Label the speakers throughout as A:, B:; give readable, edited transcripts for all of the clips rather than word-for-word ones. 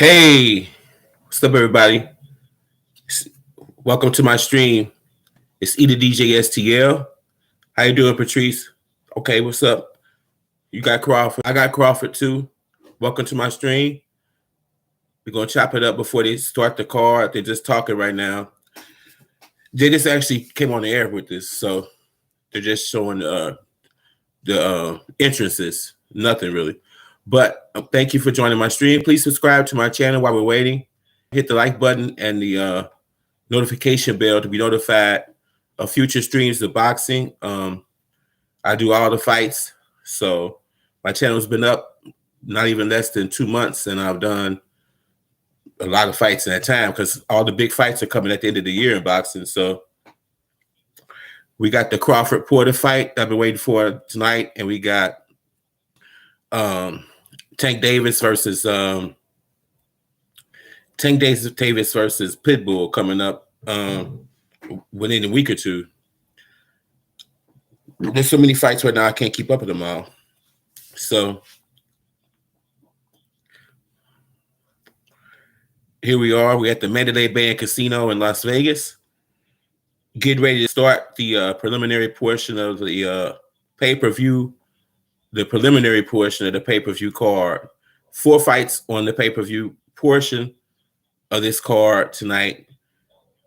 A: Hey, what's up, everybody? Welcome to my stream. It's Eda DJ STL. How you doing, Patrice? Okay, what's up? You got Crawford. I got Crawford too. Welcome to my stream. We're gonna chop it up before they start the card. They're just talking right now. They just actually came on the air with this, so they're just showing the entrances. Nothing really. But thank you for joining my stream. Please subscribe to my channel while we're waiting. Hit the like button and the notification bell to be notified of future streams of boxing. I do all the fights, so my channel's been up not even less than 2 months, and I've done a lot of fights in that time because all the big fights are coming at the end of the year in boxing. So we got the Crawford Porter fight I've been waiting for tonight, and we got Tank Davis versus Pitbull coming up within a week or two. There's so many fights right now I can't keep up with them all. So here we are. We're at the Mandalay Bay Casino in Las Vegas. Getting ready to start the preliminary portion of the pay-per-view. The preliminary portion of the pay-per-view card. 4 fights on the pay-per-view portion of this card tonight,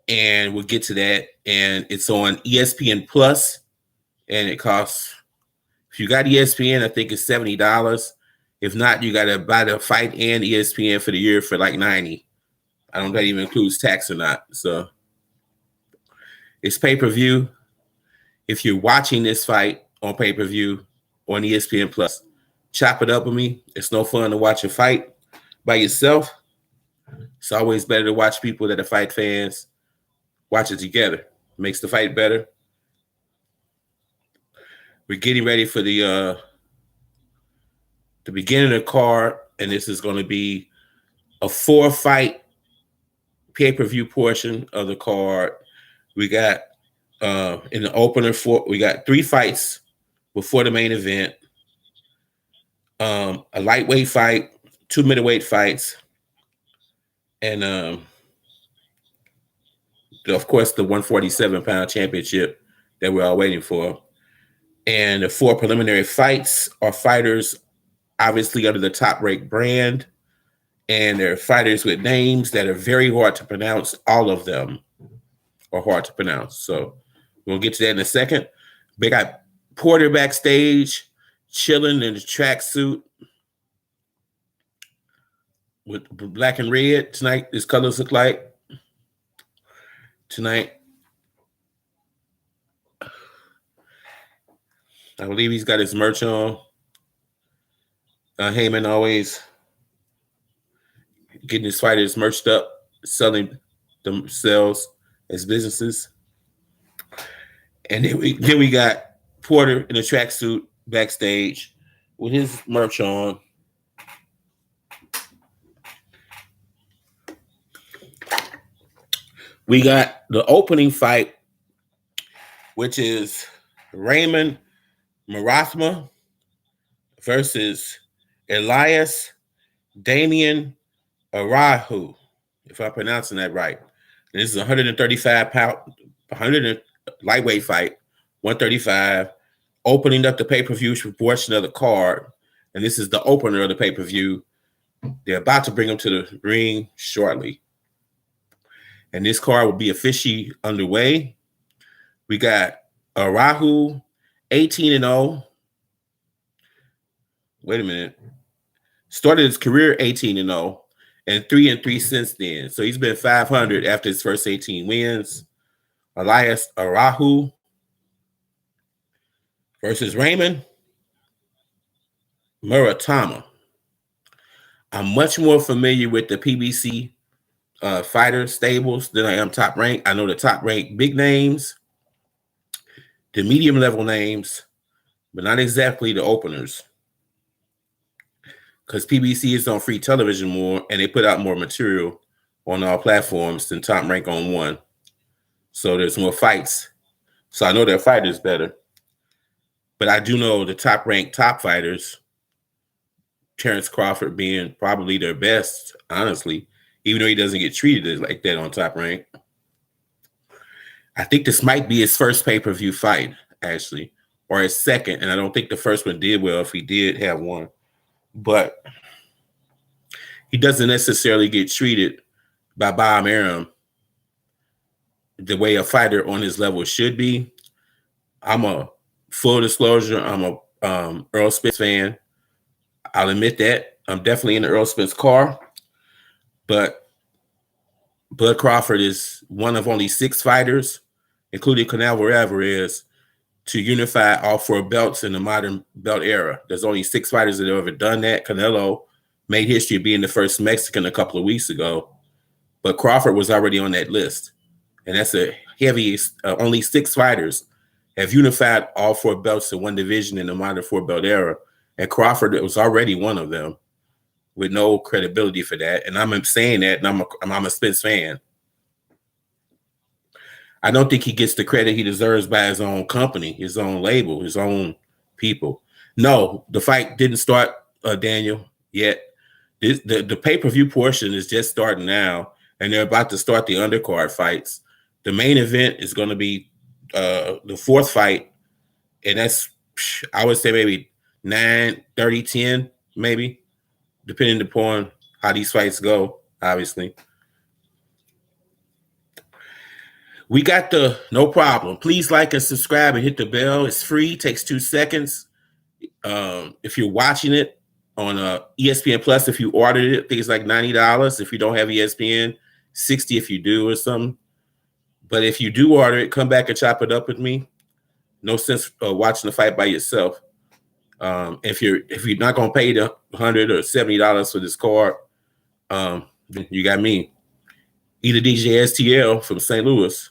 A: and we'll get to that. And it's on ESPN Plus, and it costs, if you got ESPN, I think it's $70. If not, you got to buy the fight and ESPN for the year for like $90. I don't know if that even includes tax or not. So it's pay-per-view. If you're watching this fight on pay-per-view on ESPN Plus, chop it up with me. It's no fun to watch a fight by yourself. It's always better to watch people that are fight fans watch it together. Makes the fight better. We're getting ready for the beginning of the card, and this is going to be a 4-fight pay-per-view portion of the card. We got in the opener we got 3 fights before the main event. A lightweight fight, 2 middleweight fights, and of course the 147-pound championship that we're all waiting for. And the 4 preliminary fights are fighters obviously under the Top Rank brand, and they're fighters with names that are very hard to pronounce. All of them are hard to pronounce. So we'll get to that in a second. We got Porter backstage, chilling in the tracksuit with black and red tonight. His colors look like tonight. I believe he's got his merch on. Heyman always getting his fighters merched up, selling themselves as businesses. And then we got Porter in a tracksuit backstage with his merch on. We got the opening fight, which is Raymond Marathma versus Elias Damian Arahu, if I'm pronouncing that right. And this is a 100 lightweight fight, 135, opening up the pay-per-view portion of the card. And this is the opener of the pay-per-view. They're about to bring him to the ring shortly. And this card will be officially underway. We got Arahu, 18-0. Wait a minute. Started his career 18-0 and 3-3 since then. So he's been 500 after his first 18 wins. Elias Arahu versus Raymond Muratama. I'm much more familiar with the PBC fighter stables than I am Top Rank. I know the Top Rank big names, the medium level names, but not exactly the openers. Because PBC is on free television more, and they put out more material on all platforms than Top Rank on one. So there's more fights. So I know their fighters better. But I do know the Top Rank top fighters Terrence Crawford being probably their best, honestly, even though he doesn't get treated like that on Top Rank. I think this might be his first pay-per-view fight, actually, or his second, and I don't think the first one did well if he did have one. But he doesn't necessarily get treated by Bob Arum the way a fighter on his level should be. I'm a full disclosure, I'm a Earl Spence fan. I'll admit that. I'm definitely in the Earl Spence car. But Bud Crawford is one of only 6 fighters, including Canelo Alvarez, to unify all 4 belts in the modern belt era. There's only 6 fighters that have ever done that. Canelo made history of being the first Mexican a couple of weeks ago, but Crawford was already on that list. And that's a heavy, only 6 fighters have unified all 4 belts in one division in the modern 4-belt era. And Crawford was already one of them with no credibility for that. And I'm saying that, and I'm a Spence fan. I don't think he gets the credit he deserves by his own company, his own label, his own people. No, the fight didn't start, Daniel, yet. The pay-per-view portion is just starting now, and they're about to start the undercard fights. The main event is going to be the 4th fight, and that's, I would say, maybe 9:30, 10, maybe, depending upon how these fights go, obviously. We got no problem. Please like and subscribe and hit the bell. It's free. It takes 2 seconds. If you're watching it on ESPN Plus, if you ordered it, I think it's like $90. If you don't have ESPN, $60 if you do or something. But if you do order it, come back and chop it up with me. No sense watching the fight by yourself. If you're not gonna pay the $100 or $70 for this card, you got me. Either DJ STL from St. Louis,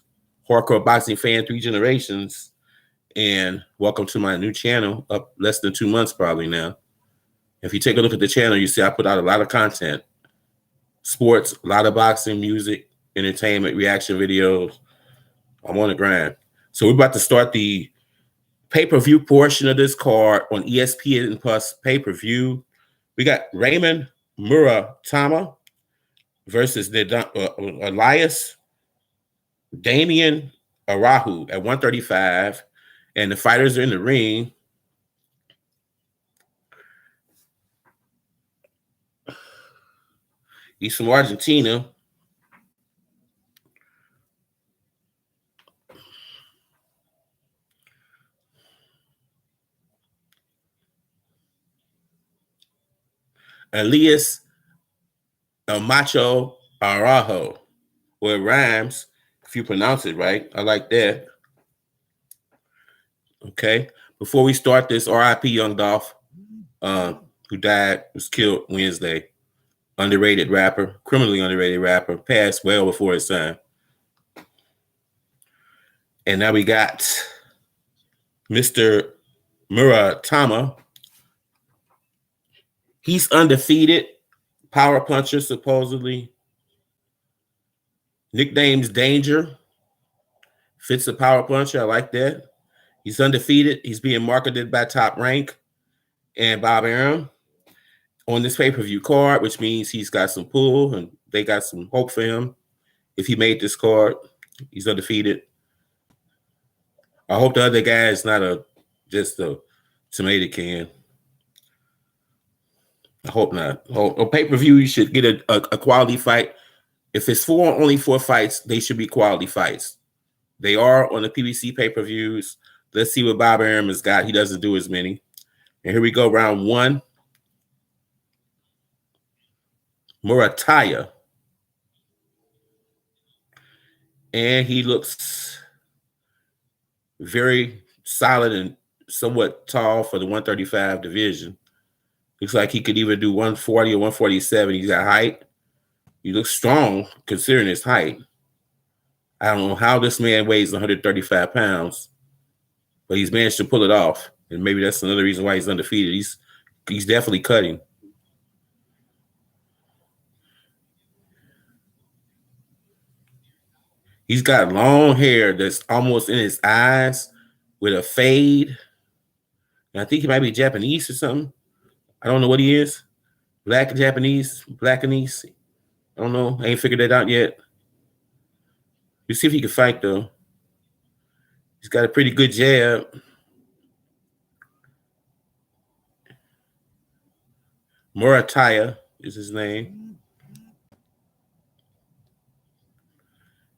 A: hardcore boxing fan 3 generations, and welcome to my new channel, up less than 2 months probably now. If you take a look at the channel, you see I put out a lot of content. Sports, a lot of boxing, music, entertainment, reaction videos. I'm on the grind. So we're about to start the pay-per-view portion of this card on ESPN Plus pay-per-view. We got Raymond Muratama versus Elias Damian Arahu at 135. And the fighters are in the ring. He's from Argentina. Elias Macho Arajo. Well, it rhymes if you pronounce it right. I like that. Okay. Before we start this, R.I.P. Young Dolph, who was killed Wednesday. Underrated rapper, criminally underrated rapper, passed well before his time. And now we got Mr. Muratama. He's undefeated, power puncher, supposedly. Nickname's Danger. Fits a power puncher. I like that. He's undefeated. He's being marketed by Top Rank and Bob Arum on this pay-per-view card, which means he's got some pull and they got some hope for him. If he made this card, he's undefeated. I hope the other guy is not just a tomato can. I hope not. On pay-per-view, you should get a quality fight. If it's only 4 fights, they should be quality fights. They are on the PBC pay-per-views. Let's see what Bob Arum has got. He doesn't do as many. And here we go, round 1. Murataya. And he looks very solid and somewhat tall for the 135 division. Looks like he could either do 140 or 147. He's got height. He looks strong considering his height. I don't know how this man weighs 135 pounds, but he's managed to pull it off. And maybe that's another reason why he's undefeated. He's definitely cutting. He's got long hair that's almost in his eyes with a fade. And I think he might be Japanese or something. I don't know what he is. Black Japanese, Blackanese. I don't know. I ain't figured that out yet. You see if he can fight though. He's got a pretty good jab. Murataya is his name.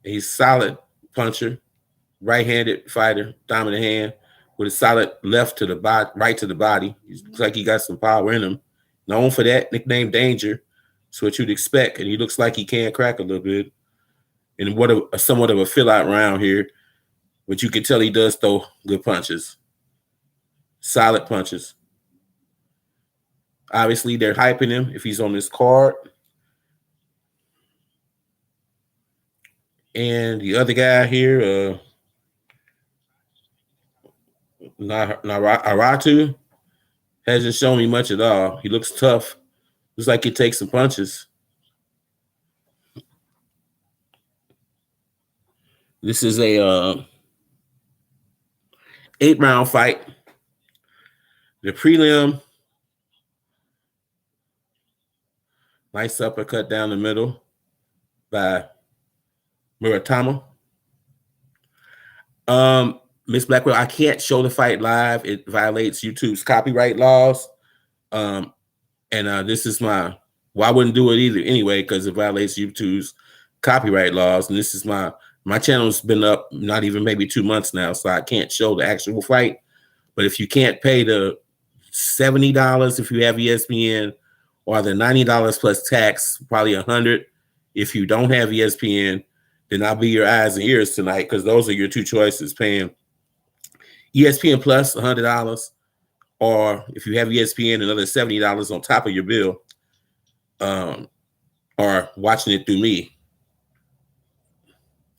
A: He's a solid puncher, right-handed fighter, dominant hand with a solid left to the body, right to the body. He looks like he got some power in him. Known for that, nickname Danger. That's what you'd expect. And he looks like he can crack a little bit. And somewhat of a fill-out round here, but you can tell he does throw good punches, solid punches. Obviously, they're hyping him if he's on this card. And the other guy here, Aratu, hasn't shown me much at all. He looks tough. Looks like he takes some punches. This is a 8-round fight. The prelim, nice uppercut down the middle by Muratama. Miss Blackwell, I can't show the fight live. It violates YouTube's copyright laws. This is I wouldn't do it either anyway because it violates YouTube's copyright laws. And this is my channel's been up not even maybe 2 months now, so I can't show the actual fight. But if you can't pay the $70 if you have ESPN, or the $90 plus tax, probably $100 if you don't have ESPN, then I'll be your eyes and ears tonight because those are your two choices: paying ESPN Plus $100, or if you have ESPN, another $70 on top of your bill, or watching it through me.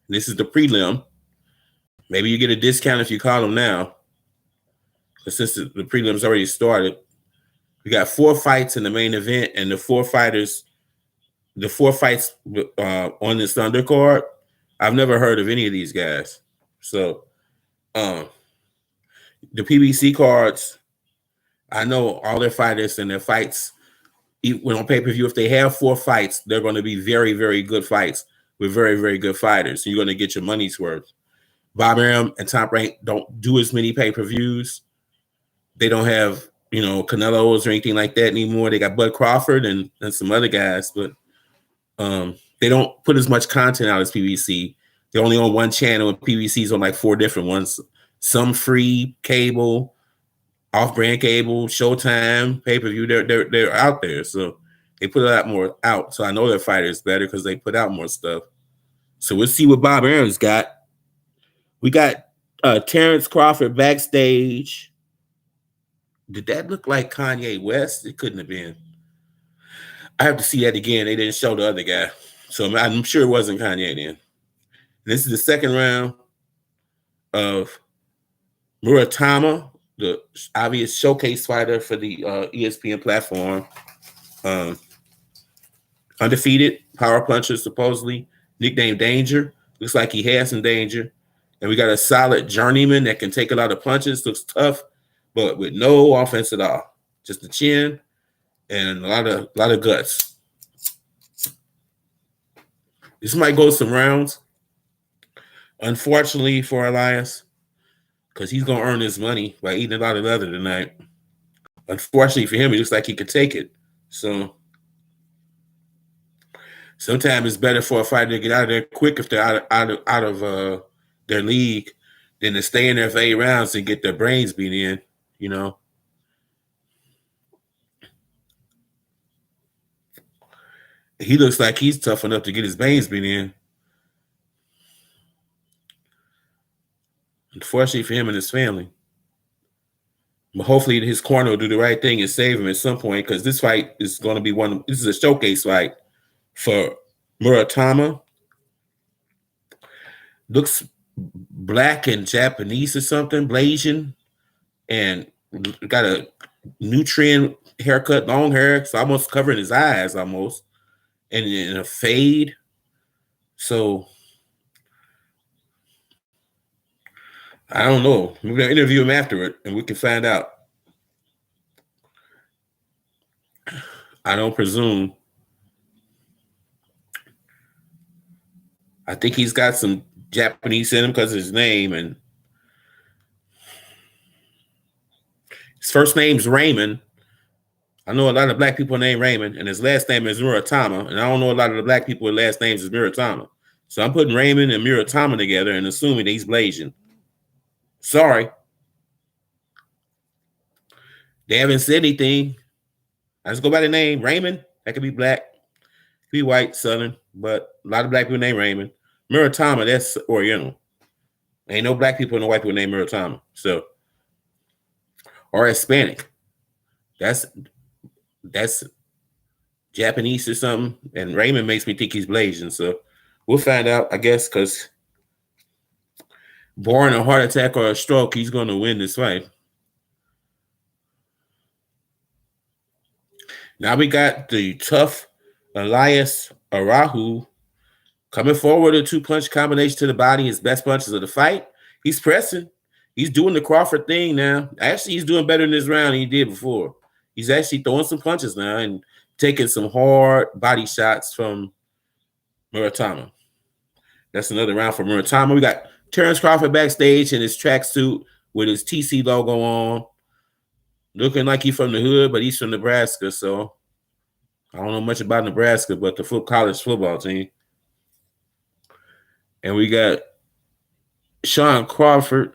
A: This is the prelim. Maybe you get a discount if you call them now. But since the prelim's already started, we got 4 fights in the main event, and the 4 fights on this undercard, I've never heard of any of these guys. So the PBC cards, I know all their fighters and their fights. When on pay-per-view, if they have 4 fights, they're going to be very, very good fights with very, very good fighters. So you're going to get your money's worth. Bob Arum and Top Rank don't do as many pay-per-views. They don't have, Canelos or anything like that anymore. They got Bud Crawford and some other guys, but they don't put as much content out as PBC. They're only on one channel, and PBC's on like 4 different ones. Some free cable, off-brand cable, Showtime, pay-per-view. They're out there, so they put a lot more out. So I know their fighters better because they put out more stuff. So we'll see what Bob Arum's got. We got Terrence Crawford backstage. Did that look like Kanye West? It couldn't have been. I have to see that again. They didn't show the other guy. So I'm sure it wasn't Kanye then. This is the second round of Muratama, the obvious showcase fighter for the ESPN platform. Undefeated, power puncher, supposedly. Nicknamed Danger. Looks like he has some danger. And we got a solid journeyman that can take a lot of punches. Looks tough, but with no offense at all. Just the chin and a lot of guts. This might go some rounds. Unfortunately for Elias, because he's going to earn his money by eating a lot of leather tonight. Unfortunately for him, it looks like he could take it. So sometimes it's better for a fighter to get out of there quick if they're out of their league than to stay in there for 8 rounds and get their brains beat in, He looks like he's tough enough to get his brains beat in. Unfortunately for him and his family. But hopefully his corner will do the right thing and save him at some point, because this fight is going to be this is a showcase fight for Muratama. Looks black and Japanese or something, Blasian, and got a nutrient haircut, long hair. It's almost covering his eyes almost, and in a fade. So I don't know. We're going to interview him after it, and we can find out. I don't presume. I think he's got some Japanese in him because of his name, and his first name's Raymond. I know a lot of black people named Raymond, and his last name is Muratama, and I don't know a lot of the black people with last names is Muratama. So I'm putting Raymond and Muratama together and assuming that he's Blasian. Sorry. They haven't said anything. I just go by the name Raymond. That could be black, could be white, Southern, but a lot of black people named Raymond. Muratama, that's Oriental. Ain't no black people and no white people named Muratama. So, or Hispanic. That's Japanese or something. And Raymond makes me think he's Blasian. So we'll find out, I guess, because barring a heart attack or a stroke, he's going to win this fight. Now we got the tough Elias Arahu coming forward, a 2-punch combination to the body, his best punches of the fight. He's pressing. He's doing the Crawford thing now. Actually, he's doing better in this round than he did before. He's actually throwing some punches now and taking some hard body shots from Muratama. That's another round for Muratama. We got Terrence Crawford backstage in his tracksuit with his TC logo on, looking like he's from the hood, but he's from Nebraska, so I don't know much about Nebraska, but the college football team. And we got Shaun Crawford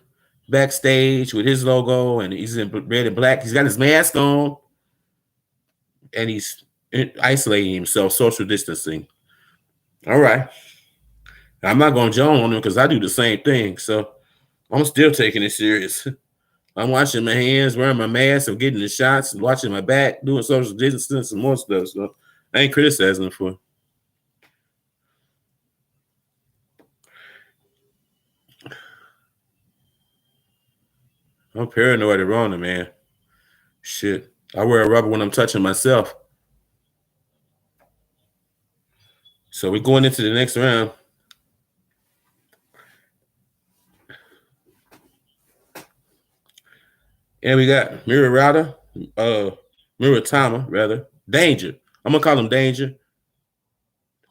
A: backstage with his logo, and he's in red and black. He's got his mask on, and he's isolating himself, social distancing. All right. I'm not going to join on him because I do the same thing, so I'm still taking it serious. I'm washing my hands, wearing my mask, I'm getting the shots, and watching my back, doing social distance and more stuff. So I ain't criticizing him for it. I'm paranoid of Rona, man. Shit. I wear a rubber when I'm touching myself. So we're going into the next round. And we got Muratama, rather. Danger. I'm going to call him Danger.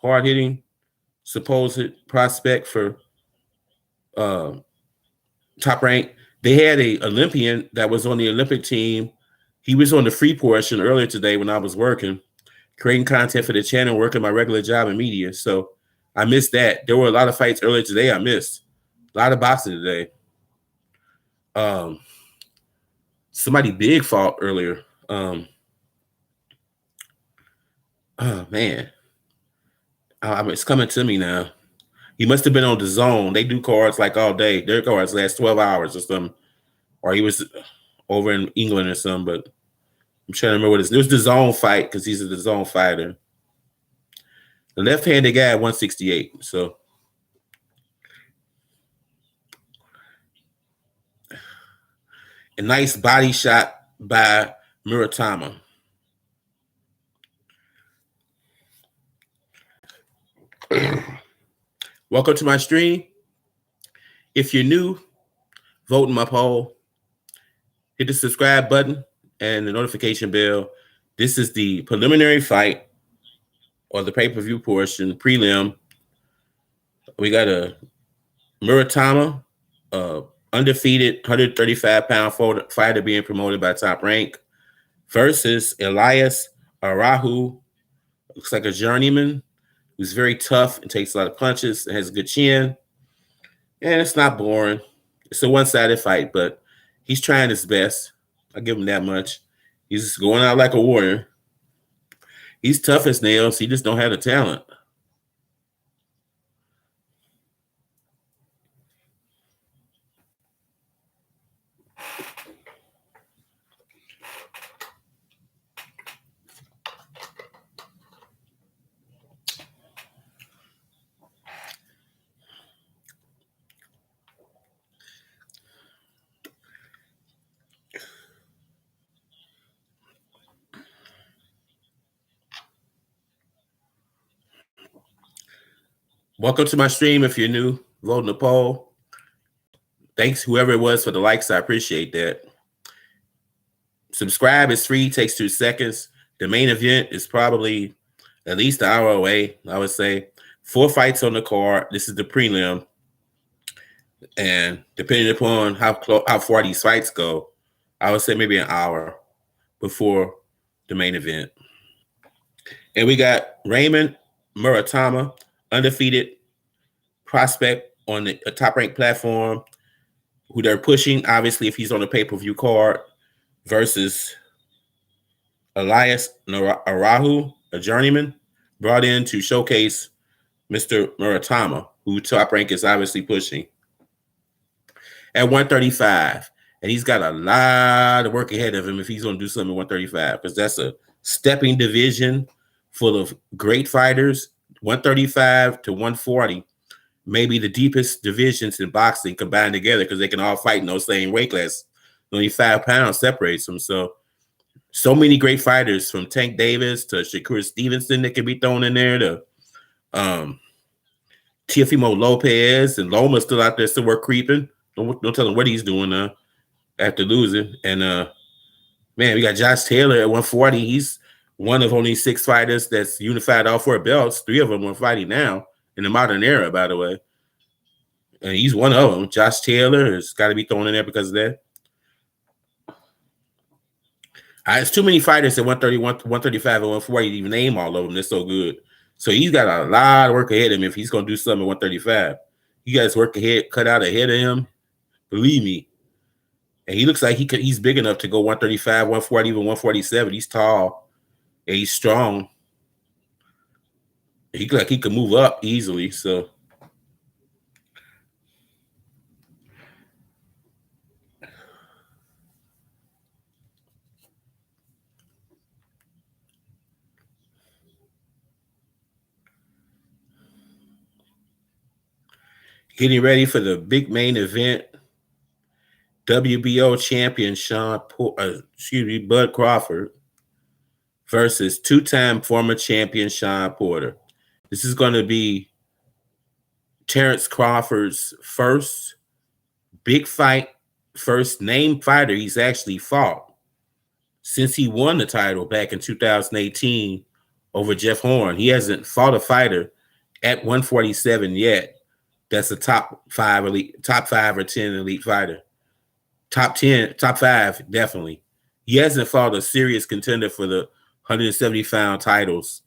A: Hard-hitting, supposed prospect for top rank. They had an Olympian that was on the Olympic team. He was on the free portion earlier today when I was working, creating content for the channel, working my regular job in media. So I missed that. There were a lot of fights earlier today I missed. A lot of boxing today. Somebody big fought earlier. Oh, man. It's coming to me now. He must have been on the Zone. They do cards like all day. Their cards last 12 hours or something. Or he was over in England or something, but I'm trying to remember what it is. It was the Zone fight because he's the Zone fighter. The left-handed guy at 168. So a nice body shot by Muratama. Welcome to my stream. If you're new, vote in my poll. Hit the subscribe button and the notification bell. This is the preliminary fight or the pay-per-view portion, prelim. We got a Muratama, undefeated 135-pound fighter being promoted by Top Rank versus Elias Arahu. Looks like a journeyman who's very tough and takes a lot of punches and has a good chin. And it's not boring. It's a one-sided fight, but he's trying his best. I'll give him that much. He's going out like a warrior. He's tough as nails. He just don't have the talent. Welcome to my stream. If you're new, vote in the poll. Thanks, whoever it was, for the likes. I appreciate that. Subscribe is free, takes 2 seconds. The main event is probably at least an hour away, I would say. 4 fights on the card. This is the prelim. And depending upon how far these fights go, I would say maybe an hour before the main event. And we got Raymond Muratama, undefeated prospect on a top-ranked platform, who they're pushing, obviously, if he's on a pay-per-view card, versus Elias Arahu, a journeyman, brought in to showcase Mr. Muratama, who Top Rank is obviously pushing, at 135. And he's got a lot of work ahead of him if he's going to do something at 135, because that's a stepping division full of great fighters. 135 to 140, maybe the deepest divisions in boxing combined together, because they can all fight in those same weight class. Only 5 pounds separates them. So many great fighters, from Tank Davis to Shakur Stevenson, that can be thrown in there, to Teofimo Lopez, and Loma's still out there, still work creeping. Don't tell him what he's doing now after losing. And man, we got Josh Taylor at 140. He's one of only 6 fighters that's unified all 4 belts. 3 of them are fighting now in the modern era, by the way. And he's one of them. Josh Taylor has got to be thrown in there because of that. It's too many fighters at 130, 135, and 140 to even name all of them. They're so good. So he's got a lot of work ahead of him if he's going to do something at 135. You guys work ahead, cut out ahead of him. Believe me. And he looks like he's big enough to go 135, 140, even 147. He's tall and he's strong. He could move up easily. So getting ready for the big main event. WBO champion Bud Crawford versus 2-time former champion Shaun Porter. This is going to be Terrence Crawford's first big fight, first named fighter he's actually fought since he won the title back in 2018 over Jeff Horn. He hasn't fought a fighter at 147 yet that's a top 5 or 10 elite fighter. Top 10, top 5, definitely. He hasn't fought a serious contender for the 170-pound titles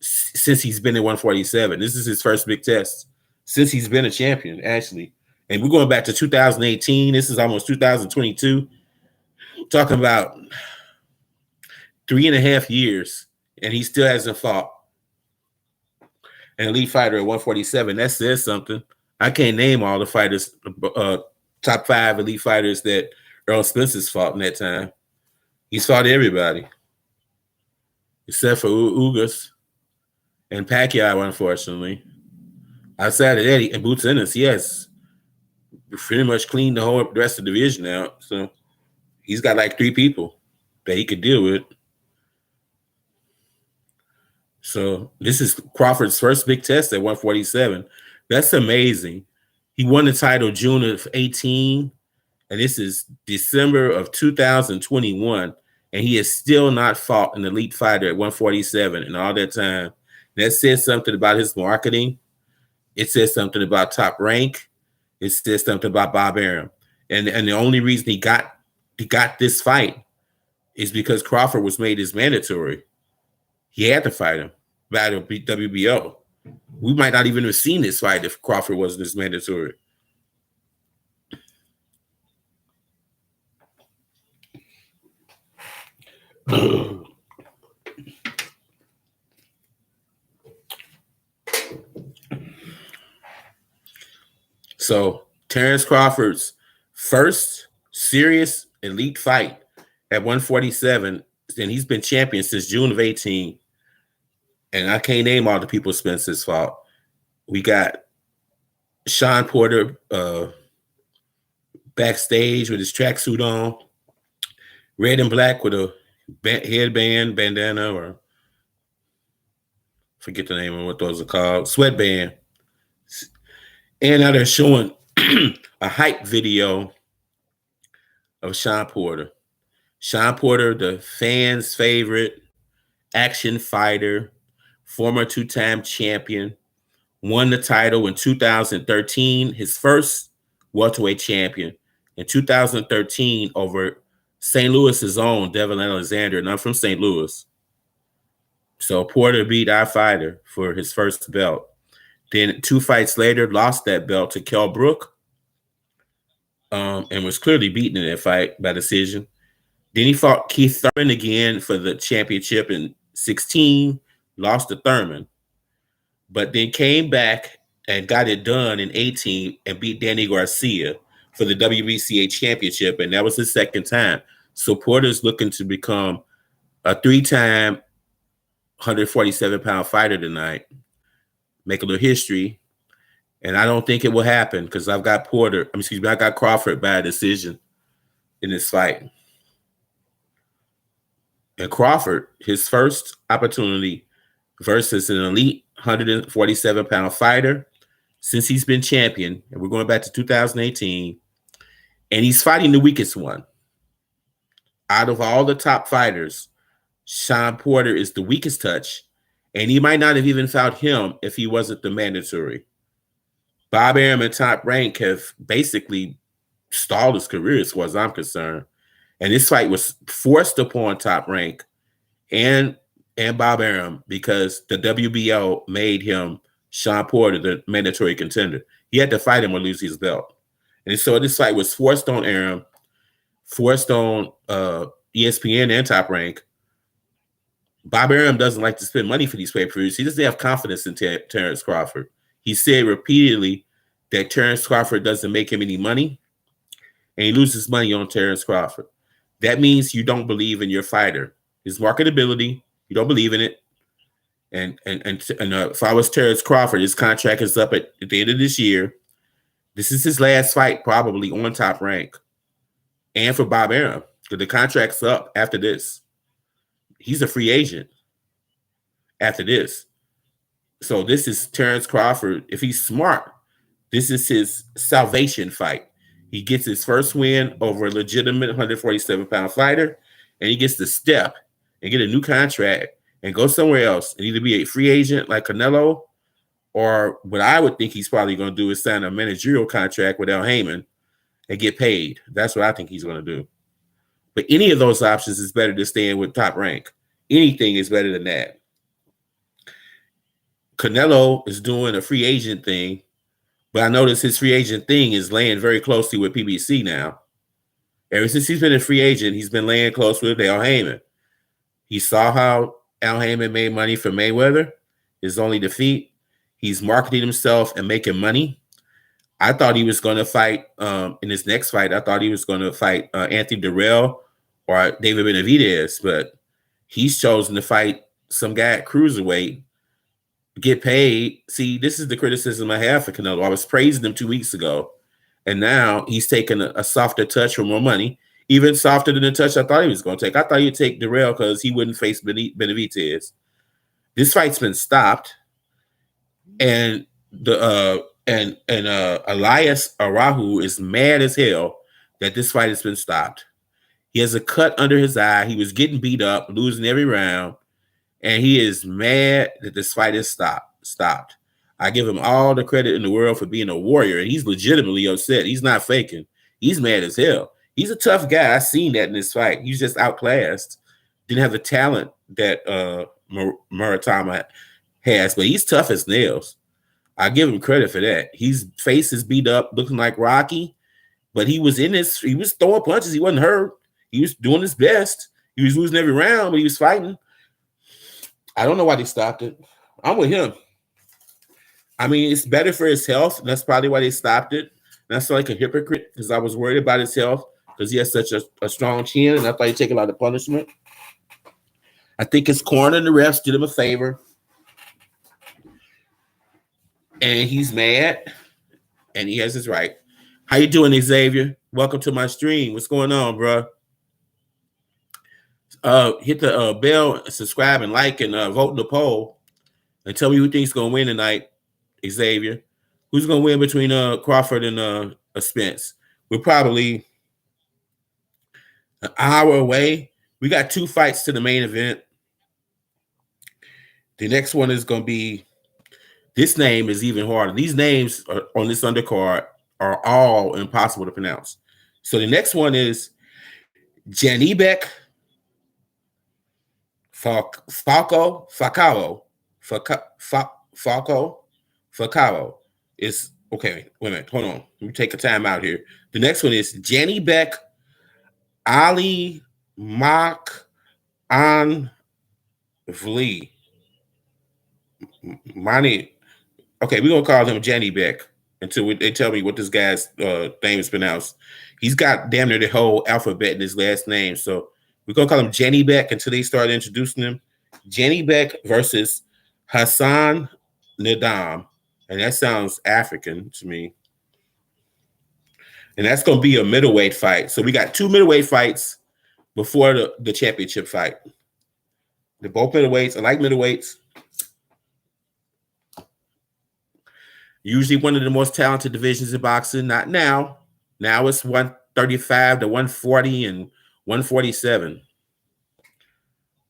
A: since he's been at 147. This is his first big test since he's been a champion, actually. And we're going back to 2018. This is almost 2022. Talking about 3.5 years, and he still hasn't fought an elite fighter at 147. That says something. I can't name all the fighters, top 5 elite fighters that Earl Spencer's fought in that time. He's fought everybody except for Ugas and Pacquiao, unfortunately. Outside of that, and Boots Ennis, yes, pretty much cleaned the whole rest of the division out. So he's got like 3 people that he could deal with. So this is Crawford's first big test at 147. That's amazing. He won the title June of 18, and this is December of 2021, and he has still not fought an elite fighter at 147 in all that time. That says something about his marketing. It says something about Top Rank. It says something about Bob Arum. And the only reason he got this fight is because Crawford was made as mandatory. He had to fight him by the WBO. We might not even have seen this fight if Crawford wasn't as mandatory. So Terrence Crawford's first serious elite fight at 147, and he's been champion since June of 18. And I can't name all the people Spencer's fought. We got Shaun Porter backstage with his tracksuit on, red and black with a headband, bandana, or forget the name of what those are called, sweatband. And now they're showing a hype video of Shaun Porter. Shaun Porter, the fans' favorite, action fighter, former two-time champion, won the title in 2013, his first welterweight champion in 2013 over St. Louis's own Devin Alexander, and I'm from St. Louis. So Porter beat our fighter for his first belt. Then 2 fights later, lost that belt to Kell Brook, and was clearly beaten in that fight by decision. Then he fought Keith Thurman again for the championship in 16, lost to Thurman, but then came back and got it done in 18 and beat Danny Garcia for the WBCA championship, and that was his second time. So Porter's looking to become a 3-time 147-pound fighter tonight, make a little history, and I don't think it will happen because I got Crawford by a decision in this fight. And Crawford, his first opportunity versus an elite 147-pound fighter since he's been champion, and we're going back to 2018, and he's fighting the weakest one. Out of all the top fighters, Shaun Porter is the weakest touch, and he might not have even fought him if he wasn't the mandatory. Bob Arum and Top Rank have basically stalled his career as far as I'm concerned. And this fight was forced upon Top Rank and Bob Arum because the WBO made him, Shaun Porter, the mandatory contender. He had to fight him or lose his belt. And so this fight was forced on Arum, forced on ESPN and Top Rank. Bob Arum doesn't like to spend money for these pay-per-views. He doesn't have confidence in Terrence Crawford. He said repeatedly that Terrence Crawford doesn't make him any money, and he loses money on Terrence Crawford. That means you don't believe in your fighter. His marketability, you don't believe in it. And if I was Terrence Crawford, his contract is up at the end of this year. This is his last fight probably on Top Rank. And for Bob Arum, because the contract's up after this. He's a free agent after this. So this is Terrence Crawford. If he's smart, this is his salvation fight. He gets his first win over a legitimate 147-pound fighter, and he gets to step and get a new contract and go somewhere else and either be a free agent like Canelo, or what I would think he's probably going to do is sign a managerial contract with Al Heyman and get paid. That's what I think he's going to do. But any of those options is better than staying with Top Rank. Anything is better than that. Canelo is doing a free agent thing, but I notice his free agent thing is laying very closely with PBC now. Ever since he's been a free agent, he's been laying close with Al Heyman. He saw how Al Heyman made money from Mayweather, his only defeat. He's marketing himself and making money. I thought he was going to fight in his next fight. I thought he was going to fight Anthony Durrell or David Benavidez, but he's chosen to fight some guy at cruiserweight, get paid. See, this is the criticism I have for Canelo. I was praising him 2 weeks ago, and now he's taking a softer touch for more money, even softer than the touch I thought he was going to take. I thought he'd take Durrell because he wouldn't face Benavidez. This fight's been stopped, and Elias Arahu is mad as hell that this fight has been stopped. He has a cut under his eye. He was getting beat up, losing every round, and he is mad that this fight is stopped. I give him all the credit in the world for being a warrior, and he's legitimately upset. He's not faking. He's mad as hell. He's a tough guy. I seen that in this fight. He's just outclassed. Didn't have the talent that Muratama has, but he's tough as nails. I give him credit for that. His face is beat up, looking like Rocky, but he was throwing punches. He wasn't hurt. He was doing his best. He was losing every round, but he was fighting. I don't know why they stopped it. I'm with him. I mean, it's better for his health. That's probably why they stopped it. And I sound like a hypocrite because I was worried about his health because he has such a strong chin, and I thought he'd take a lot of punishment. I think his corner and the refs did him a favor. And he's mad, and he has his right. How you doing, Xavier? Welcome to my stream. What's going on, bro? Hit the bell, subscribe, and like, and vote in the poll, and tell me who thinks going to win tonight, Xavier. Who's going to win between Crawford and Spence? We're probably an hour away. We got 2 fights to the main event. The next one is going to be, this name is even harder. These names on this undercard are all impossible to pronounce. So the next one is Janibek Falco. Is okay. Wait a minute. Hold on. Let me take a time out here. The next one is Janibek Ali Mak An Vli. Money. Okay, we're gonna call him Jenny Beck until they tell me what this guy's name is pronounced. He's got damn near the whole alphabet in his last name, so we're gonna call him Jenny Beck until they start introducing him. Jenny Beck versus Hassan Nadam, and that sounds African to me. And that's gonna be a middleweight fight. So we got 2 middleweight fights before the championship fight. They're both middleweights. I like middleweights. Usually one of the most talented divisions in boxing. Not now. Now it's 135 to 140 and 147.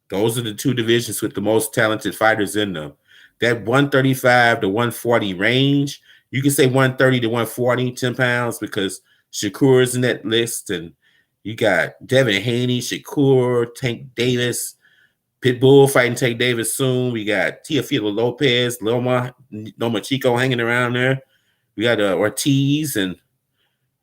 A: Those are the 2 divisions with the most talented fighters in them. That 135 to 140 range, you can say 130 to 140, 10 pounds, because Shakur is in that list. And you got Devin Haney, Shakur, Tank Davis, Pitbull fighting Tank Davis soon. We got Teofimo Lopez, Loma Chico hanging around there. We got Ortiz and,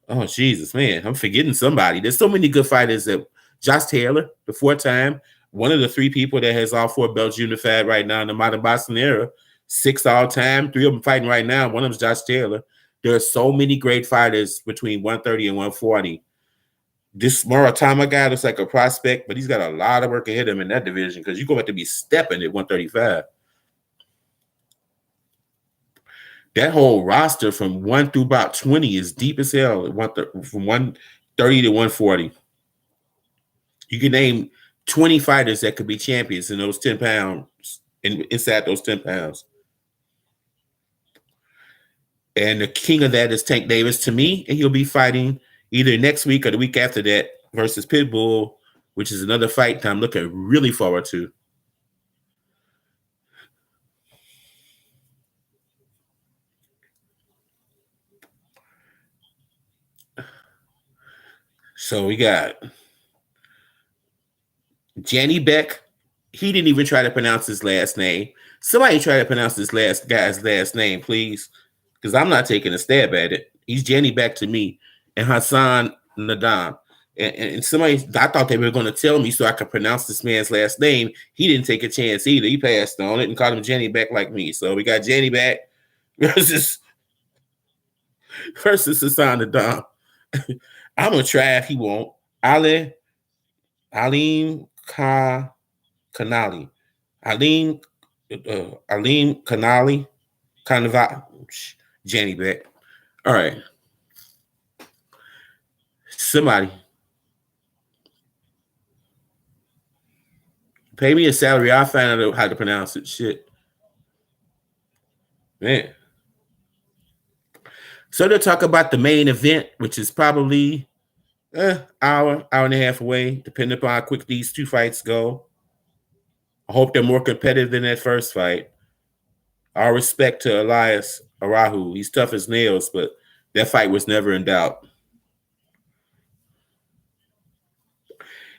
A: oh, Jesus, man, I'm forgetting somebody. There's so many good fighters. That Josh Taylor, the 4-time, one of the 3 people that has all 4 belts unified right now in the modern boxing era. 6 all-time, 3 of them fighting right now. One of them's Josh Taylor. There are so many great fighters between 130 and 140. This Muratama guy looks like a prospect, but he's got a lot of work ahead of him in that division because you're going to have to be stepping at 135. That whole roster from 1 through about 20 is deep as hell. From 130 to 140. You can name 20 fighters that could be champions in those 10 pounds, inside those 10 pounds. And the king of that is Tank Davis to me, and he'll be fighting either next week or the week after that versus Pitbull, which is another fight I'm looking really forward to. So we got Janny Beck. He didn't even try to pronounce his last name. Somebody try to pronounce this guy's last name, please, because I'm not taking a stab at it. He's Janny Beck to me. And Hassan Nadam. And somebody, I thought they were going to tell me so I could pronounce this man's last name. He didn't take a chance either. He passed on it and called him Jenny Beck like me. So we got Jenny Beck versus Hassan Nadam. I'm going to try if he won't. Alim Kanali. Alim Kanali. Jenny Beck. All right. Somebody pay me a salary. I'll find out how to pronounce it. Shit. Man. So they'll talk about the main event, which is probably hour and a half away, depending upon how quick these 2 fights go. I hope they're more competitive than that first fight. All respect to Elias Arahu. He's tough as nails, but that fight was never in doubt.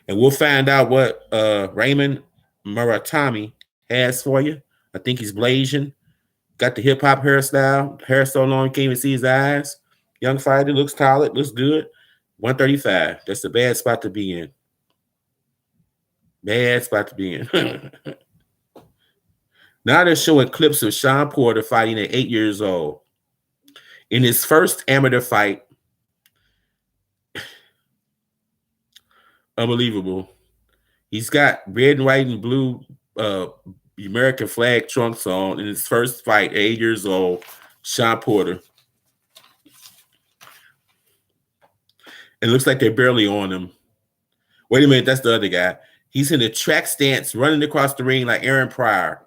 A: And we'll find out what Raymond Muratami has for you. I think he's Blasian. Got the hip-hop hairstyle. Hair so long you can't even see his eyes. Young fighter, looks solid, looks good. 135. That's a bad spot to be in. Bad spot to be in. Now they're showing clips of Shaun Porter fighting at 8 years old. In his first amateur fight, unbelievable. He's got red, white, and blue American flag trunks on in his first fight at 8 years old. Shaun Porter. It looks like they're barely on him. Wait a minute, that's the other guy. He's in a track stance, running across the ring like Aaron Pryor.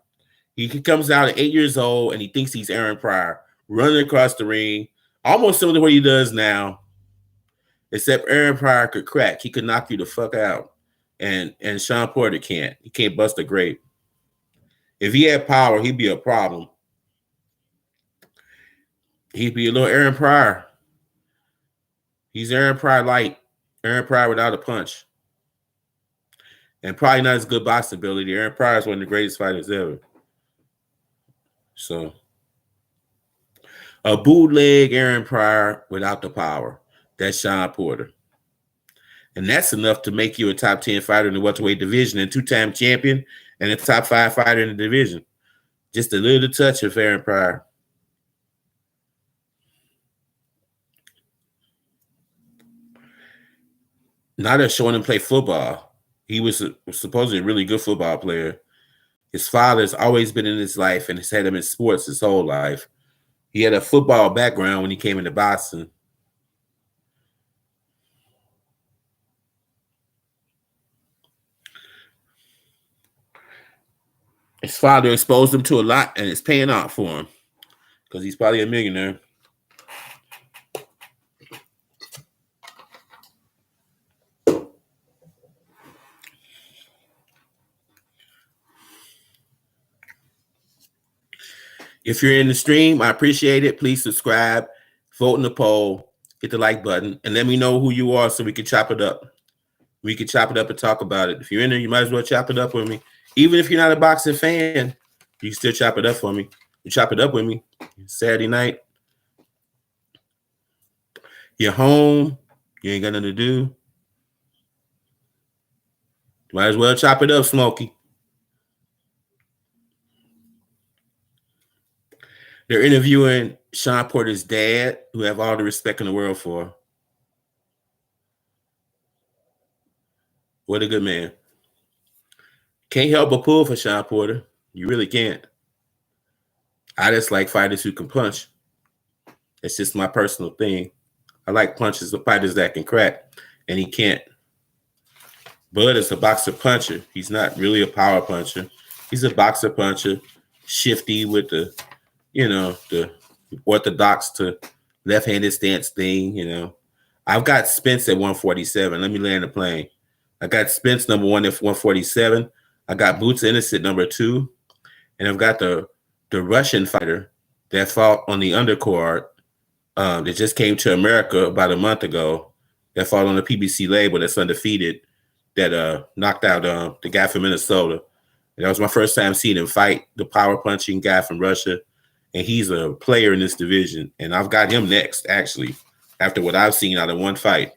A: He comes out at 8 years old, and he thinks he's Aaron Pryor, running across the ring, almost similar to what he does now, except Aaron Pryor could crack. He could knock you the fuck out, and Shaun Porter can't. He can't bust a grape. If he had power, he'd be a problem. He'd be a little Aaron Pryor. He's Aaron Pryor light. Aaron Pryor without a punch. And probably not as good boxing ability. Aaron Pryor is one of the greatest fighters ever. So, a bootleg Aaron Pryor without the power. That's Shaun Porter. And that's enough to make you a top 10 fighter in the welterweight division and two-time champion and a top 5 fighter in the division. Just a little touch of Aaron Pryor. Now they're showing him play football. He was supposedly a really good football player. His father's always been in his life and has had him in sports his whole life. He had a football background when he came into boxing. His father exposed him to a lot, and it's paying off for him because he's probably a millionaire. If you're in the stream, I appreciate it. Please subscribe, vote in the poll, hit the like button, and let me know who you are so we can chop it up. We can chop it up and talk about it. If you're in there, you might as well chop it up with me. Even if you're not a boxing fan, you can still chop it up for me. You chop it up with me. Saturday night. You're home. You ain't got nothing to do. Might as well chop it up, Smokey. They're interviewing Shaun Porter's dad, who I have all the respect in the world for. What a good man. Can't help but pull for Shaun Porter. You really can't. I just like fighters who can punch. It's just my personal thing. I like punches of fighters that can crack, and he can't. Bud is a boxer puncher. He's not really a power puncher. He's a boxer puncher, shifty with the orthodox to left-handed stance thing, I've got Spence at 147. Let me land the plane. I got Spence number 1 at 147. I got Boots Innocent number 2. And I've got the Russian fighter that fought on the undercard that just came to America about a month ago that fought on the PBC label that's undefeated that knocked out the guy from Minnesota. And that was my first time seeing him fight, the power punching guy from Russia. And he's a player in this division. And I've got him next, actually, after what I've seen out of one fight.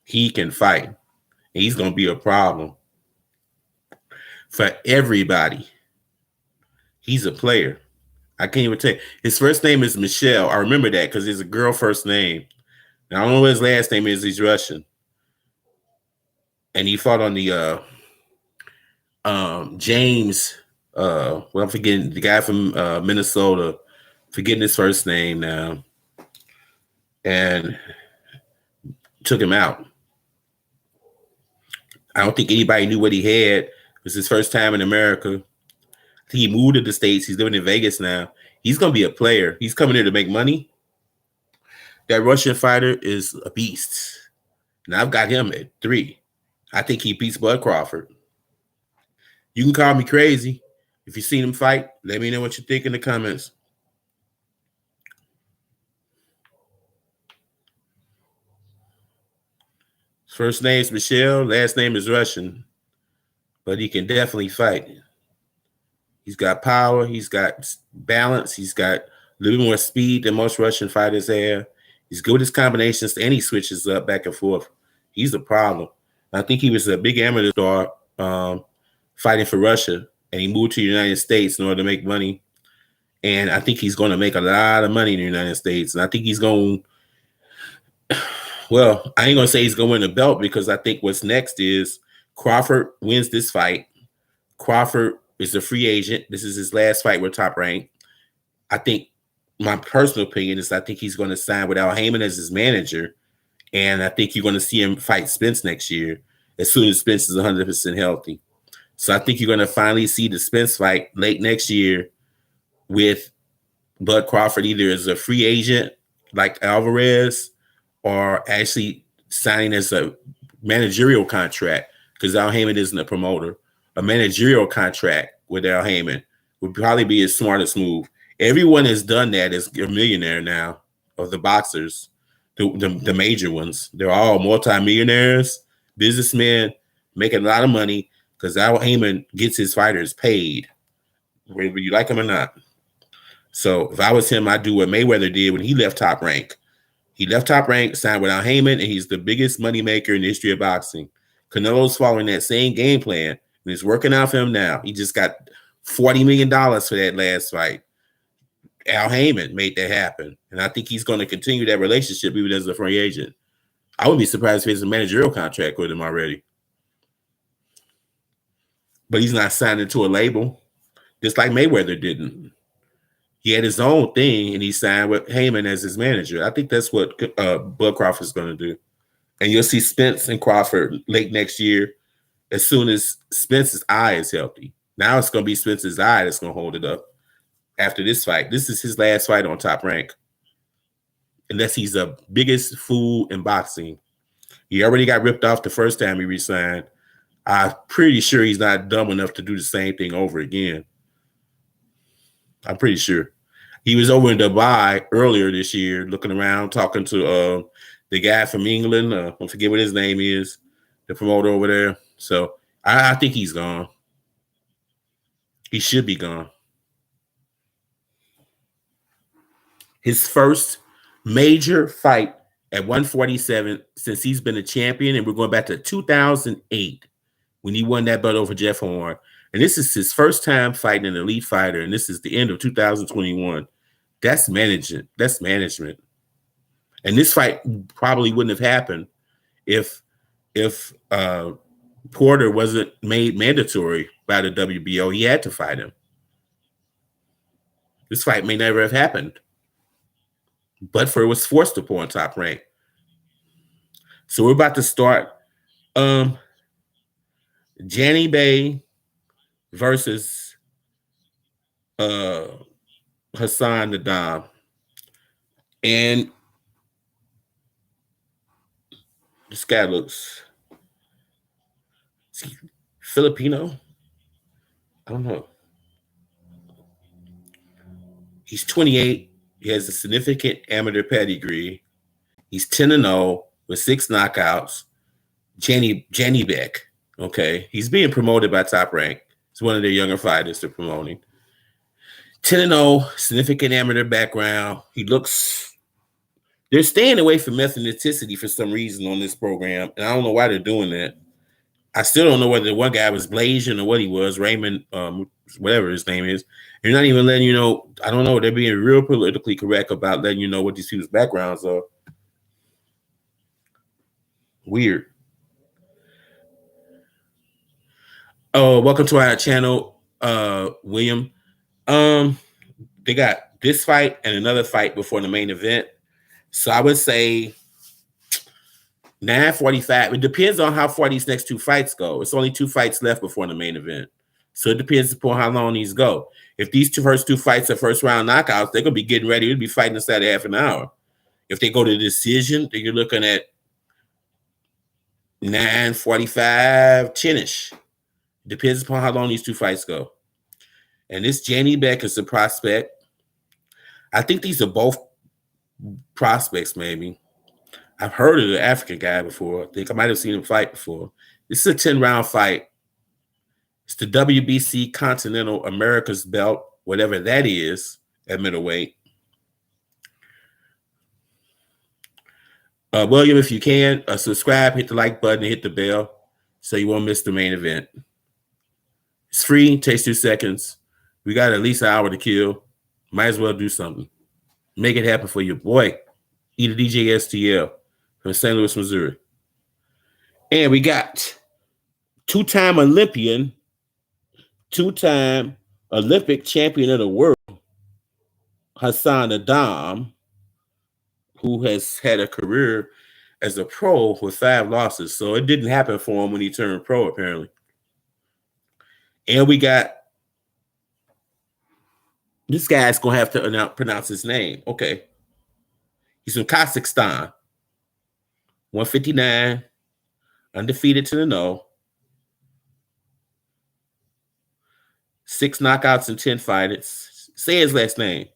A: He can fight. And he's going to be a problem for everybody. He's a player. I can't even tell you. His first name is Michelle. I remember that because it's a girl first name. And I don't know what his last name is. He's Russian. And he fought on the James... I'm forgetting the guy from Minnesota, forgetting his first name now, and took him out. I don't think anybody knew what he had. It was his first time in America. I think he moved to the States. He's living in Vegas now. He's going to be a player. He's coming here to make money. That Russian fighter is a beast. And I've got him at 3. I think he beats Bud Crawford. You can call me crazy. If you've seen him fight, let me know what you think in the comments. First name's Michelle, last name is Russian, but he can definitely fight. He's got power, he's got balance, he's got a little more speed than most Russian fighters have. He's good with his combinations, and he switches up back and forth. He's a problem. I think he was a big amateur star fighting for Russia. And he moved to the United States in order to make money. And I think he's going to make a lot of money in the United States. And I think he's going, well, I ain't going to say he's going to win a belt because I think what's next is Crawford wins this fight. Crawford is a free agent. This is his last fight with Top Rank. I think my personal opinion is I think he's going to sign with Al Heyman as his manager. And I think you're going to see him fight Spence next year as soon as Spence is 100% healthy. So I think you're going to finally see the Spence fight late next year with Bud Crawford either as a free agent like Alvarez or actually signing as a managerial contract because Al Heyman isn't a promoter, a managerial contract with Al Heyman. Would probably be his smartest move. Everyone has done that as a millionaire now of the boxers, the major ones. They're all multimillionaires, businessmen, making a lot of money because Al Heyman gets his fighters paid, whether you like him or not. So if I was him, I'd do what Mayweather did when he left Top Rank. He left Top Rank, signed with Al Heyman, and he's the biggest moneymaker in the history of boxing. Canelo's following that same game plan, and it's working out for him now. He just got $40 million for that last fight. Al Heyman made that happen, and I think he's going to continue that relationship even as a free agent. I wouldn't be surprised if he has a managerial contract with him already. But he's not signed into a label, just like Mayweather didn't. He had his own thing, and he signed with Heyman as his manager. I think that's what Bud Crawford's going to do. And you'll see Spence and Crawford late next year as soon as Spence's eye is healthy. Now it's going to be Spence's eye that's going to hold it up after this fight. This is his last fight on Top Rank, unless he's the biggest fool in boxing. He already got ripped off the first time he resigned. I'm pretty sure he's not dumb enough to do the same thing over again. I'm pretty sure. He was over in Dubai earlier this year, looking around, talking to the guy from England. I forget what his name is, the promoter over there. So I think he's gone. He should be gone. His first major fight at 147 since he's been a champion, and we're going back to 2008 when he won that belt over Jeff Horn. And this is his first time fighting an elite fighter, and this is the end of 2021. That's management. That's management. And this fight probably wouldn't have happened if Porter wasn't made mandatory by the WBO. He had to fight him. This fight may never have happened, but for it was forced upon Top Rank. So we're about to start Janny Bay versus Hassan Nadam. And this guy looks Filipino. I don't know. He's 28. He has a significant amateur pedigree. He's 10-0 with 6 knockouts. Janny Beck. Okay. He's being promoted by Top Rank. He's one of their younger fighters they're promoting. 10-0, significant amateur background. They're staying away from ethnicity for some reason on this program, and I don't know why they're doing that. I still don't know whether the one guy was Blasian or what he was, Raymond, whatever his name is. They're not even letting you know. I don't know. They're being real politically correct about letting you know what these people's backgrounds are. Weird. Oh, welcome to our channel, William. They got this fight and another fight before the main event. So I would say 9:45. It depends on how far these next 2 fights go. It's only 2 fights left before the main event. So it depends upon how long these go. If these first 2 fights are first round knockouts, they're going to be getting ready to be fighting inside of half an hour. If they go to decision, then you're looking at 9:45, 10-ish. Depends upon how long these 2 fights go. And this Janny Beck is a prospect. I think these are both prospects, maybe. I've heard of the African guy before. I think I might have seen him fight before. This is a 10-round fight. It's the WBC Continental America's belt, whatever that is, at middleweight. William, if you can, subscribe, hit the like button, and hit the bell so you won't miss the main event. It's free, takes 2 seconds. We got at least an hour to kill. Might as well do something. Make it happen for your boy, Eat DJ STL from St. Louis, Missouri. And we got 2-time Olympian, 2-time Olympic champion of the world, Hassan Nadam, who has had a career as a pro with 5 losses. So it didn't happen for him when he turned pro, apparently. And we got this guy's going to have to pronounce his name. Okay. He's from Kazakhstan. 159. Undefeated to the no. 6 knockouts and 10 fights. Say his last name.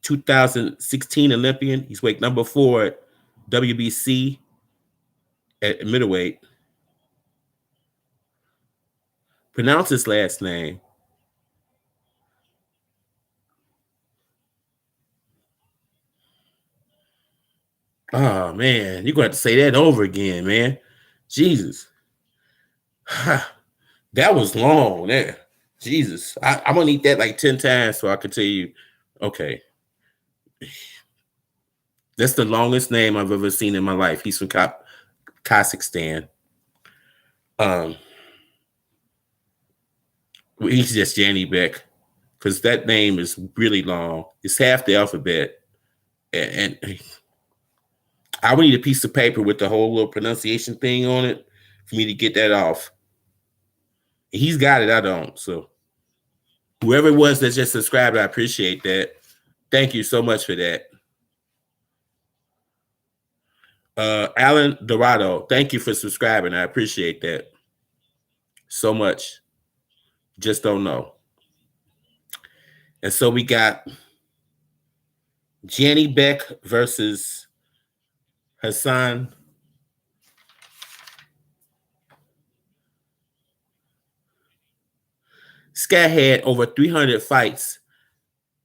A: 2016 Olympian. He's weight number 4 at WBC at middleweight. Pronounce his last name. Oh, man. You're going to have to say that over again, man. Jesus. That was long there. Jesus. I'm going to eat that like 10 times so I can tell you. Okay. That's the longest name I've ever seen in my life. He's from Kazakhstan. He's just Janny Beck because that name is really long. It's half the alphabet. And I would need a piece of paper with the whole little pronunciation thing on it for me to get that off. He's got it. I don't. So whoever it was that just subscribed, I appreciate that. Thank you so much for that. Alan Dorado, thank you for subscribing. I appreciate that so much. Just don't know. And so we got Janny Beck versus Hassan. This guy had over 300 fights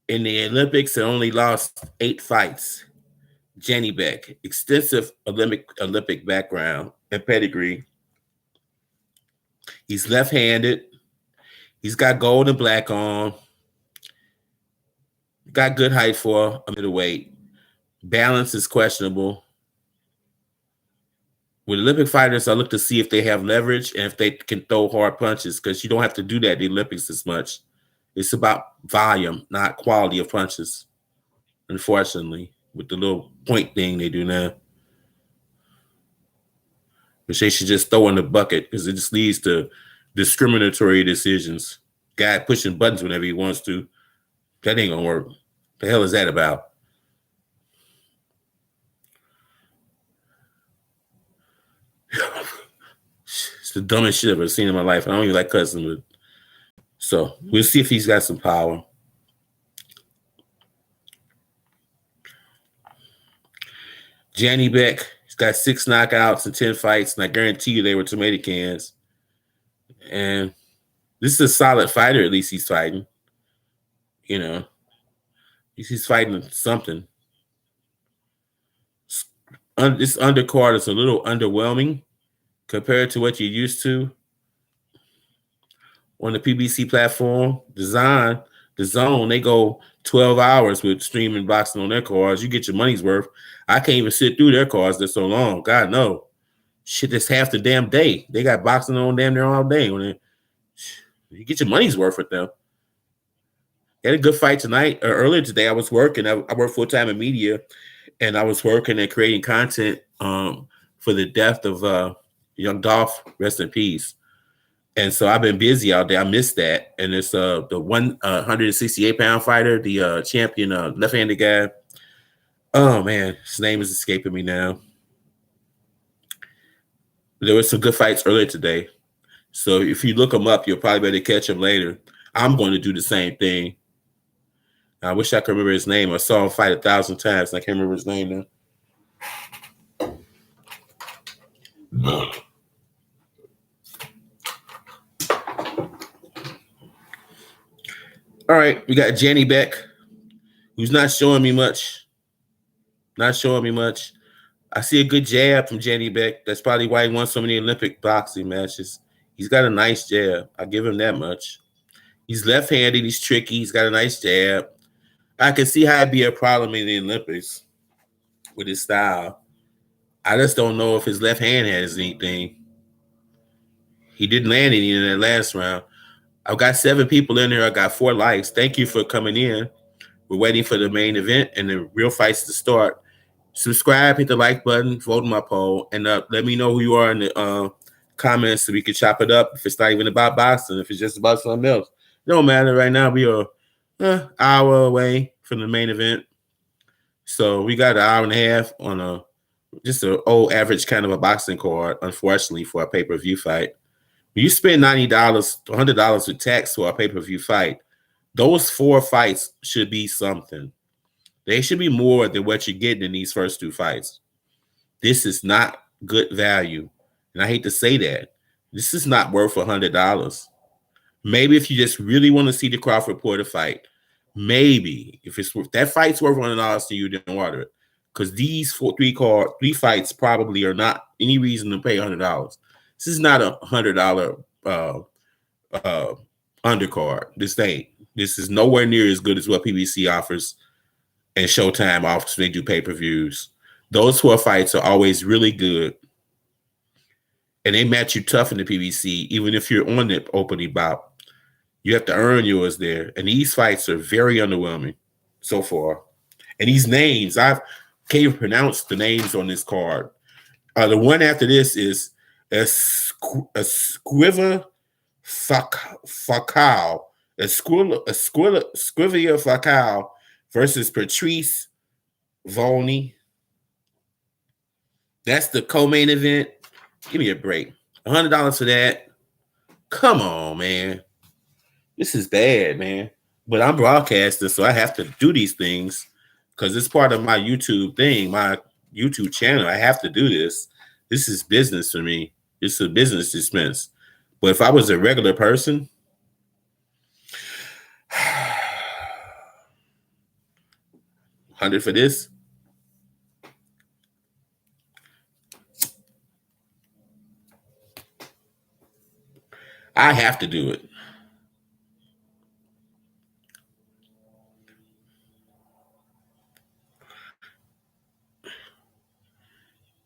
A: in the Olympics and only lost 8 fights. Janny Beck, extensive Olympic background and pedigree. He's left-handed. He's got gold and black on. Got good height for a middleweight. Balance is questionable. With Olympic fighters, I look to see if they have leverage and if they can throw hard punches because you don't have to do that in the Olympics as much. It's about volume, not quality of punches, unfortunately, with the little point thing they do now. Which they should just throw in the bucket because it just leads to discriminatory decisions. Guy pushing buttons whenever he wants to. That ain't gonna work. The hell is that about? It's the dumbest shit I've ever seen in my life. I don't even like cussing, but so we'll see if he's got some power. Janny Beck, he's got 6 knockouts and 10 fights, and I guarantee you they were tomato cans. And this is a solid fighter, at least he's fighting. You know, he's fighting something. This undercard is a little underwhelming compared to what you're used to on the PBC platform. The Zone, they go 12 hours with streaming boxing on their cards. You get your money's worth. I can't even sit through their cards. They're so long. God, no. Shit, that's half the damn day. They got boxing on damn near all day. You get your money's worth with them. They had a good fight tonight. Earlier today, I was working. I work full-time in media, and I was working and creating content for the death of young Dolph, rest in peace. And so I've been busy all day. I missed that. And it's the 168-pound fighter, the champion left-handed guy. Oh, man, his name is escaping me now. There were some good fights earlier today. So if you look them up, you'll probably be able to catch them later. I'm going to do the same thing. I wish I could remember his name. I saw him fight 1,000 times, and I can't remember his name now. All right, we got Janny Beck, who's not showing me much. Not showing me much. I see a good jab from Janny Beck. That's probably why he won so many Olympic boxing matches. He's got a nice jab. I give him that much. He's left-handed. He's tricky. He's got a nice jab. I can see how it'd be a problem in the Olympics with his style. I just don't know if his left hand has anything. He didn't land any in that last round. I've got 7 people in there. I got 4 likes. Thank you for coming in. We're waiting for the main event and the real fights to start. Subscribe, hit the like button, vote in my poll, and let me know who you are in the comments so we can chop it up. If it's not even about boxing, if it's just about something else. It don't matter. Right now, we are an hour away from the main event. So we got an hour and a half on just an old average kind of a boxing card, unfortunately, for a pay-per-view fight. When you spend $90, $100 with tax for a pay-per-view fight, those 4 fights should be something. They should be more than what you're getting in these first 2 fights. This is not good value. And I hate to say that. This is not worth $100. Maybe if you just really want to see the Crawford Porter fight, maybe if it's worth that fight's worth $100 to you, then order it. Because these 3 fights probably are not any reason to pay $100. This is not a $100 undercard. This ain't. This is nowhere near as good as what PBC offers and Showtime offers when they do pay-per-views. Those 4 fights are always really good. And they match you tough in the PBC, even if you're on the opening bout. You have to earn yours there. And these fights are very underwhelming so far. And these names, I can't even pronounce the names on this card. The one after this is Esquiva Facao. Esquivia Facao versus Patrice Volney. That's the co-main event. Give me a break. $100 for that. Come on, man. This is bad, man. But I'm broadcasting, so I have to do these things because it's part of my YouTube thing, my YouTube channel. I have to do this. This is business for me. It's a business expense. But if I was a regular person, $100 for this. I have to do it.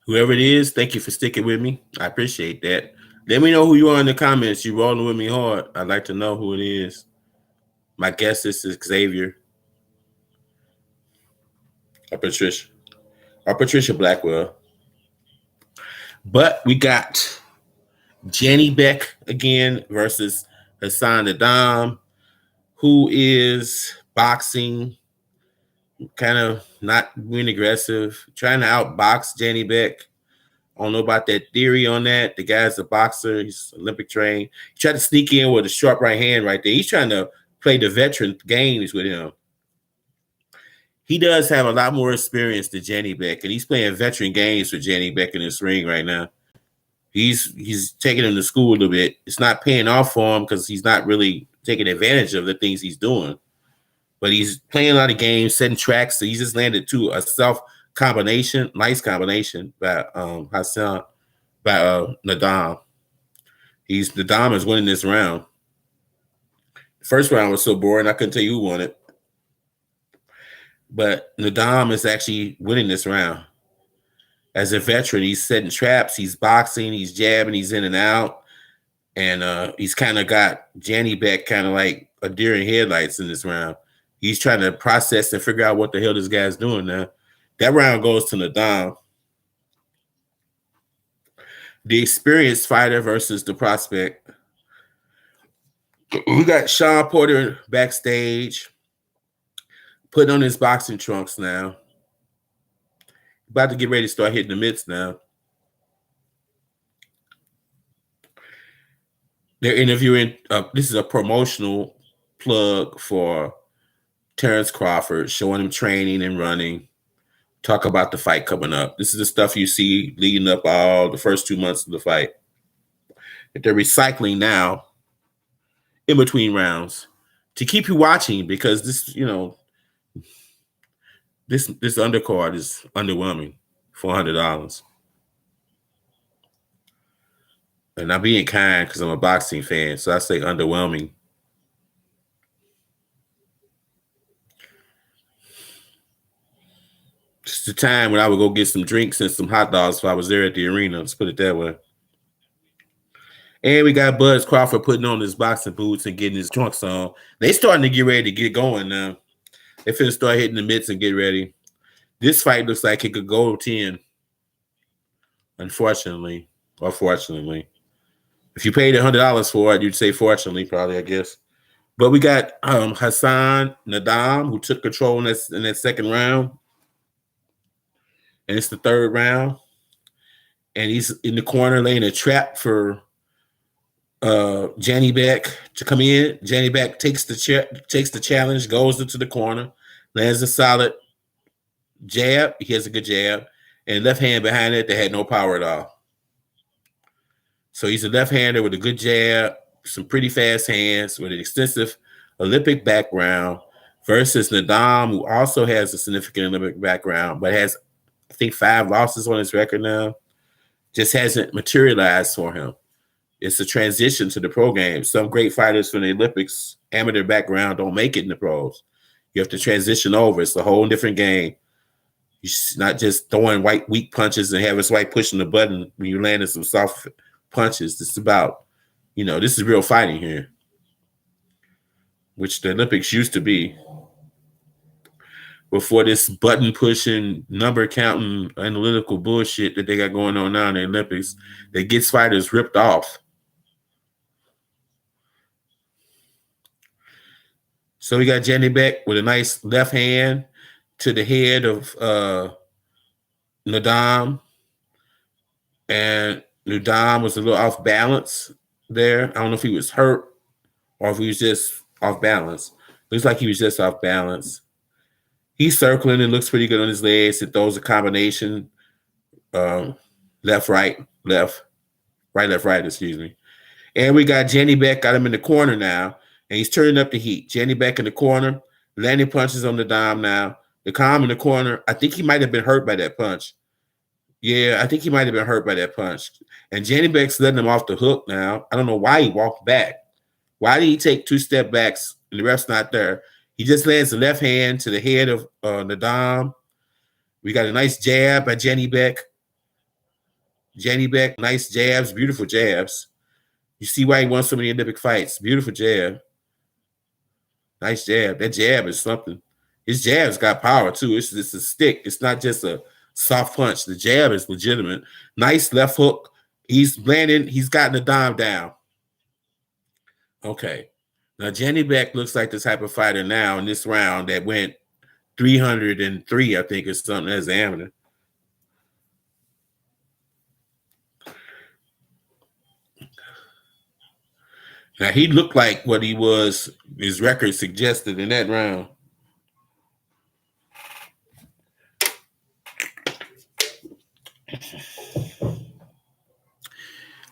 A: Whoever it is, thank you for sticking with me. I appreciate that. Let me know who you are in the comments. You're rolling with me hard. I'd like to know who it is. My guess is Xavier or Patricia. Or Patricia Blackwell. But we got Jenny Beck again versus Hassan Nadam, who is boxing, kind of not being aggressive, trying to outbox Jenny Beck. I don't know about that theory on that. The guy's a boxer. He's Olympic trained. He tried to sneak in with a sharp right hand right there. He's trying to play the veteran games with him. He does have a lot more experience than Jenny Beck, and he's playing veteran games with Jenny Beck in this ring right now. He's taking him to school a little bit. It's not paying off for him because he's not really taking advantage of the things he's doing. But he's playing a lot of games, setting tracks. So he just landed to a self combination, nice combination by Hassan, by Nadam. Nadam is winning this round. The first round was so boring, I couldn't tell you who won it. But Nadam is actually winning this round. As a veteran, he's setting traps, he's boxing, he's jabbing, he's in and out. And he's kind of got Jenny Beck kind of like a deer in headlights in this round. He's trying to process and figure out what the hell this guy's doing now. That round goes to Nadam. The experienced fighter versus the prospect. We got Shaun Porter backstage, putting on his boxing trunks now. About to get ready to start hitting the mitts now. They're interviewing. This is a promotional plug for Terrence Crawford, showing him training and running. Talk about the fight coming up. This is the stuff you see leading up all the first 2 months of the fight. That they're recycling now in between rounds to keep you watching because this, this undercard is underwhelming. $400. And I'm being kind because I'm a boxing fan, so I say underwhelming. It's the time when I would go get some drinks and some hot dogs if I was there at the arena. Let's put it that way. And we got Buzz Crawford putting on his boxing boots and getting his trunks on. They starting to get ready to get going now. They finna start hitting the mitts and get ready. This fight looks like it could go 10. Unfortunately, or fortunately. If you paid $100 for it, you'd say fortunately, probably, I guess. But we got Hassan Nadam, who took control in that second round. And it's the third round. And he's in the corner laying a trap for Janny Beck to come in. Janny Beck takes the challenge, goes into the corner, lands a solid jab. He has a good jab, and left hand behind it that had no power at all. So he's a left-hander with a good jab, some pretty fast hands, with an extensive Olympic background, versus Nadam, who also has a significant Olympic background, but has, I think, 5 losses on his record now. Just hasn't materialized for him. It's a transition to the pro game. Some great fighters from the Olympics, amateur background, don't make it in the pros. You have to transition over. It's a whole different game. You're not just throwing weak punches and having somebody pushing the button when you landing some soft punches. This is about, this is real fighting here, which the Olympics used to be. Before this button pushing, number counting, analytical bullshit that they got going on now in the Olympics that gets fighters ripped off. So we got Janny Beck with a nice left hand to the head of Nadam. And Nadam was a little off balance there. I don't know if he was hurt or if he was just off balance. Looks like he was just off balance. He's circling and looks pretty good on his legs. It throws a combination, left, right, left, right, excuse me. And we got Janny Beck, got him in the corner now, and he's turning up the heat. Janny Beck in the corner, landing punches on the dime now. The calm in the corner, I think he might have been hurt by that punch. Yeah, I think he might have been hurt by that punch. And Janny Beck's letting him off the hook now. I don't know why he walked back. Why did he take 2 step backs and the ref's not there? He just lands the left hand to the head of Nadam. We got a nice jab by Janny Beck. Janny Beck, nice jabs, beautiful jabs. You see why he won so many Olympic fights. Beautiful jab. Nice jab. That jab is something. His jab's got power, too. It's a stick. It's not just a soft punch. The jab is legitimate. Nice left hook. He's landing. He's gotten Nadam down. Okay. Now, Janny Beck looks like the type of fighter now in this round that went 303, I think, or something, as an amateur. Now, he looked like what he was, his record suggested in that round.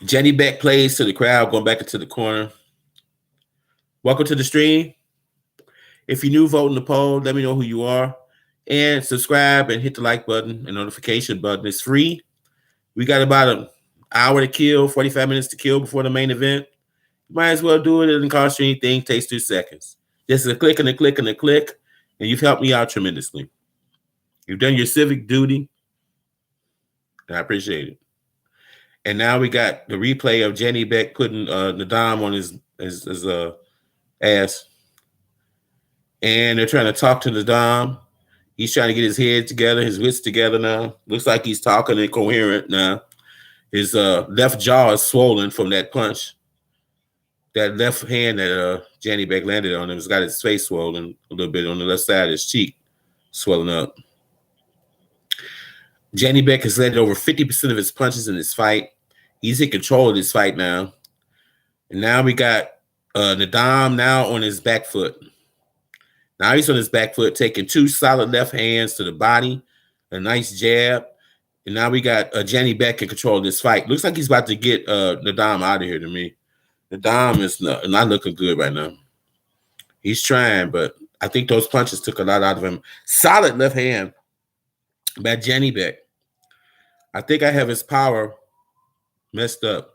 A: Janny Beck plays to the crowd, going back into the corner. Welcome to the stream. If you're new, vote in the poll. Let me know who you are. And subscribe and hit the like button and notification button. It's free. We got about an hour to kill, 45 minutes to kill before the main event. You might as well do it. It doesn't cost you anything. It takes 2 seconds. Just a click and a click and a click. And you've helped me out tremendously. You've done your civic duty. And I appreciate it. And now we got the replay of Janny Beck putting Nadam on his ass. And they're trying to talk to Nadam. He's trying to get his head together, his wits together now. Looks like he's talking incoherent now. His left jaw is swollen from that punch. That left hand that Janny Beck landed on him has got his face swollen a little bit on the left side of his cheek, swelling up. Janny Beck has landed over 50% of his punches in this fight. He's in control of this fight now. And now we got Nadam now on his back foot. Now he's on his back foot, taking 2 solid left hands to the body, a nice jab. And now we got Janny Beck in control of this fight. Looks like he's about to get Nadam out of here to me. Nadam is not looking good right now. He's trying, but I think those punches took a lot out of him. Solid left hand by Janny Beck. I think I have his power messed up.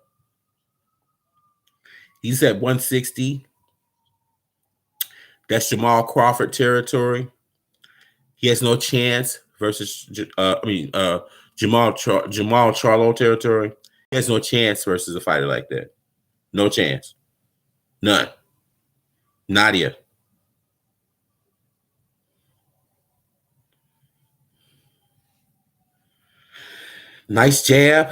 A: He's at 160. That's Jamal Crawford territory. He has no chance versus Jamal Charlo territory. He has no chance versus a fighter like that. No chance. None. Nadia. Nice jab.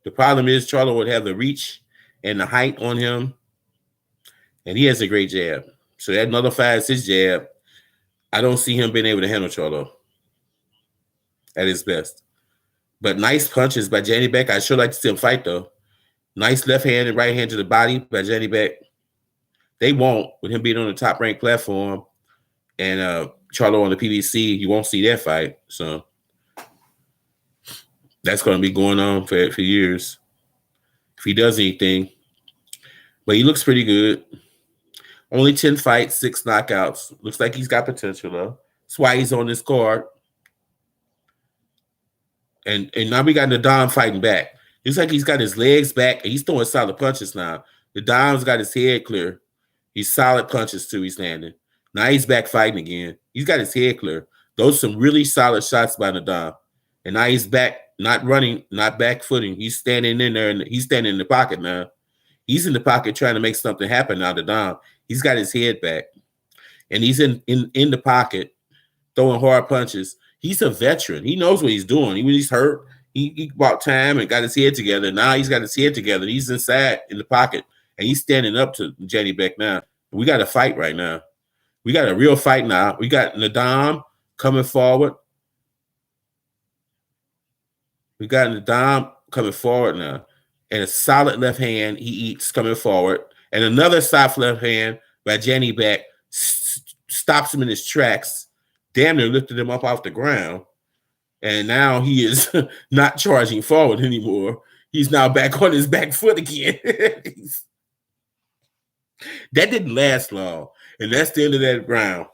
A: The problem is Charlo would have the reach and the height on him. And he has a great jab. So that nullifies his jab. I don't see him being able to handle Charlo at his best. But nice punches by Janny Beck. I sure like to see him fight, though. Nice left hand and right hand to the body by Jenny Beck. They won't, with him being on the top ranked platform and Charlo on the PBC, you won't see that fight. So that's going to be going on for years if he does anything. But he looks pretty good. Only 10 fights, 6 knockouts. Looks like he's got potential, though. That's why he's on this card. And now we got Nadam fighting back. Looks like he's got his legs back, and he's throwing solid punches now. Nadam's got his head clear. He's solid punches, too, he's landing. Now he's back fighting again. He's got his head clear. Those are some really solid shots by Nadam. And now he's back, not running, not back footing. He's standing in there, and he's standing in the pocket now. He's in the pocket trying to make something happen now to Dom. He's got his head back. And he's in the pocket throwing hard punches. He's a veteran. He knows what he's doing. When he's hurt, he bought time and got his head together. Now he's got his head together. He's inside in the pocket. And he's standing up to Jenny Beck now. We got a fight right now. We got a real fight now. We got Nadam coming forward. We got Nadam coming forward now. And a solid left hand he eats coming forward. And another soft left hand by Jenny Beck stops him in his tracks. Damn near lifted him up off the ground. And now he is not charging forward anymore. He's now back on his back foot again. That didn't last long. And that's the end of that round.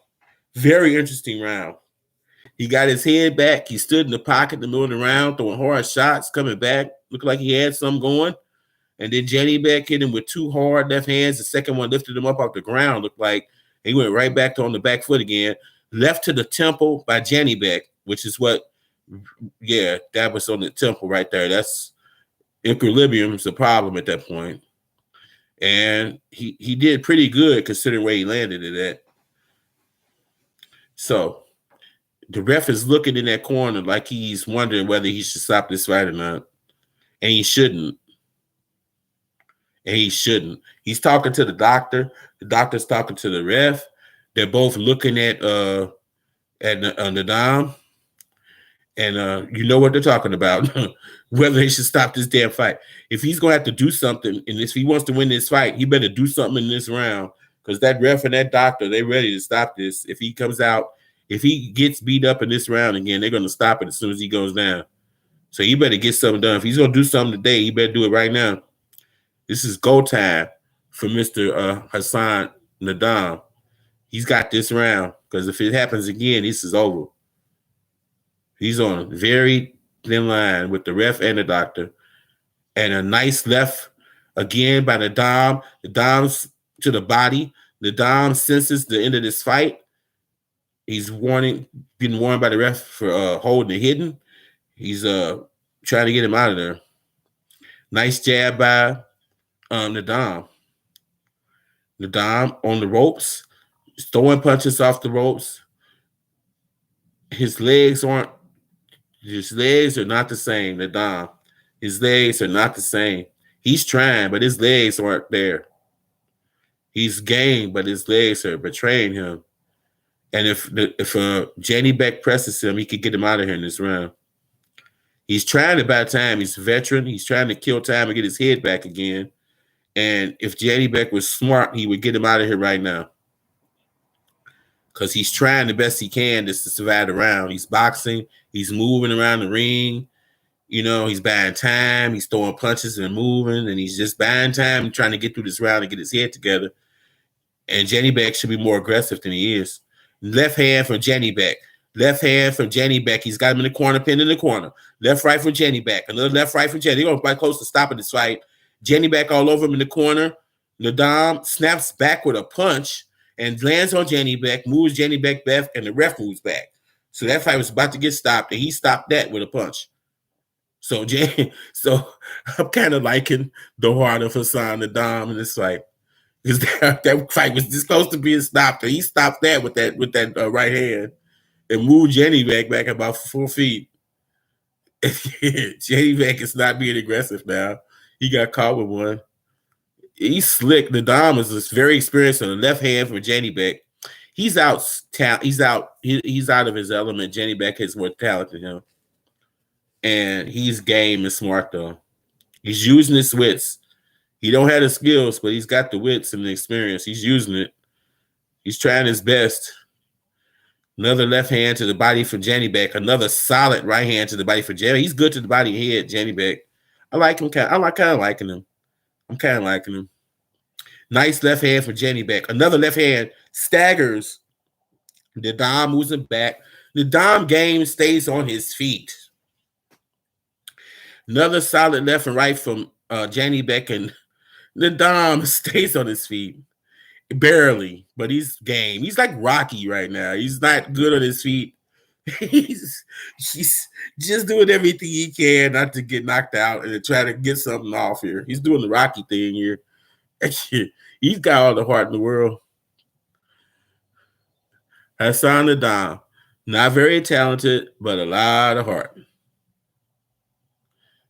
A: Very interesting round. He got his head back. He stood in the pocket in the middle of the round, throwing hard shots, coming back. Looked like he had some going. And then Jenny Beck hit him with 2 hard left hands. The second one lifted him up off the ground. Looked like he went right back on the back foot again. Left to the temple by Jenny Beck, which is what, yeah, that was on the temple right there. That's equilibrium's the problem at that point. And he did pretty good considering where he landed it at. So the ref is looking in that corner like he's wondering whether he should stop this fight or not. And he shouldn't. And he shouldn't. He's talking to the doctor. The doctor's talking to the ref. They're both looking at Nadam. And you know what they're talking about. Whether they should stop this damn fight. If he's going to have to do something, and if he wants to win this fight, he better do something in this round. Because that ref and that doctor, they're ready to stop this. If he comes out, if he gets beat up in this round again, they're going to stop it as soon as he goes down. So you better get something done. If he's going to do something today, he better do it right now. This is go time for Mr. Hassan Nadam. He's got this round. Because if it happens again, this is over. He's on a very thin line with the ref and the doctor. And a nice left again by Nadam. Nadam's to the body. Nadam senses the end of this fight. He's being warned by the ref for holding it hidden. He's trying to get him out of there. Nice jab by Nadam. Nadam on the ropes. Throwing punches off the ropes. His legs are not the same, Nadam. His legs are not the same. He's trying, but his legs aren't there. He's game, but his legs are betraying him. And if Jenny Beck presses him, he could get him out of here in this round. He's trying to buy time. He's a veteran. He's trying to kill time and get his head back again. And if Jenny Beck was smart, he would get him out of here right now. Because he's trying the best he can just to survive the round. He's boxing. He's moving around the ring. You know, he's buying time. He's throwing punches and moving. And he's just buying time and trying to get through this round and get his head together. And Jenny Beck should be more aggressive than he is. Left hand from Jenny Beck. Left hand from Jenny Beck. He's got him in the corner, pinned in the corner. Left, right from Jenny Beck. Another left, right from Jenny. They're going to be close to stopping this fight. Jenny Beck all over him in the corner. Nadam snaps back with a punch and lands on Jenny Beck, moves Jenny Beck back, and the ref moves back. So that fight was about to get stopped, and he stopped that with a punch. So I'm kind of liking the heart of Hassan Nadam in this fight. Because that fight was this close to being stopped, and he stopped that with that right hand and moved Jenny back about 4 feet. Jenny Beck is not being aggressive now. He got caught with one. He's slick. Nadam is very experienced on the left hand from Jenny Beck. He's out. He's out of his element. Jenny Beck has more talent than him, and he's game and smart though. He's using his wits. He don't have the skills, but he's got the wits and the experience. He's using it. He's trying his best. Another left hand to the body for Jenny Beck. Another solid right hand to the body for Jenny. He's good to the body and head, Jenny Beck. I like him. I like kind of liking him. I'm kind of liking him. Nice left hand for Jenny Beck. Another left hand staggers. The Dom moves him back. The Dom game stays on his feet. Another solid left and right from Jenny Beck, and the Dom stays on his feet. Barely, but he's game. He's like Rocky right now. He's not good on his feet. he's just doing everything he can not to get knocked out and to try to get something off here. He's doing the Rocky thing here. He's got all the heart in the world. Hassan the Dom, not very talented, but a lot of heart.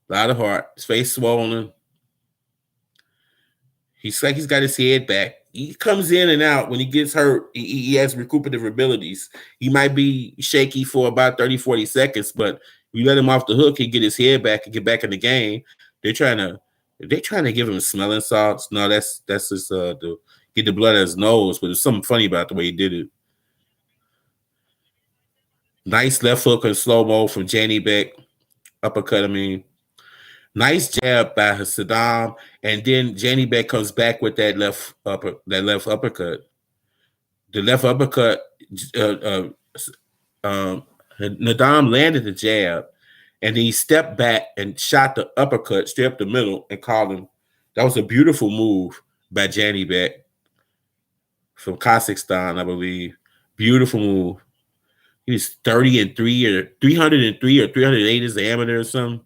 A: A lot of heart. His face swollen. He's like he's got his head back. He comes in and out when he gets hurt. He has recuperative abilities. He might be shaky for about 30, 40 seconds, but you let him off the hook, he get his head back and get back in the game. They're trying to give him smelling salts. No, that's just to get the blood out of his nose, but there's something funny about the way he did it. Nice left hook in slow-mo from Jenny Beck. Uppercut, I mean. Nice jab by Saddam, and then Jenny Beck comes back with that left uppercut. The left uppercut, Nadam landed the jab, and then he stepped back and shot the uppercut straight up the middle and called him. That was a beautiful move by Jenny Beck from Kazakhstan, I believe. Beautiful move. He's 30-3 or 303 or 308 as the amateur or something.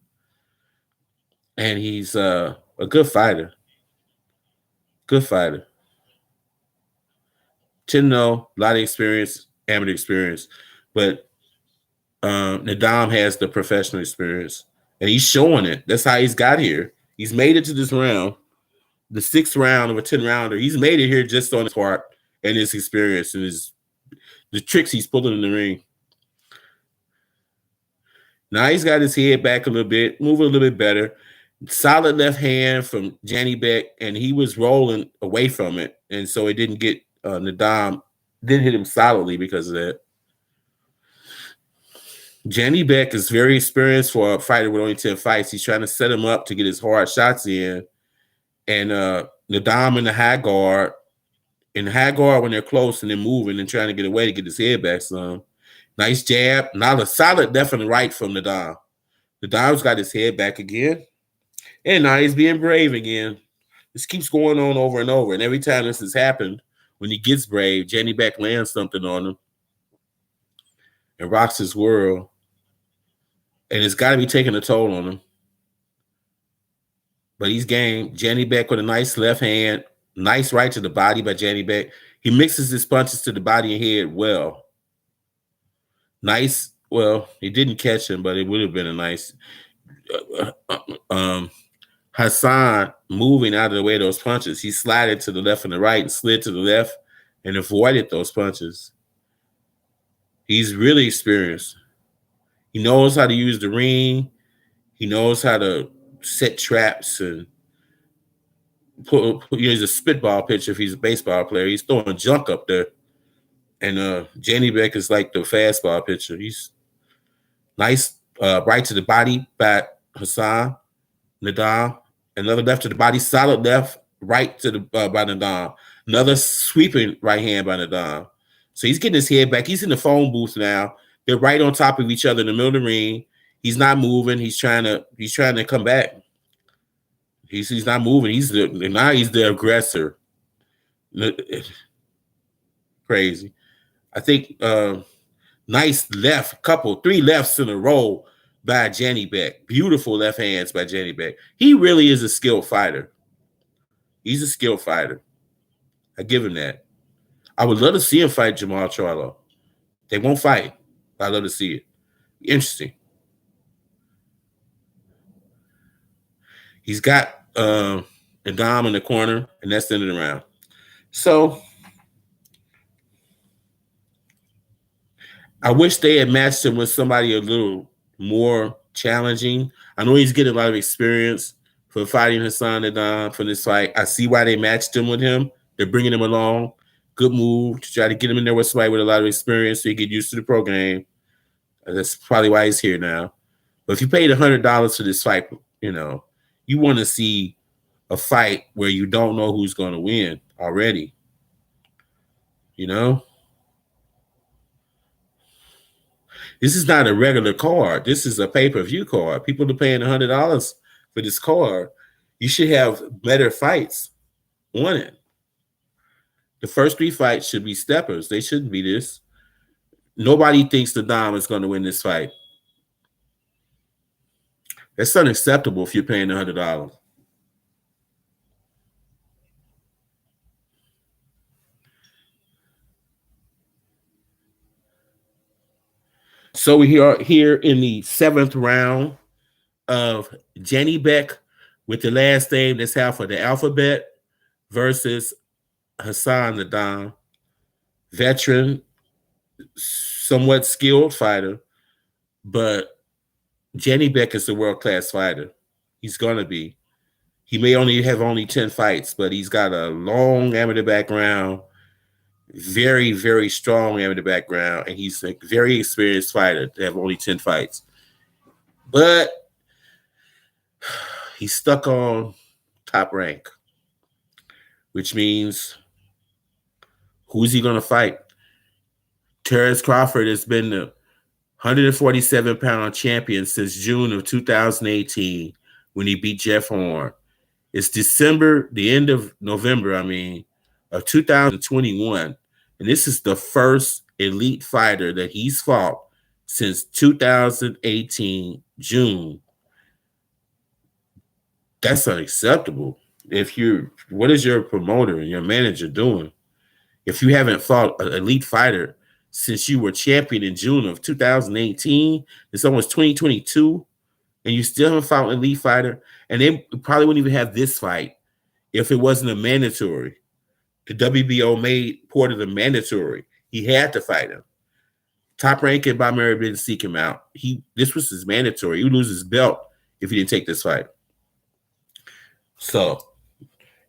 A: And he's a good fighter. Good fighter. 10-0, a lot of experience, amateur experience. But Nadam has the professional experience. And he's showing it. That's how he's got here. He's made it to this round. The 6th round of a 10-rounder. He's made it here just on his heart and his experience and the tricks he's pulling in the ring. Now he's got his head back a little bit, moving a little bit better. Solid left hand from Jenny Beck, and he was rolling away from it. And so it didn't get Nadam, didn't hit him solidly because of that. Jenny Beck is very experienced for a fighter with only 10 fights. He's trying to set him up to get his hard shots in. And Nadam in the high guard, when they're close and they're moving and trying to get away to get his head back some. Nice jab. Now a solid left and right from Nadam. Nadam's got his head back again. And now he's being brave again. This keeps going on over and over. And every time this has happened, when he gets brave, Jenny Beck lands something on him and rocks his world. And it's got to be taking a toll on him. But he's game. Jenny Beck with a nice left hand. Nice right to the body by Jenny Beck. He mixes his punches to the body and head well. Nice. Well, he didn't catch him, but it would have been a nice Hassan moving out of the way of those punches. He slided to the left and the right and slid to the left and avoided those punches. He's really experienced. He knows how to use the ring. He knows how to set traps and he's a spitball pitcher if he's a baseball player. He's throwing junk up there. And Jenny Beck is like the fastball pitcher. He's nice right to the body by Hassan Nadam. Another left to the body, solid left, right to the by Nadam. Another sweeping right hand by Nadam. So he's getting his head back. He's in the phone booth now. They're right on top of each other in the middle of the ring. He's not moving. He's trying to come back. He's not moving. He's the aggressor. Crazy. I think nice left, 3 lefts in a row by Jenny Beck. Beautiful left hands by Jenny Beck. He really is a skilled fighter. He's a skilled fighter. I give him that. I would love to see him fight Jamal Charlo. They won't fight. I'd love to see it. Interesting. He's got Nadam in the corner, and that's the end of the round. So I wish they had matched him with somebody a little more challenging. I know he's getting a lot of experience for fighting Hassan Nadam for this fight. I see why they matched him with him. They're bringing him along. Good move to try to get him in there with somebody with a lot of experience so he get used to the pro game. That's probably why he's here now. But if you paid $100 for this fight, you want to see a fight where you don't know who's going to win already. This is not a regular card. This is a pay-per-view card. People are paying $100 for this card. You should have better fights on it. The first 3 fights should be steppers. They shouldn't be this. Nobody thinks the Dom is going to win this fight. That's unacceptable if you're paying $100. So we are here in the 7th round of Jenny Beck with the last name that's half of the alphabet versus Hassan Nadam, veteran, somewhat skilled fighter, but Jenny Beck is a world-class fighter. He's going to be. He may have 10 fights, but he's got a long amateur background, very, very strong amateur background, and he's a very experienced fighter to have only 10 fights. But he's stuck on Top Rank, which means who's he going to fight? Terrence Crawford has been the 147-pound champion since June of 2018 when he beat Jeff Horn. It's the end of November, of 2021. And this is the first elite fighter that he's fought since 2018, June. That's unacceptable. What is your promoter and your manager doing? If you haven't fought an elite fighter since you were champion in June of 2018, it's almost 2022, and you still haven't fought an elite fighter, and they probably wouldn't even have this fight if it wasn't a mandatory. The WBO made Porter the mandatory. He had to fight him. Top Rank and Bob Murray didn't seek him out. This was his mandatory. He would lose his belt if he didn't take this fight. So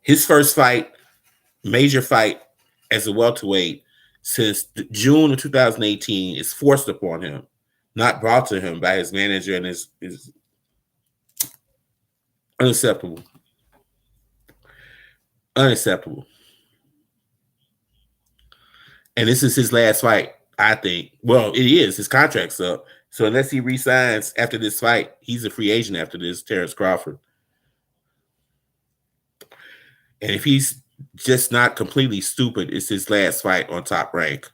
A: his first fight, major fight as a welterweight since June of 2018 is forced upon him, not brought to him by his manager, and is unacceptable. Unacceptable. And this is his last fight, I think. Well, it is. His contract's up. So unless he resigns after this fight, he's a free agent after this, Terrence Crawford. And if he's just not completely stupid, it's his last fight on Top Rank.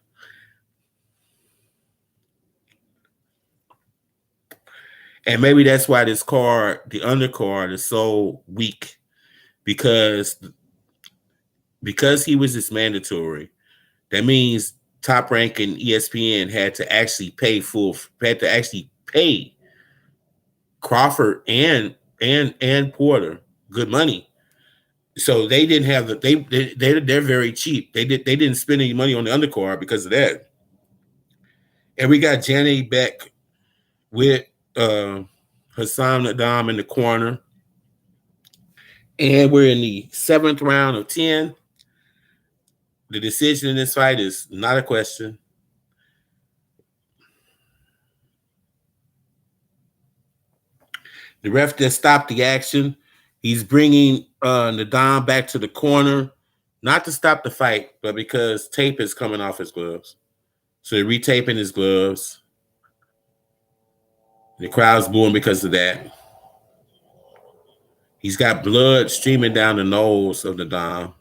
A: And maybe that's why this card, the undercard, is so weak. Because he was this mandatory, that means Top Rank and ESPN had to actually pay Crawford and Porter good money. So they didn't have they're very cheap. They didn't spend any money on the undercard because of that. And we got Jenny Beck with Hassan Nadam in the corner. And we're in the 7th round of 10. The decision in this fight is not a question. The ref just stopped the action. He's bringing Nadam back to the corner, not to stop the fight, but because tape is coming off his gloves. So they're retaping his gloves. The crowd's booing because of that. He's got blood streaming down the nose of Nadam.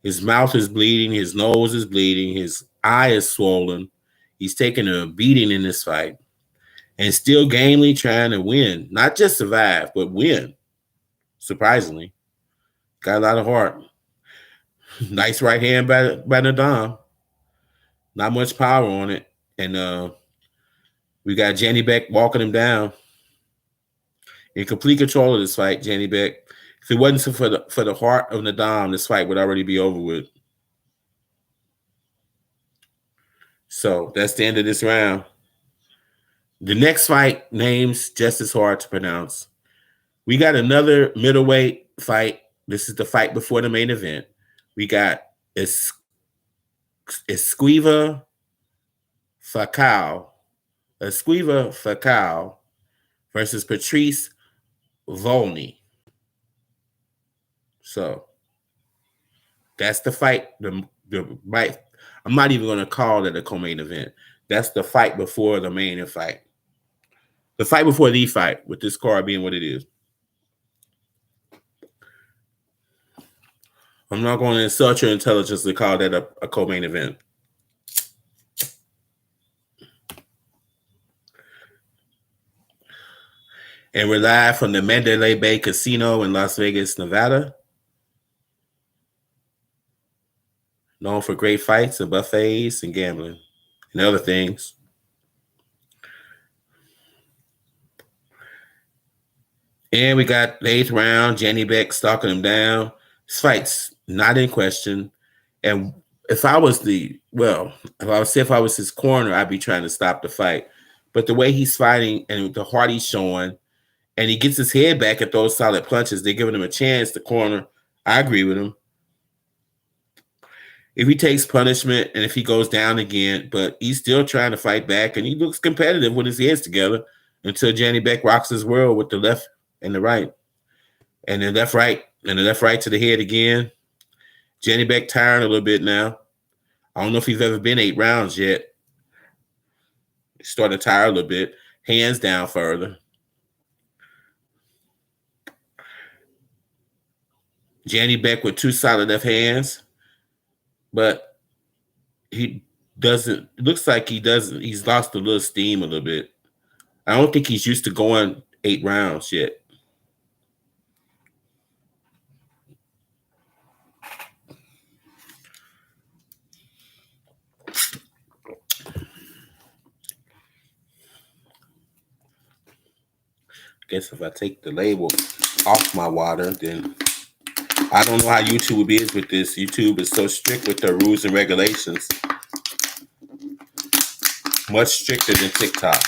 A: His mouth is bleeding. His nose is bleeding. His eye is swollen. He's taking a beating in this fight and still gamely trying to win. Not just survive, but win. Surprisingly. Got a lot of heart. Nice right hand by Nadam. Not much power on it. And we got Jenny Beck walking him down. In complete control of this fight, Jenny Beck. If it wasn't for the heart of Nadam, this fight would already be over with. So that's the end of this round. The next fight name's just as hard to pronounce. We got another middleweight fight. This is the fight before the main event. We got Esquiva Facao, Esquiva Facao versus Patrice Volney. So that's the fight. The I'm not even going to call it a co-main event. That's the fight before the main fight. The fight before the fight, with this card being what it is. I'm not going to insult your intelligence to call that a co-main event. And we're live from the Mandalay Bay Casino in Las Vegas, Nevada. Known for great fights and buffets and gambling and other things. And we got the 8th round, Janny Beck stalking him down. This fight's not in question. And if I was his corner, I'd be trying to stop the fight. But the way he's fighting and the heart he's showing, and he gets his head back and throws solid punches, they're giving him a chance. The corner, I agree with him. If he takes punishment and if he goes down again, but he's still trying to fight back, and he looks competitive with his hands together until Janny Beck rocks his world with the left and the right. And the left right, and the left right to the head again. Janny Beck tired a little bit now. I don't know if he's ever been 8 rounds yet. He's starting to tire a little bit. Hands down further. Janny Beck with 2 solid left hands. But he doesn't, it looks like he's lost a little steam a little bit. I don't think he's used to going 8 rounds yet. Guess if I take the label off my water, then I don't know how YouTube is with this. YouTube is so strict with their rules and regulations. Much stricter than TikTok.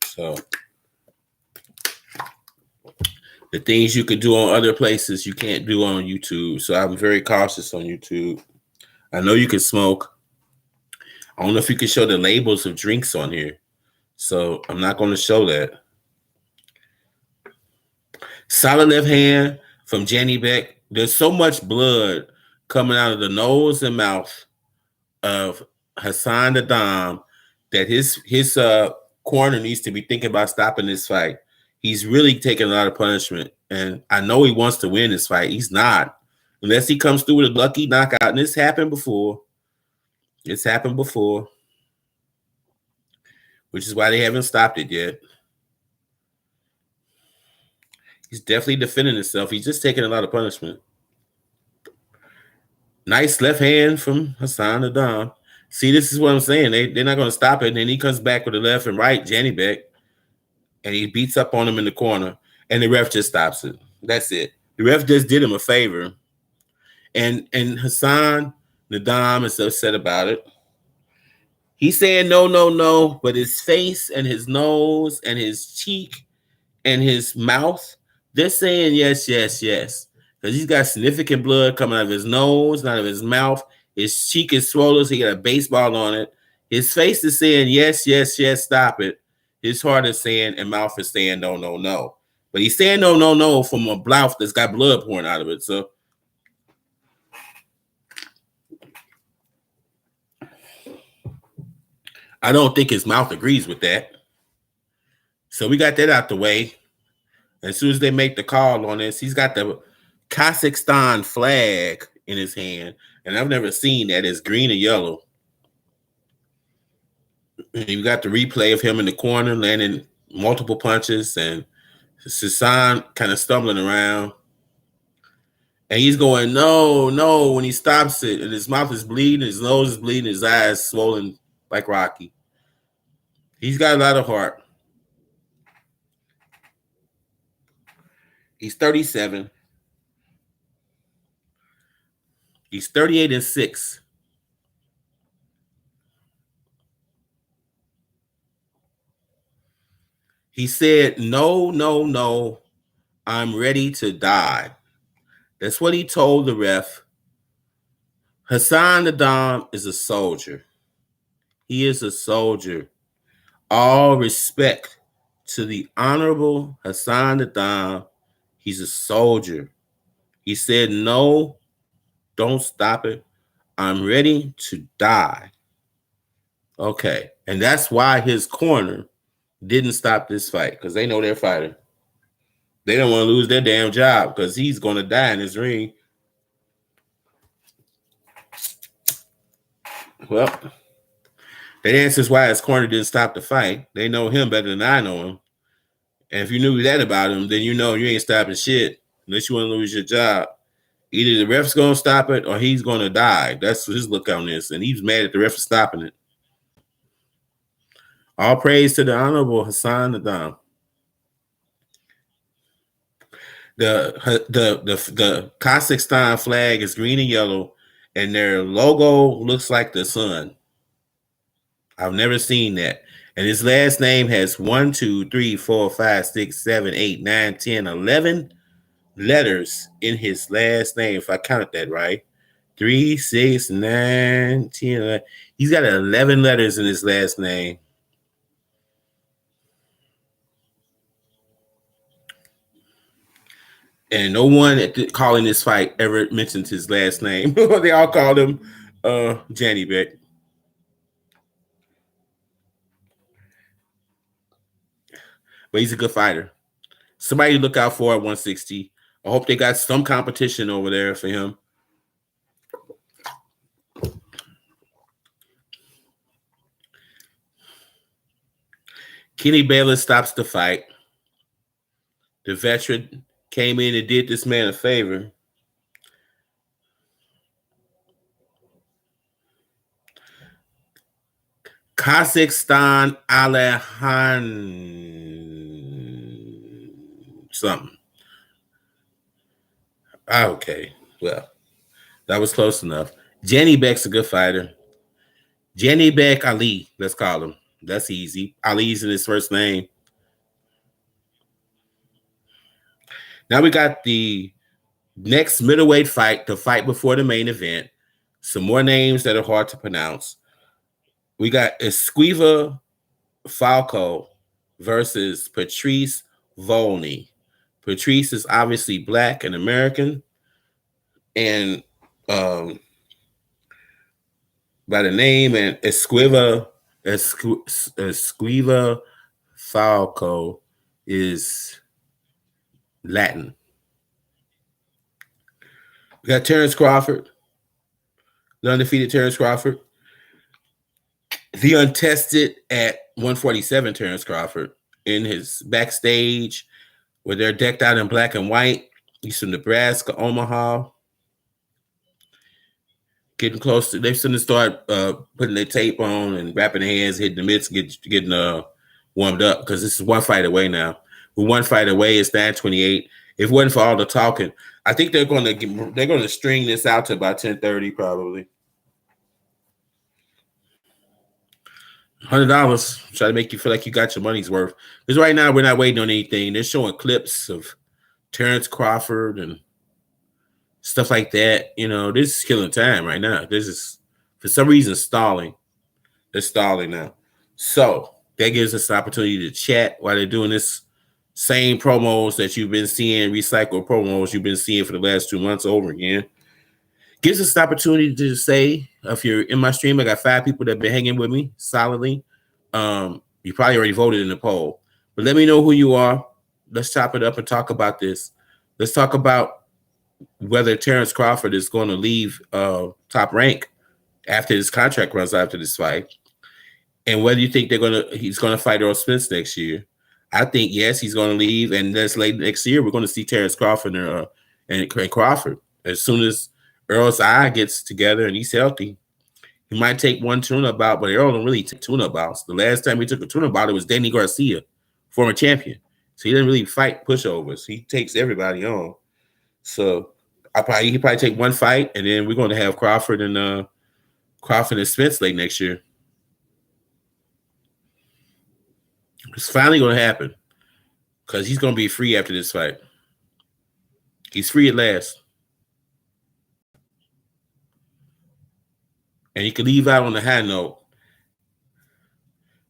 A: So the things you could do on other places, you can't do on YouTube. So I'm very cautious on YouTube. I know you can smoke. I don't know if you can show the labels of drinks on here. So I'm not going to show that. Solid left hand from Janny Beck. There's so much blood coming out of the nose and mouth of Hassan the Dom that his corner needs to be thinking about stopping this fight. He's really taking a lot of punishment. And I know he wants to win this fight. He's not. Unless he comes through with a lucky knockout. And this happened before. It's happened before. Which is why they haven't stopped it yet. He's definitely defending himself. He's just taking a lot of punishment. Nice left hand from Hassan the Dom. See, this is what I'm saying. They're not going to stop it. And then he comes back with the left and right, Janny Beck. And he beats up on him in the corner. And the ref just stops it. That's it. The ref just did him a favor. And Hassan the Dom is upset about it. He's saying no, no, no. But his face and his nose and his cheek and his mouth, they're saying yes, yes, yes. Because he's got significant blood coming out of his nose, out of his mouth. His cheek is swollen, so he got a baseball on it. His face is saying yes, yes, yes, stop it. His heart is saying, and mouth is saying no, no, no. But he's saying no, no, no from a mouth that's got blood pouring out of it. So I don't think his mouth agrees with that. So we got that out the way. As soon as they make the call on this, he's got the Kazakhstan flag in his hand. And I've never seen that. It's green and yellow. And you got the replay of him in the corner landing multiple punches and Hassan kind of stumbling around. And he's going, no, no, when he stops it. And his mouth is bleeding, his nose is bleeding, his eyes swollen like Rocky. He's got a lot of heart. He's 37. He's 38-6. He said, no, no, no, I'm ready to die. That's what he told the ref. Hassan Nadam is a soldier. He is a soldier. All respect to the Honorable Hassan Nadam. He's a soldier. He said, no, don't stop it. I'm ready to die. Okay. And that's why his corner didn't stop this fight, because they know they're fighting. They don't want to lose their damn job because he's going to die in his ring. Well, that answers why his corner didn't stop the fight. They know him better than I know him. And if you knew that about him, then you know you ain't stopping shit unless you want to lose your job. Either the ref's going to stop it or he's going to die. That's his look on this. And he's mad at the ref for stopping it. All praise to the Honorable Hassan Nadam. The Kazakhstan flag is green and yellow, and their logo looks like the sun. I've never seen that. And his last name has 1, 2, 3, 4, 5, 6, 7, 8, 9, 10, 11 letters in his last name, if I counted that right. 3, 6, 9, 10, 11. He's got 11 letters in his last name. And no one calling this fight ever mentioned his last name. They all called him Janny Beck. But he's a good fighter. Somebody to look out for at 160. I hope they got some competition over there for him. Kenny Bayless stops the fight. The veteran came in and did this man a favor. Kazakhstan Alehan something. Okay, well, that was close enough. Jenny Beck's a good fighter. Jenny Beck Ali, let's call him. That's easy. Ali's in his first name. Now we got the next middleweight fight, the fight before the main event. Some more names that are hard to pronounce. We got Esquiva Falco versus Patrice Volney. Patrice is obviously black and American. And by the name, and Esquiva Falco is Latin. We got Terrence Crawford, the undefeated Terrence Crawford. The untested at 147 Terrence Crawford in his backstage where they're decked out in black and white. He's from Nebraska, Omaha. Getting close to, they're going to start putting their tape on and wrapping their hands, hitting the mitts, getting warmed up, because this is one fight away now. We're one fight away. It's 9:28. If it wasn't for all the talking, I think they're going to string this out to about 10:30 probably. $100, try to make you feel like you got your money's worth. Because right now we're not waiting on anything. They're showing clips of Terrence Crawford and stuff like that. You know, this is killing time right now. This is, for some reason, stalling. They're stalling now. So that gives us the opportunity to chat while they're doing this same promos that you've been seeing, recycled promos you've been seeing for the last 2 months over again. Gives us the opportunity to say, if you're in my stream, I got 5 people that have been hanging with me solidly. You probably already voted in the poll. But let me know who you are. Let's chop it up and talk about this. Let's talk about whether Terrence Crawford is going to leave Top Rank after his contract runs after this fight. And whether you think he's going to fight Earl Spence next year. I think, yes, he's going to leave. And that's late next year, we're going to see Terrence Crawford and Crawford. As soon as Earl's eye gets together and he's healthy, he might take one tune-up bout, but Earl don't really take tune-up bouts. The last time he took a tune-up bout, it was Danny Garcia, former champion. So he didn't really fight pushovers. He takes everybody on. So he probably take one fight, and then we're going to have Crawford and Spence late next year. It's finally going to happen. because he's going to be free after this fight. He's free at last. And you can leave out on the high note.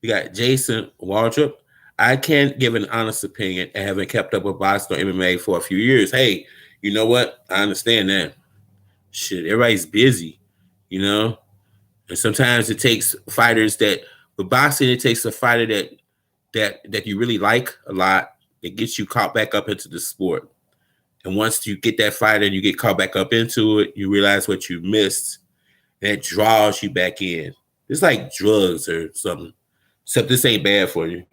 A: You got Jason Waldrop. I can't give an honest opinion. I haven't kept up with boxing or MMA for a few years. Hey, you know what? I understand that. Shit, everybody's busy, you know? And sometimes it takes fighters that, with boxing, it takes a fighter that you really like a lot that gets you caught back up into the sport. And once you get that fighter and you get caught back up into it, you realize what you missed. And it draws you back in. It's like drugs or something. Except this ain't bad for you.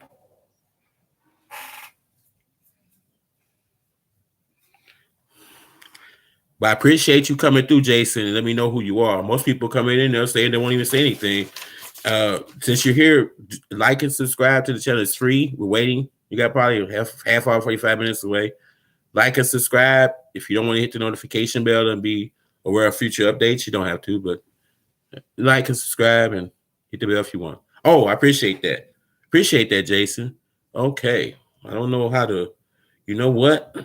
A: But I appreciate you coming through, Jason, and let me know who you are. Most people coming in there saying they won't even say anything. Since you're here, like and subscribe to the channel. It's free. We're waiting. You got probably half hour, 45 minutes away. Like and subscribe. If you don't want to hit the notification bell and be aware of future updates, you don't have to, but like and subscribe and hit the bell if you want. Oh, I appreciate that. Appreciate that, Jason. Okay. I don't know how to, you know what?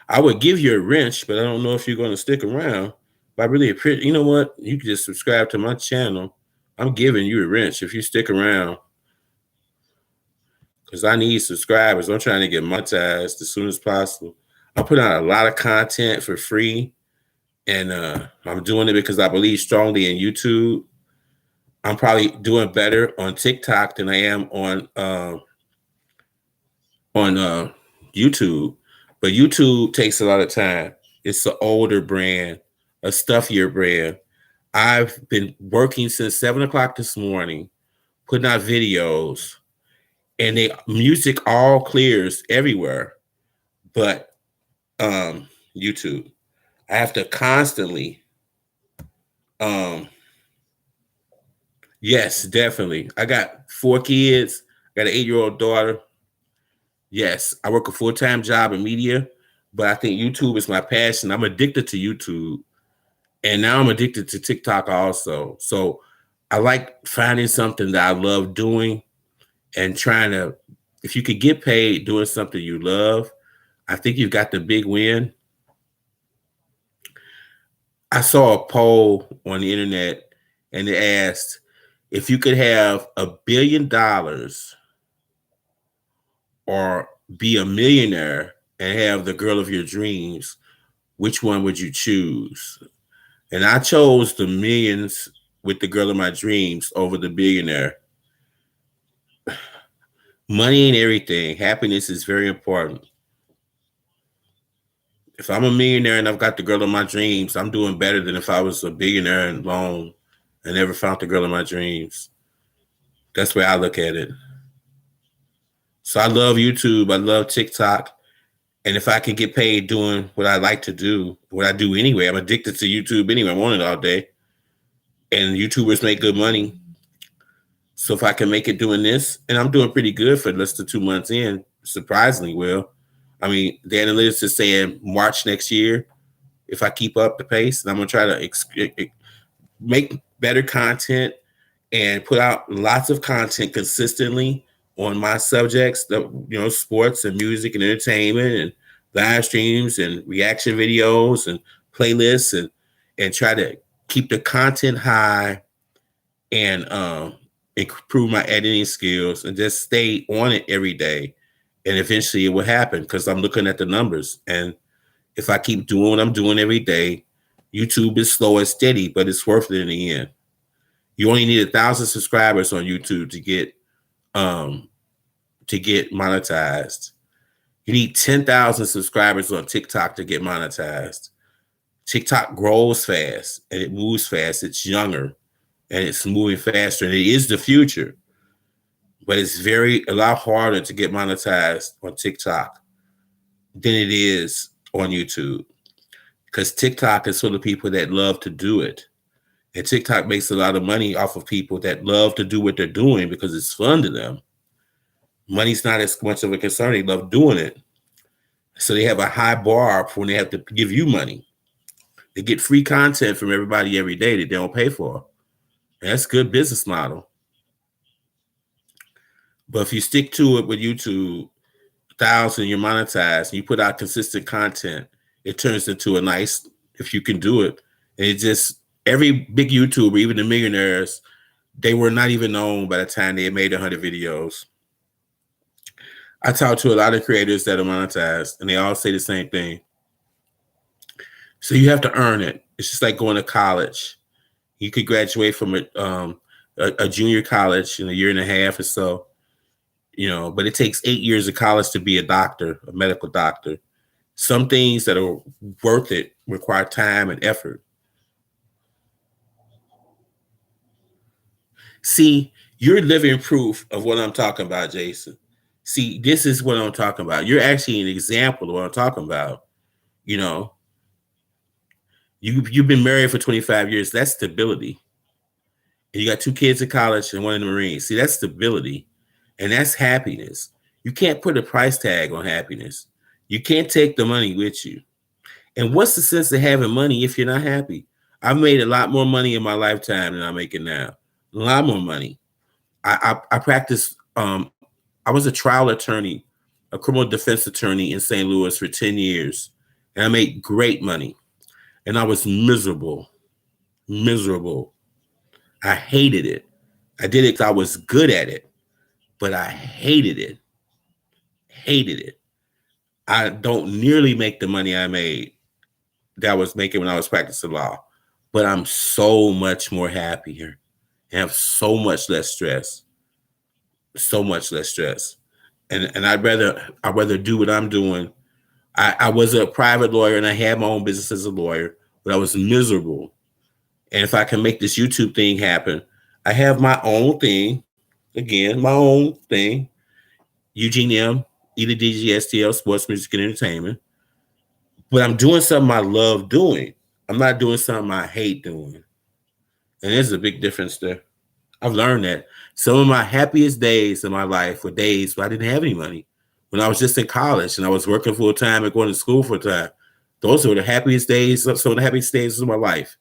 A: I would give you a wrench, but I don't know if you're going to stick around. But I really appreciate, you know what? You can just subscribe to my channel. I'm giving you a wrench if you stick around. Because I need subscribers. I'm trying to get monetized as soon as possible. I put out a lot of content for free. And I'm doing it because I believe strongly in YouTube. I'm probably doing better on TikTok than I am on YouTube. But YouTube takes a lot of time. It's an older brand, a stuffier brand. I've been working since 7 o'clock this morning, putting out videos, and the music all clears everywhere but YouTube. I have to constantly, yes, definitely. I got 4 kids. I got an 8-year-old daughter. Yes, I work a full-time job in media, but I think YouTube is my passion. I'm addicted to YouTube, and now I'm addicted to TikTok also. So I like finding something that I love doing and trying to, if you could get paid doing something you love, I think you've got the big win. I saw a poll on the internet, and it asked, if you could have $1 billion or be a millionaire and have the girl of your dreams, which one would you choose? And I chose the millions with the girl of my dreams over the billionaire. Money ain't everything. Happiness is very important. If I'm a millionaire and I've got the girl of my dreams, I'm doing better than if I was a billionaire and alone and never found the girl of my dreams. That's the way I look at it. So I love YouTube. I love TikTok. And if I can get paid doing what I like to do, what I do anyway, I'm addicted to YouTube anyway. I'm on it all day. And YouTubers make good money. So if I can make it doing this, and I'm doing pretty good for less than 2 months in, surprisingly well. I mean, the analytics is saying March next year, if I keep up the pace, and I'm going to try to make better content and put out lots of content consistently on my subjects, sports and music and entertainment and live streams and reaction videos and playlists and try to keep the content high and improve my editing skills and just stay on it every day. And eventually it will happen because I'm looking at the numbers. And if I keep doing what I'm doing every day, YouTube is slow and steady, but it's worth it in the end. You only need 1,000 subscribers on YouTube to get monetized. You need 10,000 subscribers on TikTok to get monetized. TikTok grows fast and it moves fast. It's younger and it's moving faster, and it is the future. But it's a lot harder to get monetized on TikTok than it is on YouTube, because TikTok is for the people that love to do it. And TikTok makes a lot of money off of people that love to do what they're doing because it's fun to them. Money's not as much of a concern. They love doing it. So they have a high bar for when they have to give you money. They get free content from everybody every day that they don't pay for. And that's a good business model. But if you stick to it with YouTube, thousand, you're monetized, and you put out consistent content, it turns into a nice, if you can do it. And it just, every big YouTuber, even the millionaires, they were not even known by the time they had made 100 videos. I talk to a lot of creators that are monetized, and they all say the same thing. So you have to earn it. It's just like going to college. You could graduate from a junior college in a year and a half or so, but it takes 8 years of college to be a doctor, a medical doctor. Some things that are worth it require time and effort. See, you're living proof of what I'm talking about, Jason. See, this is what I'm talking about. You're actually an example of what I'm talking about. You know, you've been married for 25 years. That's stability. And you got 2 kids in college and one in the Marines. See, that's stability. And that's happiness. You can't put a price tag on happiness. You can't take the money with you. And what's the sense of having money if you're not happy? I've made a lot more money in my lifetime than I'm making now. A lot more money. I practiced. I was a trial attorney, a criminal defense attorney in St. Louis for 10 years. And I made great money. And I was miserable. Miserable. I hated it. I did it because I was good at it, but I hated it. Hated it. I don't nearly make the money I made that I was making when I was practicing law, but I'm so much more happier and have so much less stress. So much less stress. And I'd rather do what I'm doing. I was a private lawyer and I had my own business as a lawyer, but I was miserable. And if I can make this YouTube thing happen, I have my own thing. Again, my own thing. Eugene M, EDDGSTL, Sports, Music, and Entertainment. But I'm doing something I love doing. I'm not doing something I hate doing. And there's a big difference there. I've learned that. Some of my happiest days in my life were days where I didn't have any money. When I was just in college and I was working full time and going to school full time. Those were the happiest days, some of the happiest days of my life.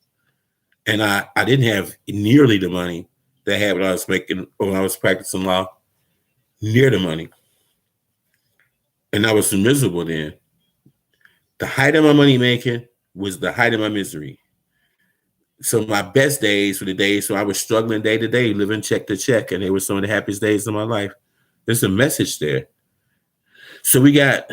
A: And I didn't have nearly the money that I had when I was practicing law. Near the money. And I was miserable then. The height of my money making was the height of my misery. So my best days were the days when I was struggling day to day, living check to check, and they were some of the happiest days of my life. There's a message there. So we got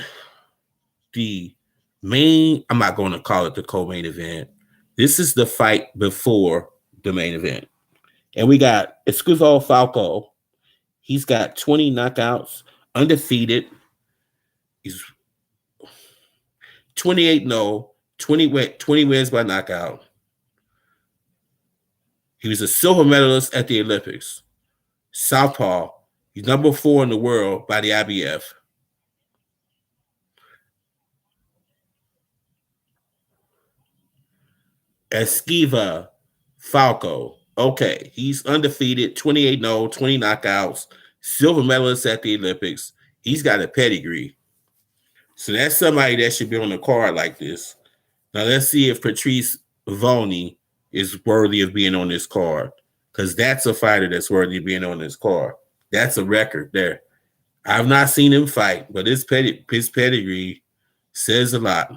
A: the main, I'm not going to call it the co-main event. This is the fight before the main event. And we got Esquivel Falco. He's got 20 knockouts, undefeated. He's 28-0, 20 wins by knockout. He was a silver medalist at the Olympics. Southpaw. He's number 4 in the world by the IBF. Esquiva Falco. Okay, he's undefeated, 28-0, 20 knockouts, silver medalist at the Olympics. He's got a pedigree. So that's somebody that should be on the card like this. Now let's see if Patrice Volney is worthy of being on this card, because that's a fighter that's worthy of being on this card. That's a record there. I've not seen him fight, but his pedigree says a lot.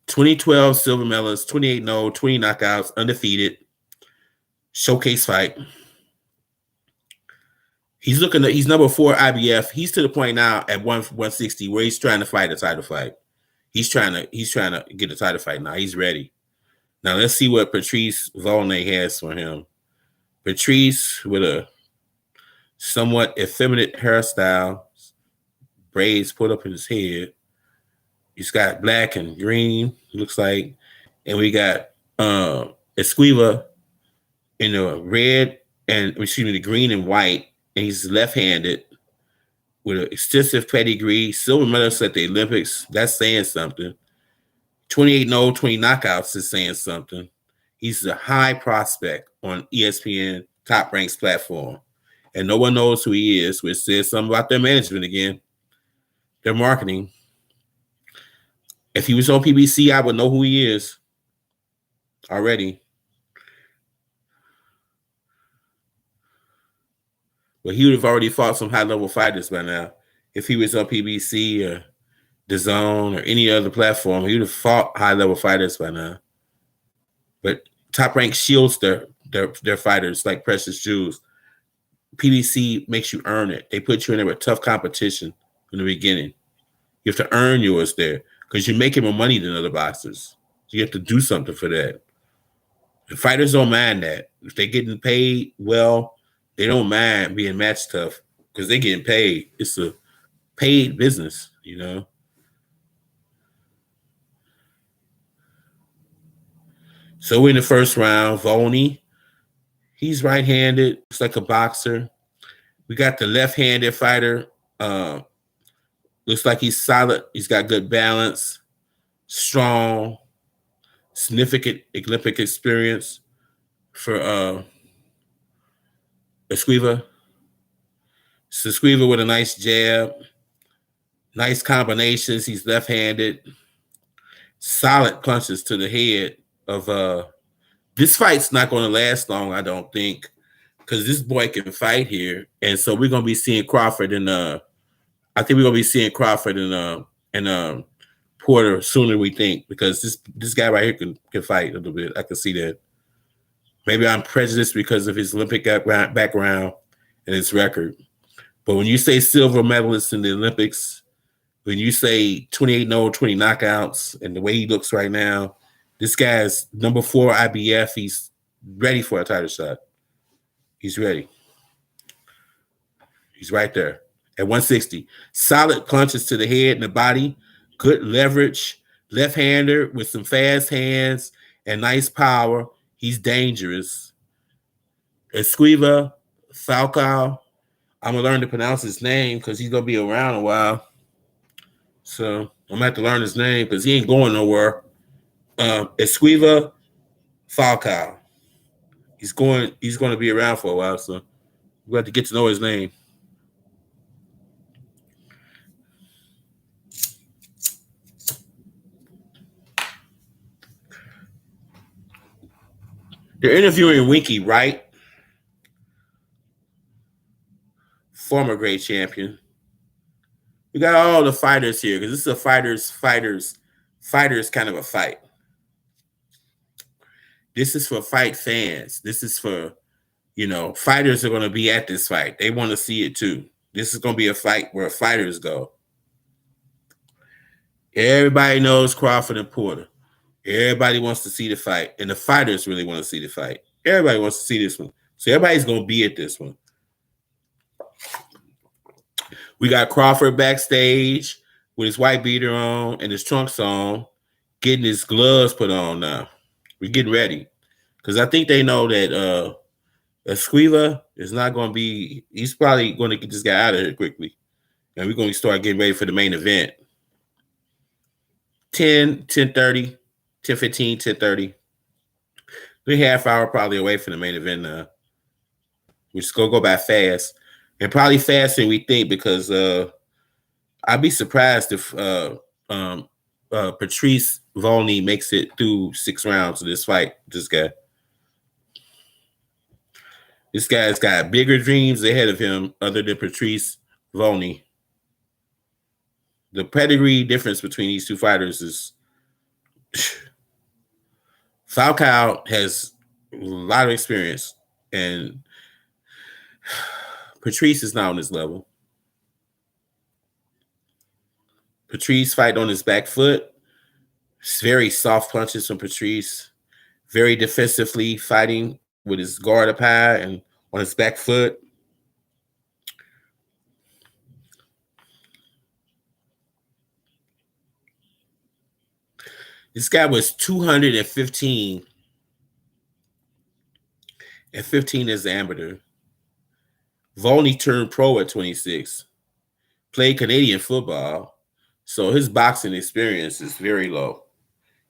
A: 2012 silver medalist, 28-0, 20 knockouts, undefeated. Showcase fight. He's number 4 IBF. He's to the point now at 160 where he's trying to fight a title fight. He's trying to get a title fight now. He's ready. Now let's see what Patrice Volney has for him. Patrice with a somewhat effeminate hairstyle, braids put up in his head. He's got black and green, looks like. And we got Esquiva in the red and the green and white. And he's left-handed with an extensive pedigree, silver medalist at the Olympics. That's saying something. 28-0, 20 knockouts is saying something. He's a high prospect on ESPN Top Ranks platform. And no one knows who he is, which says something about their management again. Their marketing. If he was on PBC, I would know who he is already. But he would have already fought some high-level fighters by now. if he was on PBC or The Zone or any other platform, he would have fought high-level fighters by now. But Top Rank shields their fighters like precious jewels. PBC makes you earn it. They put you in there with tough competition from the beginning. You have to earn yours there because you're making more money than other boxers. So you have to do something for that. The fighters don't mind that. If they're getting paid well, they don't mind being match tough because they're getting paid. It's a paid business, you know. So we're in the first round. Volney, he's right-handed. Looks like a boxer. We got the left-handed fighter. Looks like he's solid. He's got good balance, strong, significant Olympic experience for Esquiva. So Esquiva with a nice jab, nice combinations. He's left-handed, solid punches to the head of this fight's not going to last long, I don't think, because this boy can fight here. And so we're going to be seeing Crawford and I think we're going to be seeing Crawford and Porter sooner than we think, because this guy right here can fight a little bit. I can see that. Maybe I'm prejudiced because of his Olympic background and his record. But when you say silver medalist in the Olympics, when you say 28-0, 20 knockouts, and the way he looks right now, this guy's number 4 IBF. He's ready for a title shot. He's ready. He's right there at 160. Solid punches to the head and the body. Good leverage. Left-hander with some fast hands and nice power. He's dangerous. Esquiva, Falcao. I'm going to learn to pronounce his name because he's going to be around a while. So I'm going to have to learn his name because he ain't going nowhere. Esquiva, Falcao. He's going to be around for a while, so we have to get to know his name. They're interviewing Winky Wright, former great champion. We got all the fighters here because this is a fighters kind of a fight. This is for fight fans. This is for, fighters are going to be at this fight. They want to see it too. This is going to be a fight where fighters go. Everybody knows Crawford and Porter. Everybody wants to see the fight, and the fighters really want to see the fight. Everybody wants to see this one. So everybody's going to be at this one. We got Crawford backstage with his white beater on and his trunks on, getting his gloves put on now. We're getting ready because I think they know that Esquiva is not going to be – he's probably going to get this guy out of here quickly, and we're going to start getting ready for the main event. 10:30, 10:15, 10:30. We're half hour probably away from the main event now. We're just going to go by fast, and probably faster than we think because I'd be surprised if Patrice Volney makes it through 6 rounds of this fight. This guy's got bigger dreams ahead of him other than Patrice Volney. The pedigree difference between these two fighters is Falcao has a lot of experience, and Patrice is not on his level. Patrice fight on his back foot. It's very soft punches from Patrice. Very defensively fighting with his guard up high and on his back foot. This guy was 215 and 15 as an amateur. Volney turned pro at 26. Played Canadian football, so his boxing experience is very low.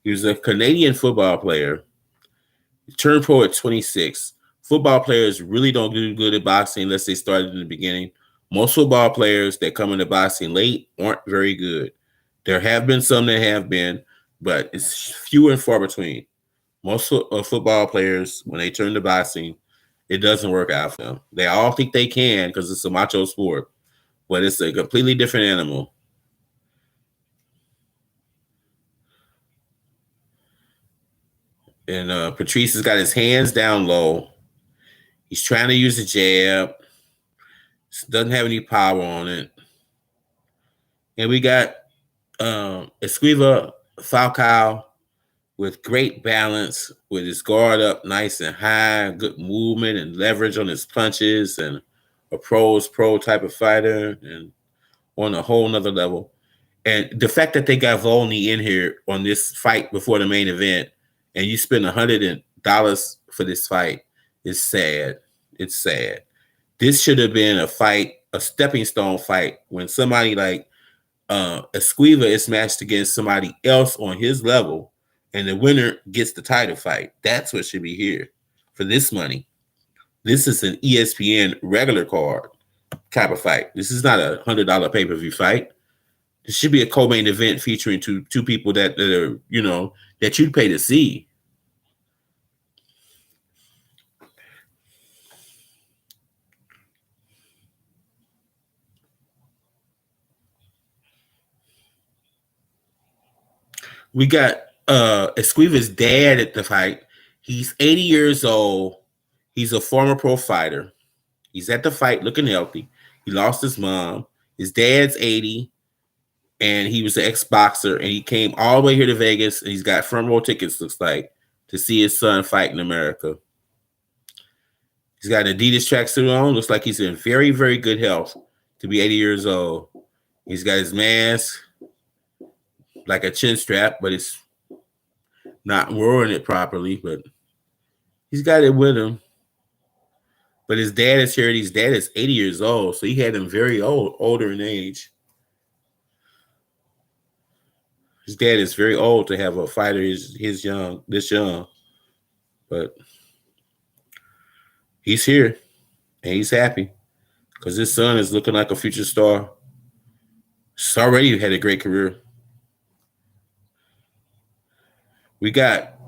A: He was a Canadian football player. He turned pro at 26. Football players really don't do good at boxing unless they started in the beginning. Most football players that come into boxing late aren't very good. There have been some that have been, but it's few and far between. Most football players, when they turn to boxing, it doesn't work out for them. They all think they can because it's a macho sport, but it's a completely different animal. And Patrice has got his hands down low. He's trying to use the jab. Doesn't have any power on it. And we got Esquiva Falcao with great balance, with his guard up nice and high, good movement and leverage on his punches, and a pro type of fighter, and on a whole nother level. And the fact that they got Volney in here on this fight before the main event, and you spend $100 for this fight, is sad. It's sad. This should have been a fight, a stepping stone fight, when somebody like Esquiva is matched against somebody else on his level, and the winner gets the title fight. That's what should be here for this money. This is an ESPN regular card type of fight. This is not a $100 pay-per-view fight. This should be a co-main event featuring two people that are, you know, that you'd pay to see. We got Esquiva's dad at the fight. He's 80 years old. He's a former pro fighter. He's at the fight looking healthy. He lost his mom. His dad's 80, and he was an ex-boxer, and he came all the way here to Vegas, and he's got front row tickets, looks like, to see his son fight in America. He's got an Adidas tracksuit on. Looks like he's in very, very good health to be 80 years old. He's got his mask, like a chin strap, but it's not wearing it properly, but he's got it with him. But his dad is here. His dad is 80 years old, so he had him very old, older in age. His dad is very old to have a fighter this young. But he's here, and he's happy because his son is looking like a future star. He's already had a great career. We got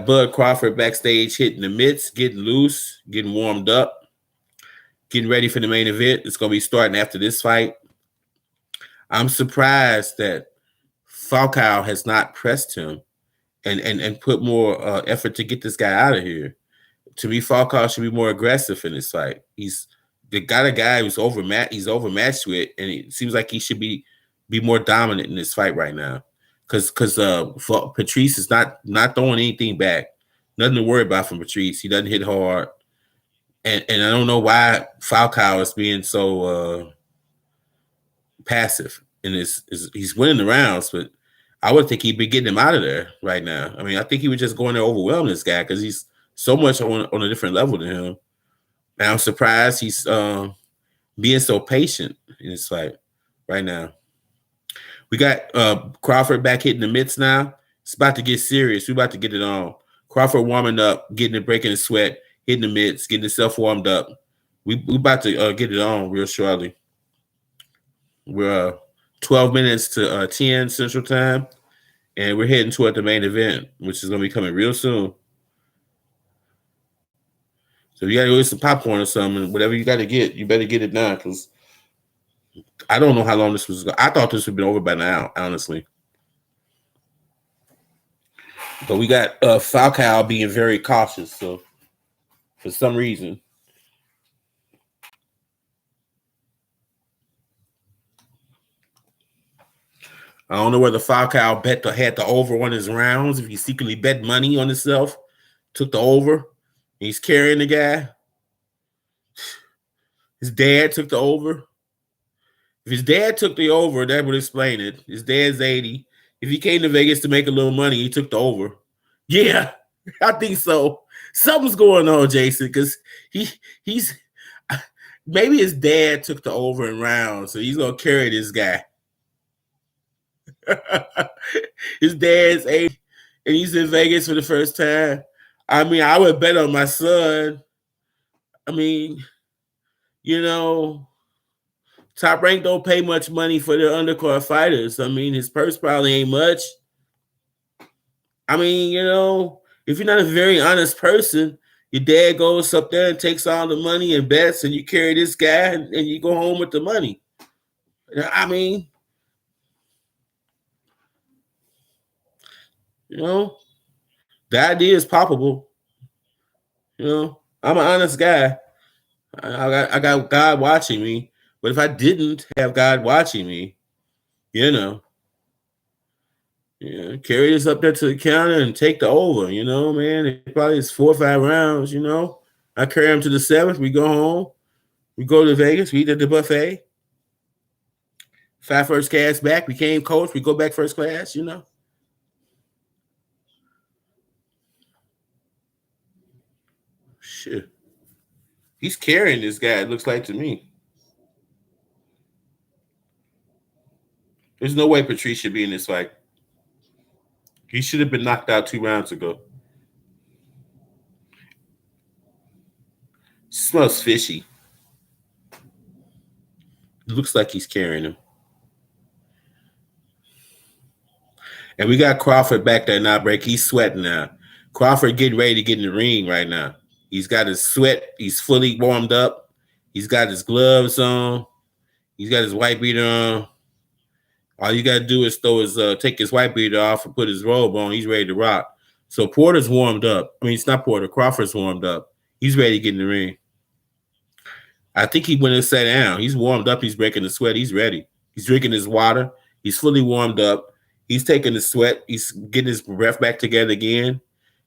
A: Bud Crawford backstage hitting the mitts, getting loose, getting warmed up, getting ready for the main event. It's going to be starting after this fight. I'm surprised that Falcao has not pressed him and put more effort to get this guy out of here. To me, Falcao should be more aggressive in this fight. He's got a guy who's overmatched with, and it seems like he should be more dominant in this fight right now. Because Patrice is not throwing anything back. Nothing to worry about from Patrice. He doesn't hit hard. And I don't know why Falcao is being so passive. And he's winning the rounds, but I would think he'd be getting him out of there right now. I mean, I think he was just going to overwhelm this guy because he's so much on a different level than him. And I'm surprised he's being so patient in this fight right now. We got Crawford back hitting the mitts now. It's about to get serious. We're about to get it on. Crawford warming up, breaking his sweat, hitting the mitts, getting himself warmed up. We about to get it on real shortly. We're 12 minutes to 10 Central Time, and we're heading toward the main event, which is going to be coming real soon. So you got to go get some popcorn or something. Whatever you got to get, you better get it now because I don't know how long this was. I thought this would have been over by now, honestly. But we got Falcao being very cautious. So for some reason, I don't know whether Falcao had the over on his rounds. If he secretly bet money on himself, took the over. He's carrying the guy. His dad took the over. If his dad took the over, that would explain it. His dad's 80. If he came to Vegas to make a little money, he took the over. Yeah, I think so. Something's going on, Jason, because he's maybe his dad took the over in rounds, so he's gonna carry this guy. His dad's 80, and he's in Vegas for the first time. I mean, I would bet on my son. I mean, you know, Top Rank don't pay much money for their undercard fighters. I mean, his purse probably ain't much. I mean, you know, if you're not a very honest person, Your dad goes up there and takes all the money and bets, and you carry this guy and you go home with the money. I mean, you know, the idea is palpable. You know, I'm an honest guy. I got God watching me. But if I didn't have God watching me, you know, yeah, carry this up there to the counter and take the over. You know, man, it probably is 4 or 5 rounds. You know, I carry him to the 7th. We go home. We go to Vegas. We eat at the buffet. 5 first class back. Became coach. We go back first class. You know. Shit. He's carrying this guy, it looks like to me. There's no way Patrice should be in this fight. He should have been knocked out 2 rounds ago. Smells fishy. It looks like he's carrying him. And we got Crawford back there now, break. He's sweating now. Crawford getting ready to get in the ring right now. He's got his sweat. He's fully warmed up. He's got his gloves on. He's got his white beater on. All you got to do is take his white beater off and put his robe on. He's ready to rock. So Porter's warmed up. I mean, it's not Porter. Crawford's warmed up. He's ready to get in the ring. I think he went and sat down. He's warmed up. He's breaking the sweat. He's ready. He's drinking his water. He's fully warmed up. He's taking the sweat. He's getting his breath back together again.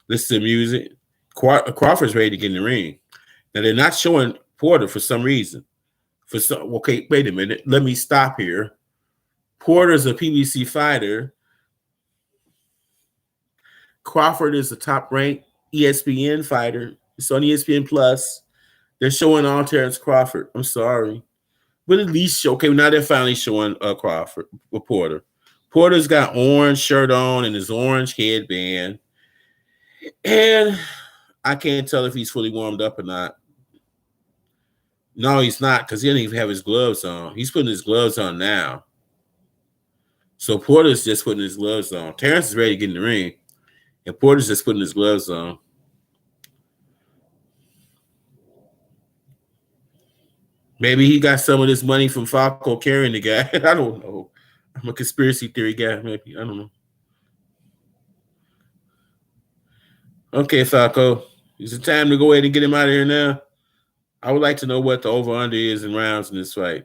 A: Listen to music. Crawford's ready to get in the ring. Now, they're not showing Porter for some reason. Okay, wait a minute. Let me stop here. Porter's a PBC fighter. Crawford is a top-ranked ESPN fighter. It's on ESPN Plus. They're showing all Terrence Crawford. I'm sorry. But at least show. Okay, now they're finally showing Crawford with Porter. Porter's got orange shirt on and his orange headband. And I can't tell if he's fully warmed up or not. No, he's not, because he didn't even have his gloves on. He's putting his gloves on now. So Porter's just putting his gloves on. Terrence is ready to get in the ring. And Porter's just putting his gloves on. Maybe he got some of this money from Falco carrying the guy. I don't know. I'm a conspiracy theory guy, maybe. I don't know. Okay, Falco. Is it time to go ahead and get him out of here now? I would like to know what the over-under is in rounds in this fight.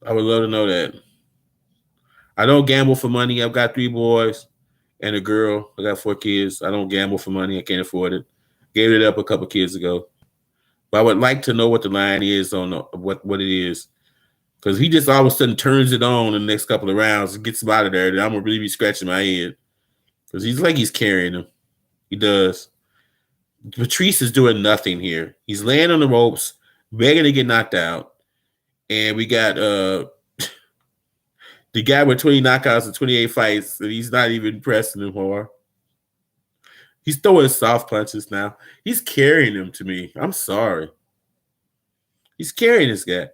A: I would love to know that. I don't gamble for money. I've got 3 boys and a girl. I got 4 kids. I don't gamble for money. I can't afford it. Gave it up a couple kids ago. But I would like to know what the line is on what it is. Because he just all of a sudden turns it on in the next couple of rounds and gets him out of there. Then I'm going to really be scratching my head. Because he's like he's carrying him. He does. Patrice is doing nothing here. He's laying on the ropes, begging to get knocked out. And we got the guy with 20 knockouts and 28 fights, and he's not even pressing him hard. He's throwing soft punches now. He's carrying him to me. I'm sorry. He's carrying this guy.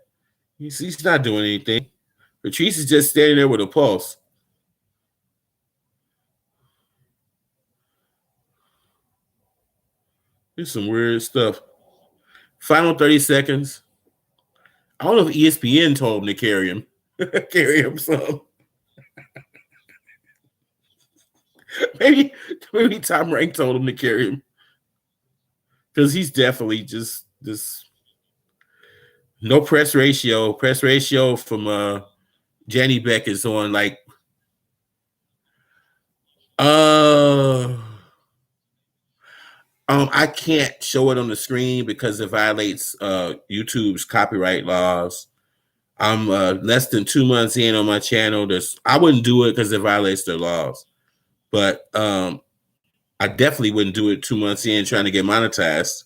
A: He's not doing anything. Patrice is just standing there with a pulse. There's some weird stuff. Final 30 seconds. I don't know if ESPN told him to carry him. Carry him some. maybe Tom Rank told him to carry him. Because he's definitely just no press ratio. Press ratio from Jenny Beck is on like I can't show it on the screen because it violates YouTube's copyright laws. I'm less than 2 months in on my channel. I wouldn't do it because it violates their laws. But I definitely wouldn't do it 2 months in trying to get monetized.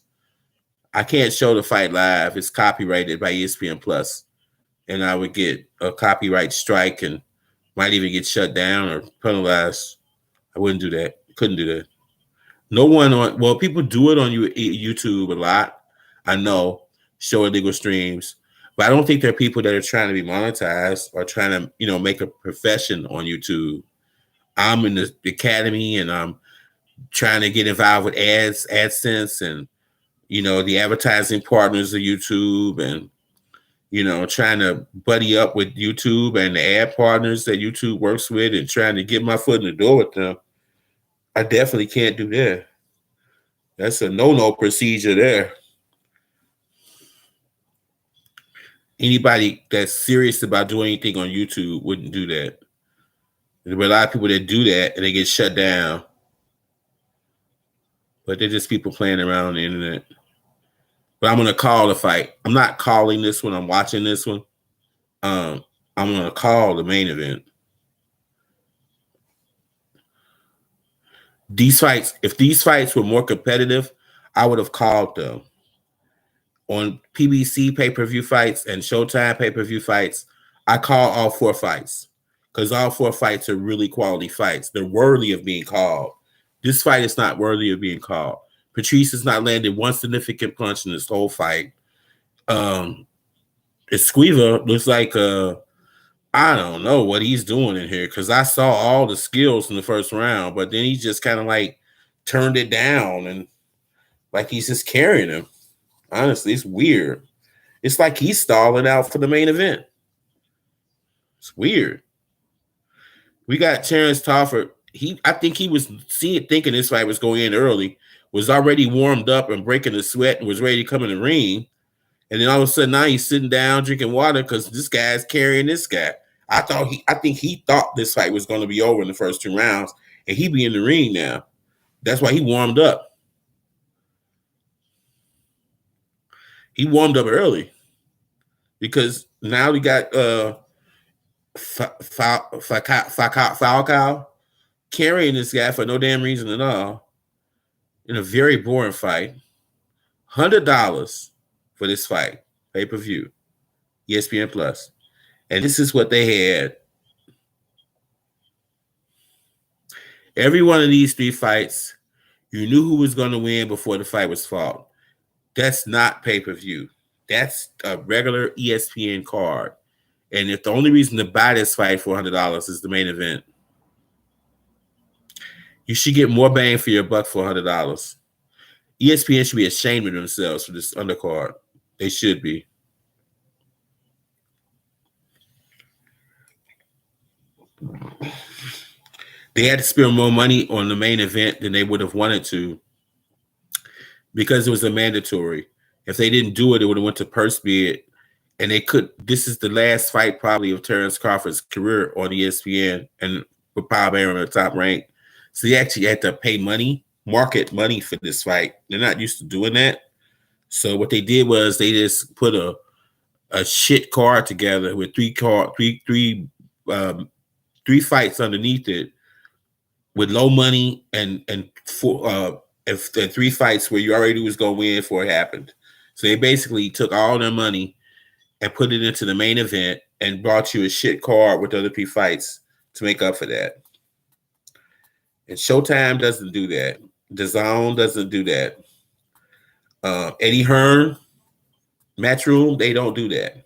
A: I can't show the fight live. It's copyrighted by ESPN Plus. And I would get a copyright strike and might even get shut down or penalized. I wouldn't do that. Couldn't do that. No one people do it on YouTube a lot. I know, show illegal streams. But I don't think there are people that are trying to be monetized or trying to, make a profession on YouTube. I'm in the academy and I'm trying to get involved with AdSense and the advertising partners of YouTube and, trying to buddy up with YouTube and the ad partners that YouTube works with and trying to get my foot in the door with them. I definitely can't do that. That's a no-no procedure there. Anybody that's serious about doing anything on YouTube wouldn't do that. There are a lot of people that do that and they get shut down. But they're just people playing around on the internet. But I'm going to call the fight. I'm not calling this one. I'm watching this one. I'm going to call the main event. These fights, if these fights were more competitive, I would have called them. On PBC pay-per-view fights and Showtime pay-per-view fights, I call all 4 fights because all 4 fights are really quality fights. They're worthy of being called. This fight is not worthy of being called. Patrice has not landed one significant punch in this whole fight. Esquiva looks like I don't know what he's doing in here because I saw all the skills in the first round, but then he just kind of like turned it down and like he's just carrying him. Honestly, it's weird. It's like he's stalling out for the main event. It's weird. We got Terrence Crawford. I think he was thinking this fight was going in early, was already warmed up and breaking the sweat and was ready to come in the ring. And then all of a sudden now he's sitting down drinking water because this guy's carrying this guy. I think he thought this fight was going to be over in the first 2 rounds and he be in the ring now. That's why he warmed up. He warmed up early because now we got Falcao carrying this guy for no damn reason at all in a very boring fight. $100 for this fight, pay-per-view, ESPN Plus. And this is what they had. Every one of these 3 fights, you knew who was going to win before the fight was fought. That's not pay-per-view. That's a regular ESPN card. And if the only reason to buy this fight for $100 is the main event, you should get more bang for your buck for $100. ESPN should be ashamed of themselves for this undercard. They should be. They had to spend more money on the main event than they would have wanted to because it was a mandatory. If they didn't do it, it would have went to purse bid. And they could. This is the last fight probably of Terrence Crawford's career on ESPN and with Bob Arum at the top rank. So they actually had to pay money, market money for this fight. They're not used to doing that. So what they did was they just put a shit card together with three fights underneath it with low money and 3 fights where you already knew was going to win before it happened. So they basically took all their money and put it into the main event and brought you a shit card with other 3 fights to make up for that. And Showtime doesn't do that. DAZN doesn't do that. Eddie Hearn, Matchroom, they don't do that.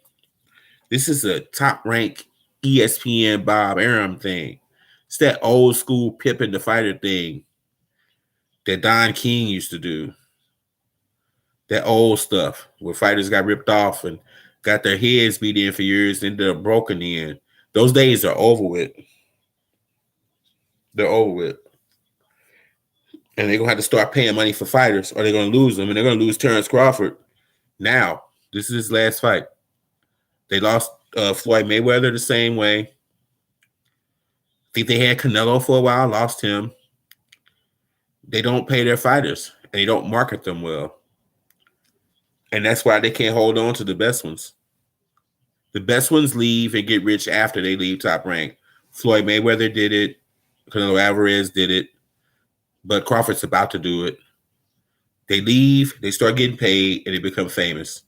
A: This is a top-ranked ESPN Bob Arum thing. It's that old school Pippin the Fighter thing that Don King used to do. That old stuff where fighters got ripped off and got their heads beat in for years and they're broken in. Those days are over with. They're over with. And they're going to have to start paying money for fighters or they're going to lose them. And they're going to lose Terrence Crawford. Now, this is his last fight. They lost Floyd Mayweather the same way. I think they had Canelo for a while, lost him. They don't pay their fighters and they don't market them well. And that's why they can't hold on to the best ones. The best ones leave and get rich after they leave top rank. Floyd Mayweather did it. Canelo Alvarez did it. But Crawford's about to do it. They leave, they start getting paid, and they become famous.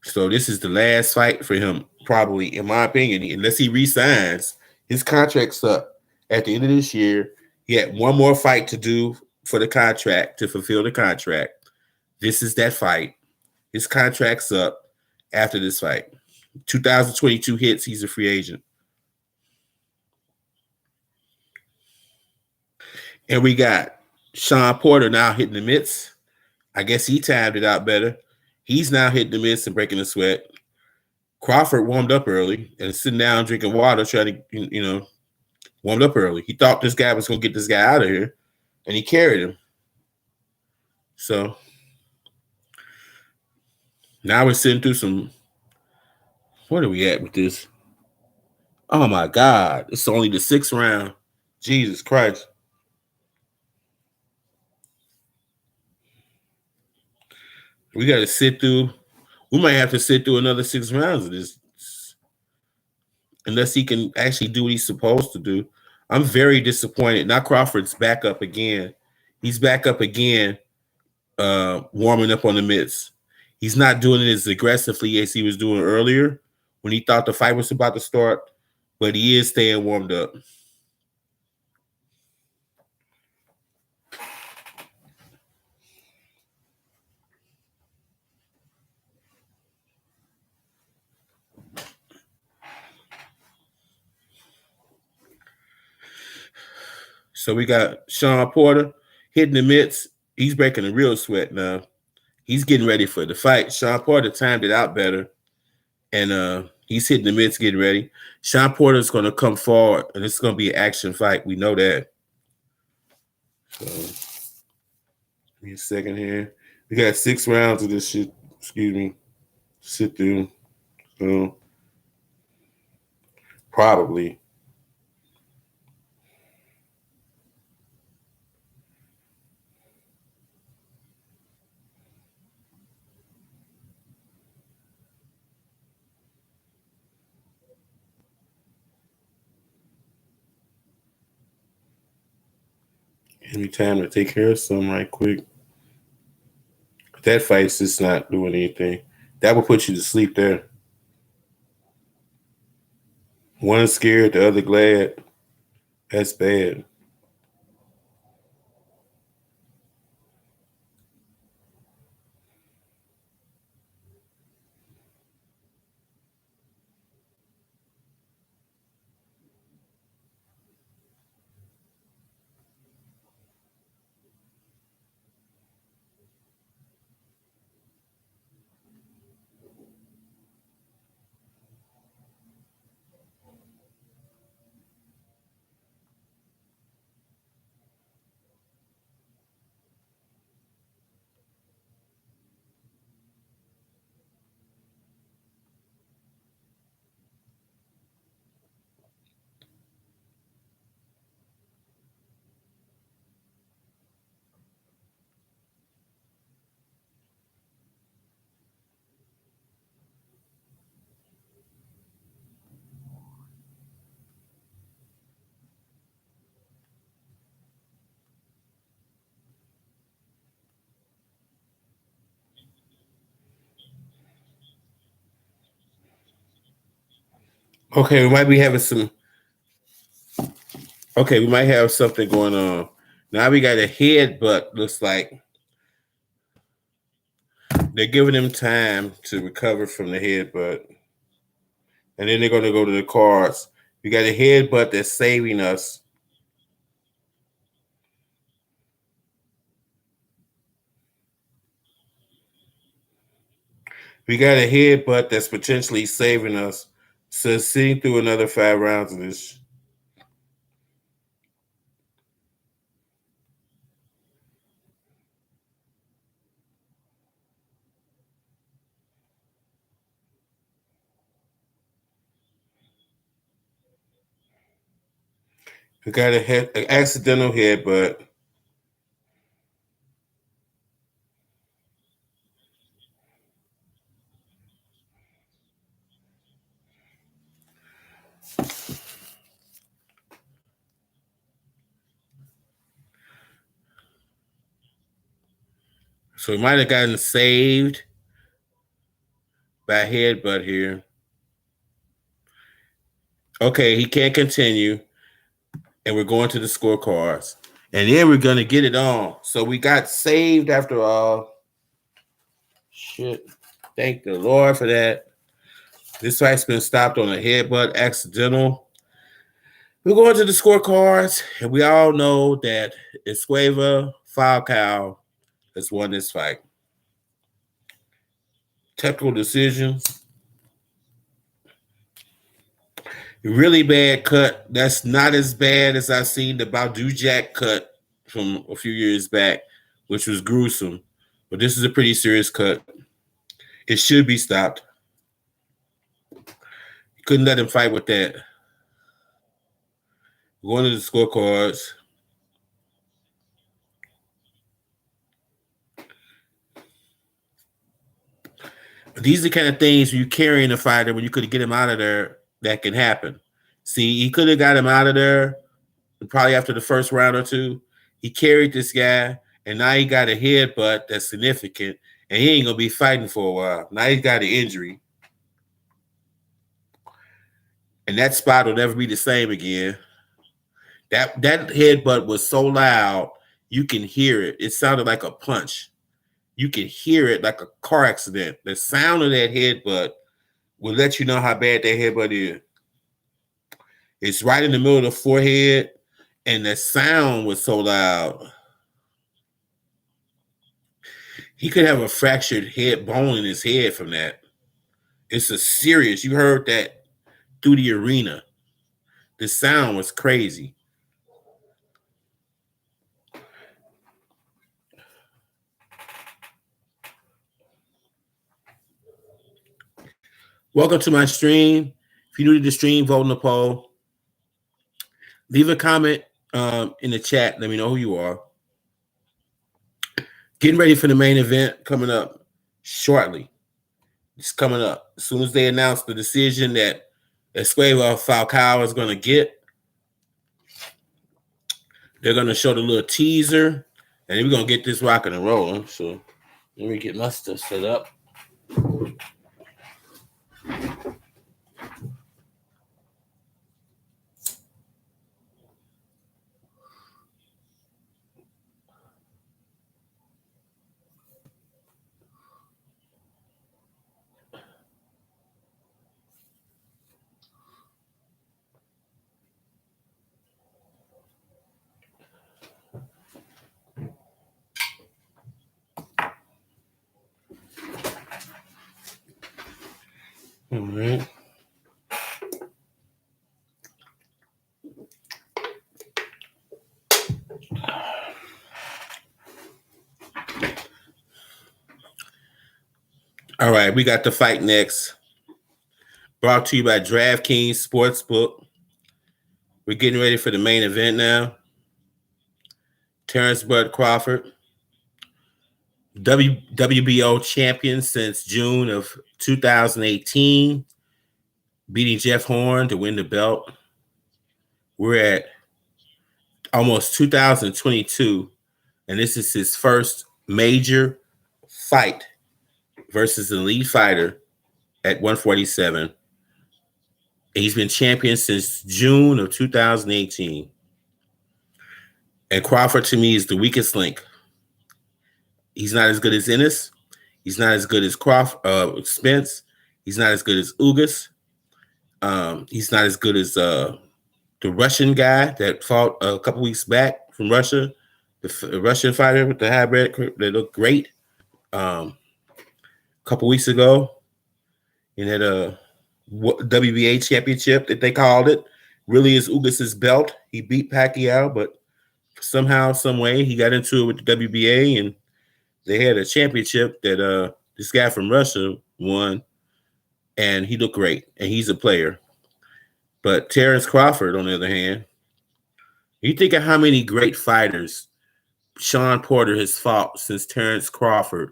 A: So this is the last fight for him, probably, in my opinion, unless he resigns. His contract's up at the end of this year. He had one more fight to do for the contract, to fulfill the contract. This is that fight. His contract's up after this fight. 2022 hits, he's a free agent. And we got Shaun Porter now hitting the mitts. I guess he timed it out better. He's now hitting the mitts and breaking the sweat. Crawford warmed up early and sitting down drinking water, trying to, warmed up early. He thought this guy was going to get this guy out of here, and he carried him. So now we're sitting through some. What are we at with this? Oh my God! It's only the 6th round. Jesus Christ! We got to sit through. We might have to sit through another 6 rounds of this, unless he can actually do what he's supposed to do. I'm very disappointed. Now Crawford's back up again. He's back up again, warming up on the mitts. He's not doing it as aggressively as he was doing earlier when he thought the fight was about to start, but he is staying warmed up. So we got Shaun Porter hitting the mitts. He's breaking a real sweat now. He's getting ready for the fight. Shaun Porter timed it out better, and he's hitting the mitts, getting ready. Shaun Porter's going to come forward, and it's going to be an action fight. We know that. So, give me a second here. We got 6 rounds of this shit. Excuse me. Sit through. So, probably. Give me time to take care of something right quick. That fight's just not doing anything. That will put you to sleep there. One scared, the other glad. That's bad. Okay, we might be having some. Okay, we might have something going on. Now we got a headbutt. Looks like they're giving him time to recover from the headbutt. And then they're going to go to the cards. We got a headbutt that's saving us. We got a headbutt that's potentially saving us. So sitting through another 5 rounds of this. We got an accidental headbutt. So we might have gotten saved by a headbutt here. Okay, he can't continue. And we're going to the scorecards. And then we're going to get it on. So we got saved after all. Shit. Thank the Lord for that. This fight's been stopped on a headbutt accidental. We're going to the scorecards, and we all know that Esquiva Falcao has won this fight. Technical decisions. Really bad cut. That's not as bad as I've seen the Baldu Jack cut from a few years back, which was gruesome. But this is a pretty serious cut. It should be stopped. You couldn't let him fight with that. Going to the scorecards. These are the kind of things when you're carrying a fighter, when you could get him out of there, that can happen. See, he could have got him out of there probably after the first round or two. He carried this guy, and now he got a headbutt that's significant, and he ain't going to be fighting for a while. Now he's got an injury. And that spot will never be the same again. That headbutt was so loud, you can hear it. It sounded like a punch. You can hear it like a car accident. The sound of that headbutt will let you know how bad that headbutt is. It's right in the middle of the forehead, and the sound was so loud. He could have a fractured head bone in his head from that. It's a serious. You heard that through the arena. The sound was crazy. Welcome to my stream. If you're new to the stream, vote in the poll. Leave a comment in the chat. Let me know who you are. Getting ready for the main event coming up shortly. It's coming up. As soon as they announce the decision that Esquiva Falcao is going to get, they're going to show the little teaser, and then we're going to get this rocking and rolling. So let me get my stuff set up. All right. All right, we got the fight next. Brought to you by DraftKings Sportsbook. We're getting ready for the main event now. Terrence Bud Crawford, WBO champion since June of 2018, beating Jeff Horn to win the belt. We're at almost 2022, and this is his first major fight versus an elite fighter at 147. He's been champion since June of 2018. And Crawford, to me, is the weakest link. He's not as good as Ennis. He's not as good as Spence. He's not as good as Ugas. He's not as good as the Russian guy that fought a couple weeks back from Russia, the Russian fighter with the hybrid that looked great a couple weeks ago in that WBA championship that they called it. Really is Ugas's belt. He beat Pacquiao, but somehow, some way, he got into it with the WBA, and they had a championship that this guy from Russia won, and he looked great, and he's a player. But Terrence Crawford, on the other hand, you think of how many great fighters Shaun Porter has fought since Terrence Crawford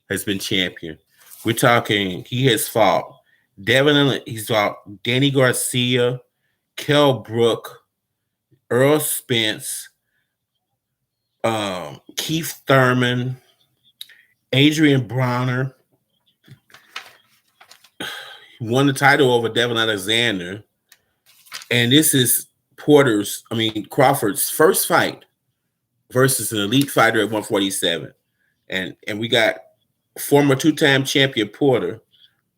A: has been champion. We're talking, he has fought he's fought Danny Garcia, Kell Brook, Earl Spence, Keith Thurman, Adrian Bronner. He won the title over Devin Alexander. And this is Crawford's first fight versus an elite fighter at 147. And we got former two-time champion Porter,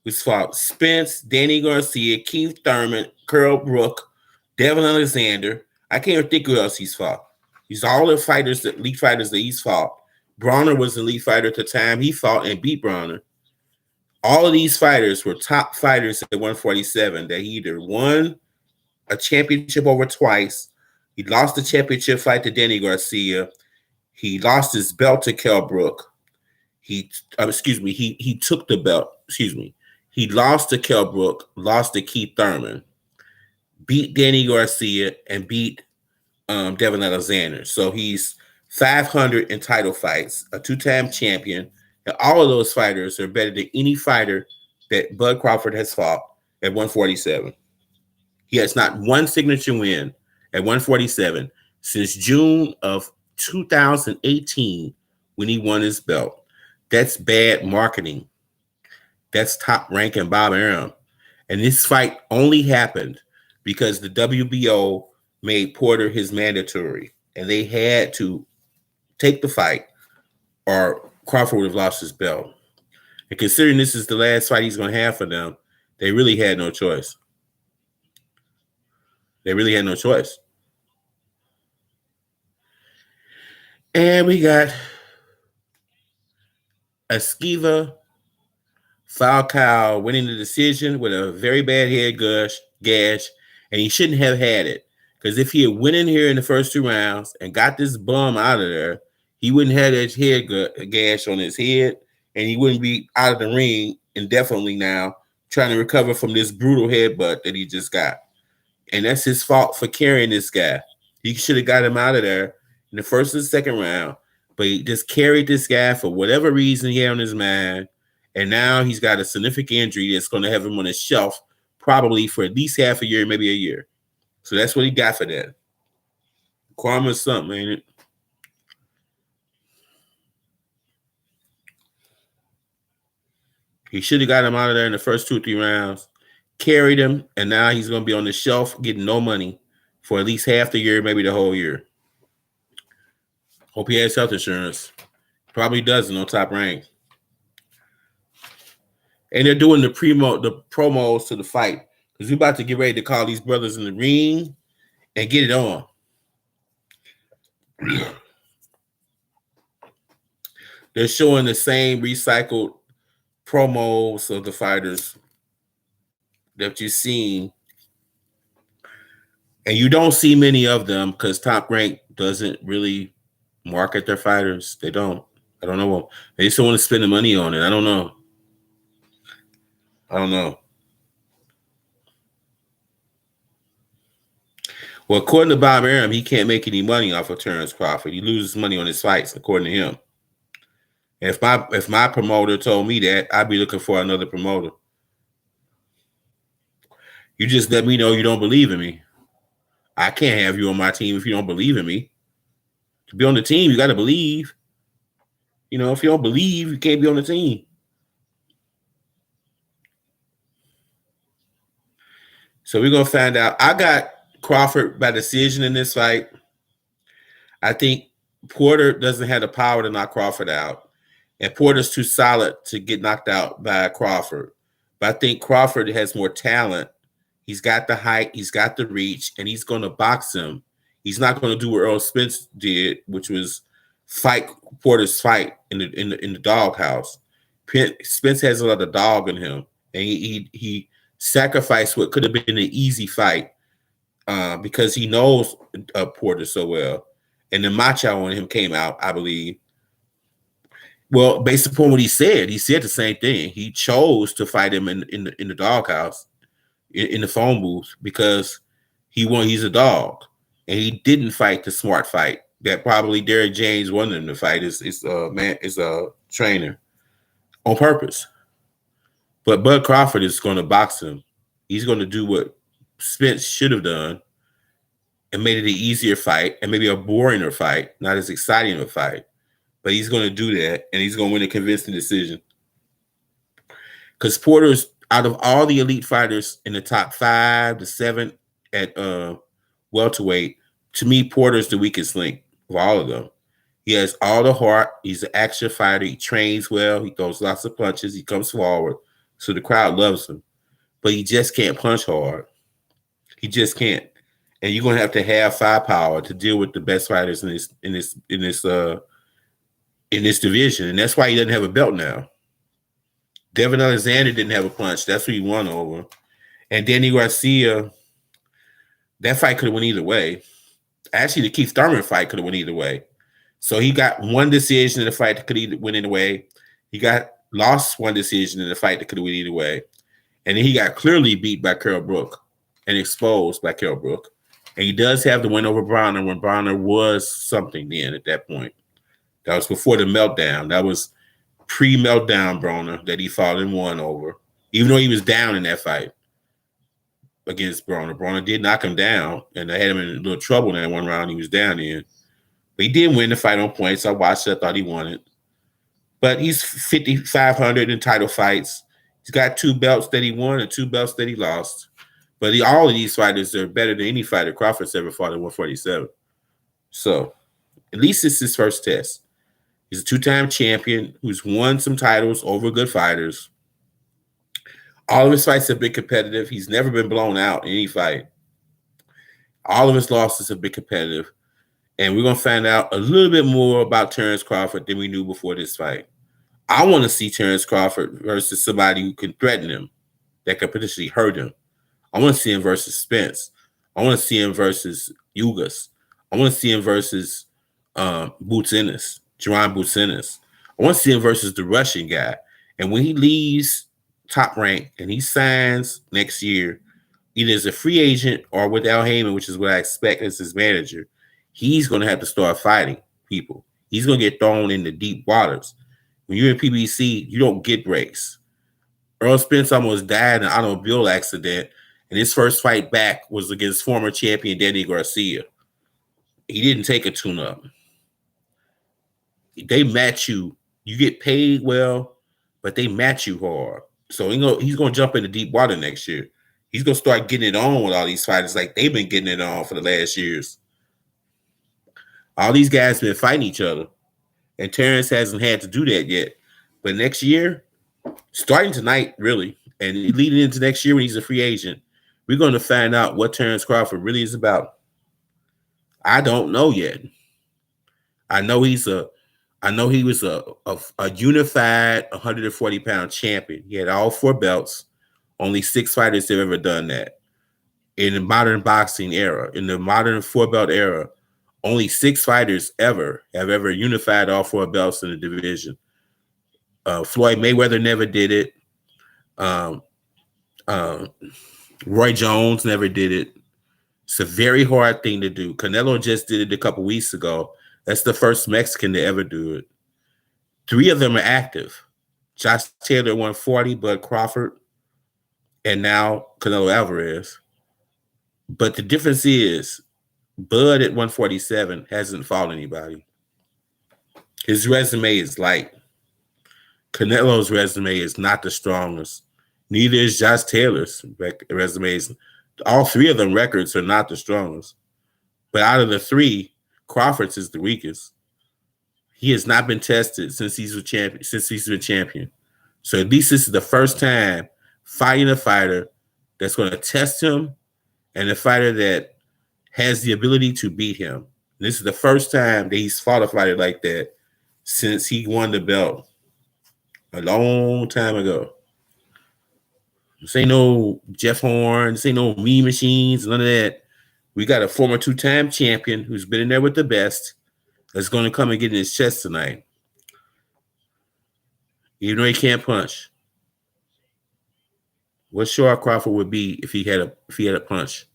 A: who's fought Spence, Danny Garcia, Keith Thurman, Kell Brook, Devin Alexander. I can't even think who else he's fought. He's all the fighters, elite fighters that he's fought. Brawner was the elite fighter at the time. He fought and beat Brawner. All of these fighters were top fighters at 147 that he either won a championship over twice. He lost the championship fight to Danny Garcia. He lost his belt to Kell Brook. He took the belt. He lost to Kell Brook, lost to Keith Thurman, beat Danny Garcia, and beat Devin Alexander. So he's 500 in title fights, a two-time champion. And all of those fighters are better than any fighter that Bud Crawford has fought at 147. He has not one signature win at 147 since June of 2018 when he won his belt. That's bad marketing. That's top ranking Bob Arum. And this fight only happened because the WBO made Porter his mandatory. And they had to take the fight or Crawford would have lost his belt. And considering this is the last fight he's going to have for them, they really had no choice. They really had no choice. And we got Esquiva Falcao winning the decision with a very bad head gash, and he shouldn't have had it. Because if he had went in here in the first 2 rounds and got this bum out of there, he wouldn't have that head gash on his head, and he wouldn't be out of the ring indefinitely now trying to recover from this brutal headbutt that he just got. And that's his fault for carrying this guy. He should have got him out of there in the first and second round, but he just carried this guy for whatever reason he had on his mind, and now he's got a significant injury that's going to have him on a shelf probably for at least half a year, maybe a year. So that's what he got for that. Karma's something, ain't it? He should have got him out of there in the first 2 or 3 rounds, carried him, and now he's going to be on the shelf getting no money for at least half the year, maybe the whole year. Hope he has health insurance. Probably doesn't on Top Rank. And they're doing the promos to the fight because we're about to get ready to call these brothers in the ring and get it on. They're showing the same recycled promos of the fighters that you've seen. And you don't see many of them because Top Rank doesn't really market their fighters. They don't. I don't know. They just don't want to spend the money on it. I don't know. Well, according to Bob Arum, he can't make any money off of Terrence Crawford. He loses money on his fights, according to him. And if my promoter told me that, I'd be looking for another promoter. You just let me know you don't believe in me. I can't have you on my team if you don't believe in me. To be on the team, you got to believe. You know, if you don't believe, you can't be on the team. So we're going to find out. I got Crawford by decision in this fight. I think Porter doesn't have the power to knock Crawford out. And Porter's too solid to get knocked out by Crawford. But I think Crawford has more talent. He's got the height, he's got the reach, and he's going to box him. He's not going to do what Earl Spence did, which was fight Porter's fight in the doghouse. Spence has a lot of dog in him, and he sacrificed what could have been an easy fight because he knows Porter so well. And the macho on him came out, I believe. Well, based upon what he said the same thing. He chose to fight him in the doghouse, in the phone booth, because he's a dog. And he didn't fight the smart fight that probably Derek James wanted him to fight. Is a trainer on purpose. But Bud Crawford is going to box him. He's going to do what Spence should have done and made it an easier fight and maybe a boringer fight, not as exciting of a fight. But he's going to do that, and he's going to win a convincing decision. Because Porter's, out of all the elite fighters in the top 5 to 7 at welterweight, to me, Porter's the weakest link of all of them. He has all the heart. He's an action fighter. He trains well. He throws lots of punches. He comes forward. So the crowd loves him. But he just can't punch hard. He just can't. and you're gonna have to have firepower to deal with the best fighters in this division, and that's why he doesn't have a belt now. Devin Alexander didn't have a punch. That's who he won over. And Danny Garcia, that fight could have went either way. Actually, the Keith Thurman fight could have went either way. So he got one decision in the fight that could either win either way. He got lost one decision in the fight that could have went either way. And then he got clearly beat by Carol Brook and exposed by Carol Brook. And he does have the win over Bronner when Bronner was something then at that point. That was before the meltdown. That was pre-meltdown Bronner that he fought and won over. Even though he was down in that fight against Bronner. Bronner did knock him down, and they had him in a little trouble in that one round he was down in. But he did win the fight on points. I watched it. I thought he won it. But he's 5,500 in title fights. He's got 2 belts that he won and 2 belts that he lost. But all of these fighters are better than any fighter Crawford's ever fought at 147. So at least it's his first test. He's a 2-time champion who's won some titles over good fighters. All of his fights have been competitive. He's never been blown out in any fight. All of his losses have been competitive. And we're going to find out a little bit more about Terrence Crawford than we knew before this fight. I want to see Terrence Crawford versus somebody who can threaten him, that could potentially hurt him. I want to see him versus Spence. I want to see him versus Ugas. I want to see him versus Boots Ennis, Jerron Boots Ennis. I want to see him versus the Russian guy. And when he leaves Top Rank and he signs next year, either as a free agent or with Al Heyman, which is what I expect as his manager, he's going to have to start fighting people. He's going to get thrown into deep waters. When you're in PBC, you don't get breaks. Earl Spence almost died in an automobile accident, and his first fight back was against former champion Danny Garcia. He didn't take a tune-up. They match you. You get paid well, but they match you hard. So he's going to jump into deep water next year. He's going to start getting it on with all these fighters like they've been getting it on for the last years. All these guys been fighting each other, and Terrence hasn't had to do that yet. But next year, starting tonight, really, and leading into next year when he's a free agent, we're going to find out what Terrence Crawford really is about. I don't know yet. I know he was a unified 140-pound champion. He had all 4 belts. Only 6 fighters have ever done that. In the modern boxing era, in the modern 4-belt era, only 6 fighters have ever unified all 4 belts in the division. Floyd Mayweather never did it. Roy Jones never did it. It's a very hard thing to do. Canelo just did it a couple weeks ago. That's the first Mexican to ever do it. 3 of them are active. Josh Taylor at 140, Bud Crawford, and now Canelo Alvarez. But the difference is Bud at 147 hasn't fought anybody. His resume is light. Canelo's resume is not the strongest. Neither is Josh Taylor's resumes. All 3 of them records are not the strongest. But out of the 3, Crawford's is the weakest. He has not been tested since he's been champion. So at least this is the first time fighting a fighter that's going to test him and a fighter that has the ability to beat him. This is the first time that he's fought a fighter like that since he won the belt a long time ago. This ain't no Jeff Horn. This ain't no Mean Machines, none of that. We got a former 2-time champion who's been in there with the best that's going to come and get in his chest tonight. Even though he can't punch. What Shaun Crawford would be if he had a punch.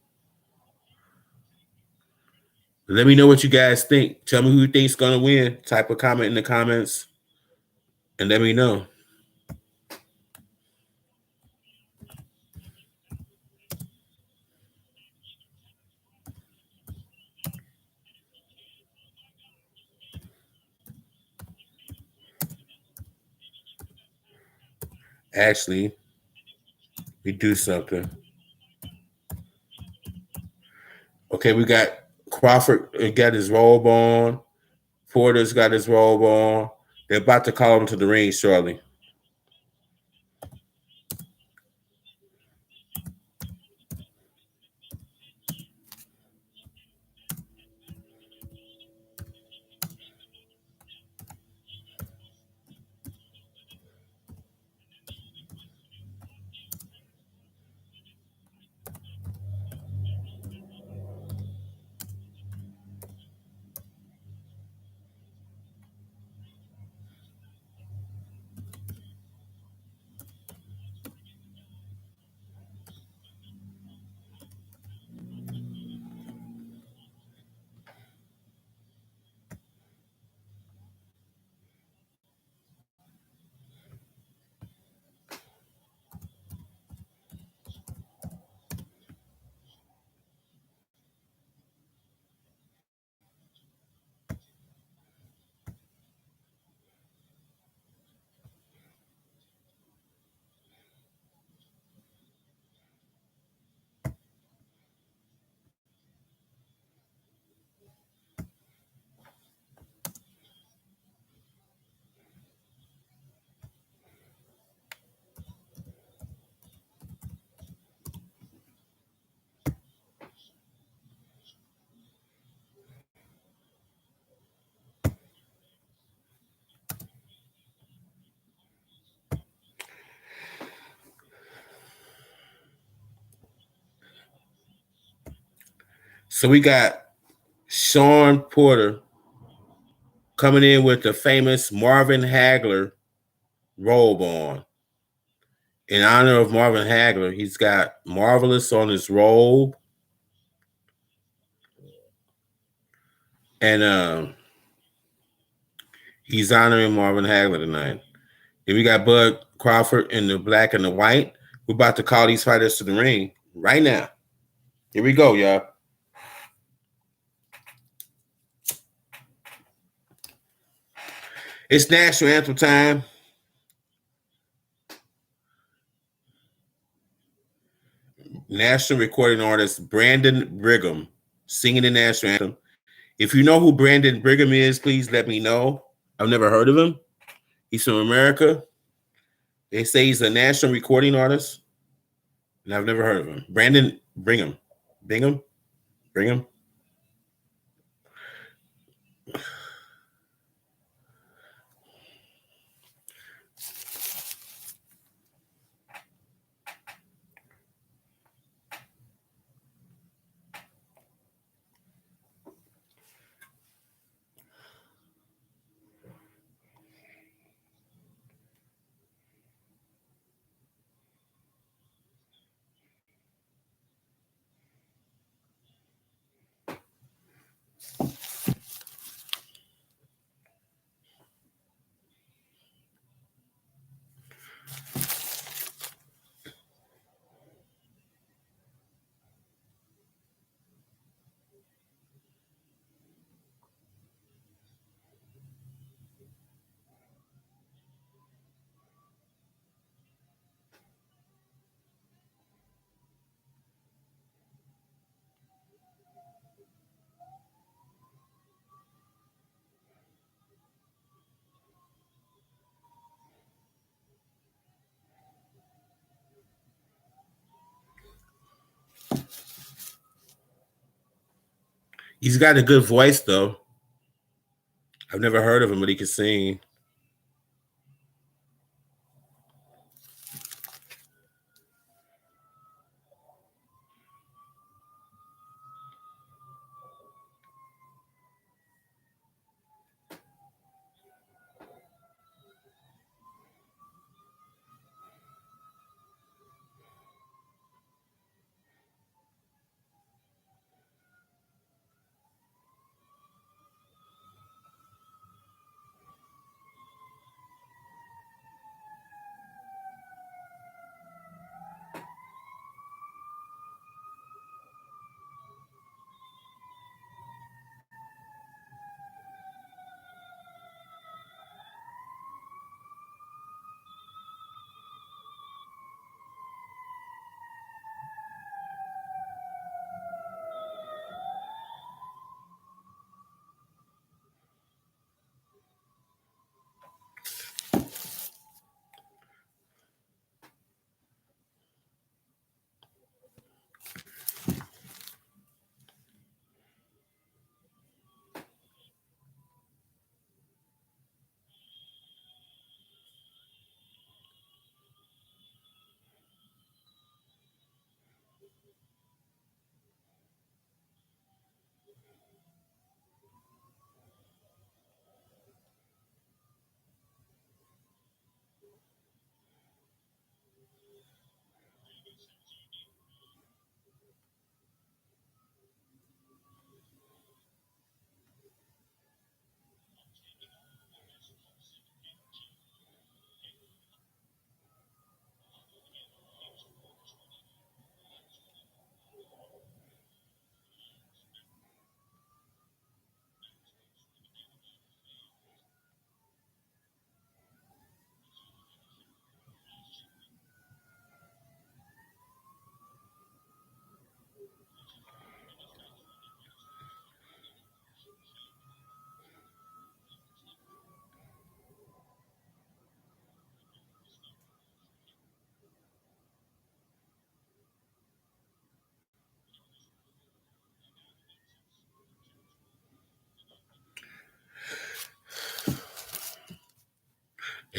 A: Let me know what you guys think. Tell me who you think's going to win. Type a comment in the comments and let me know. Actually, we do something. Okay, we got Crawford got his robe on. Porter's got his robe on. They're about to call him to the ring shortly. So we got Shaun Porter coming in with the famous Marvin Hagler robe on. In honor of Marvin Hagler, he's got Marvelous on his robe. And he's honoring Marvin Hagler tonight. Then we got Bud Crawford in the black and the white. We're about to call these fighters to the ring right now. Here we go, y'all. It's national anthem time. National recording artist Brandon Brigham singing the national anthem. If you know who Brandon Brigham is, please let me know. I've never heard of him. He's from America. They say he's a national recording artist, and I've never heard of him. Brandon Brigham. Brigham? He's got a good voice, though. I've never heard of him, but he can sing.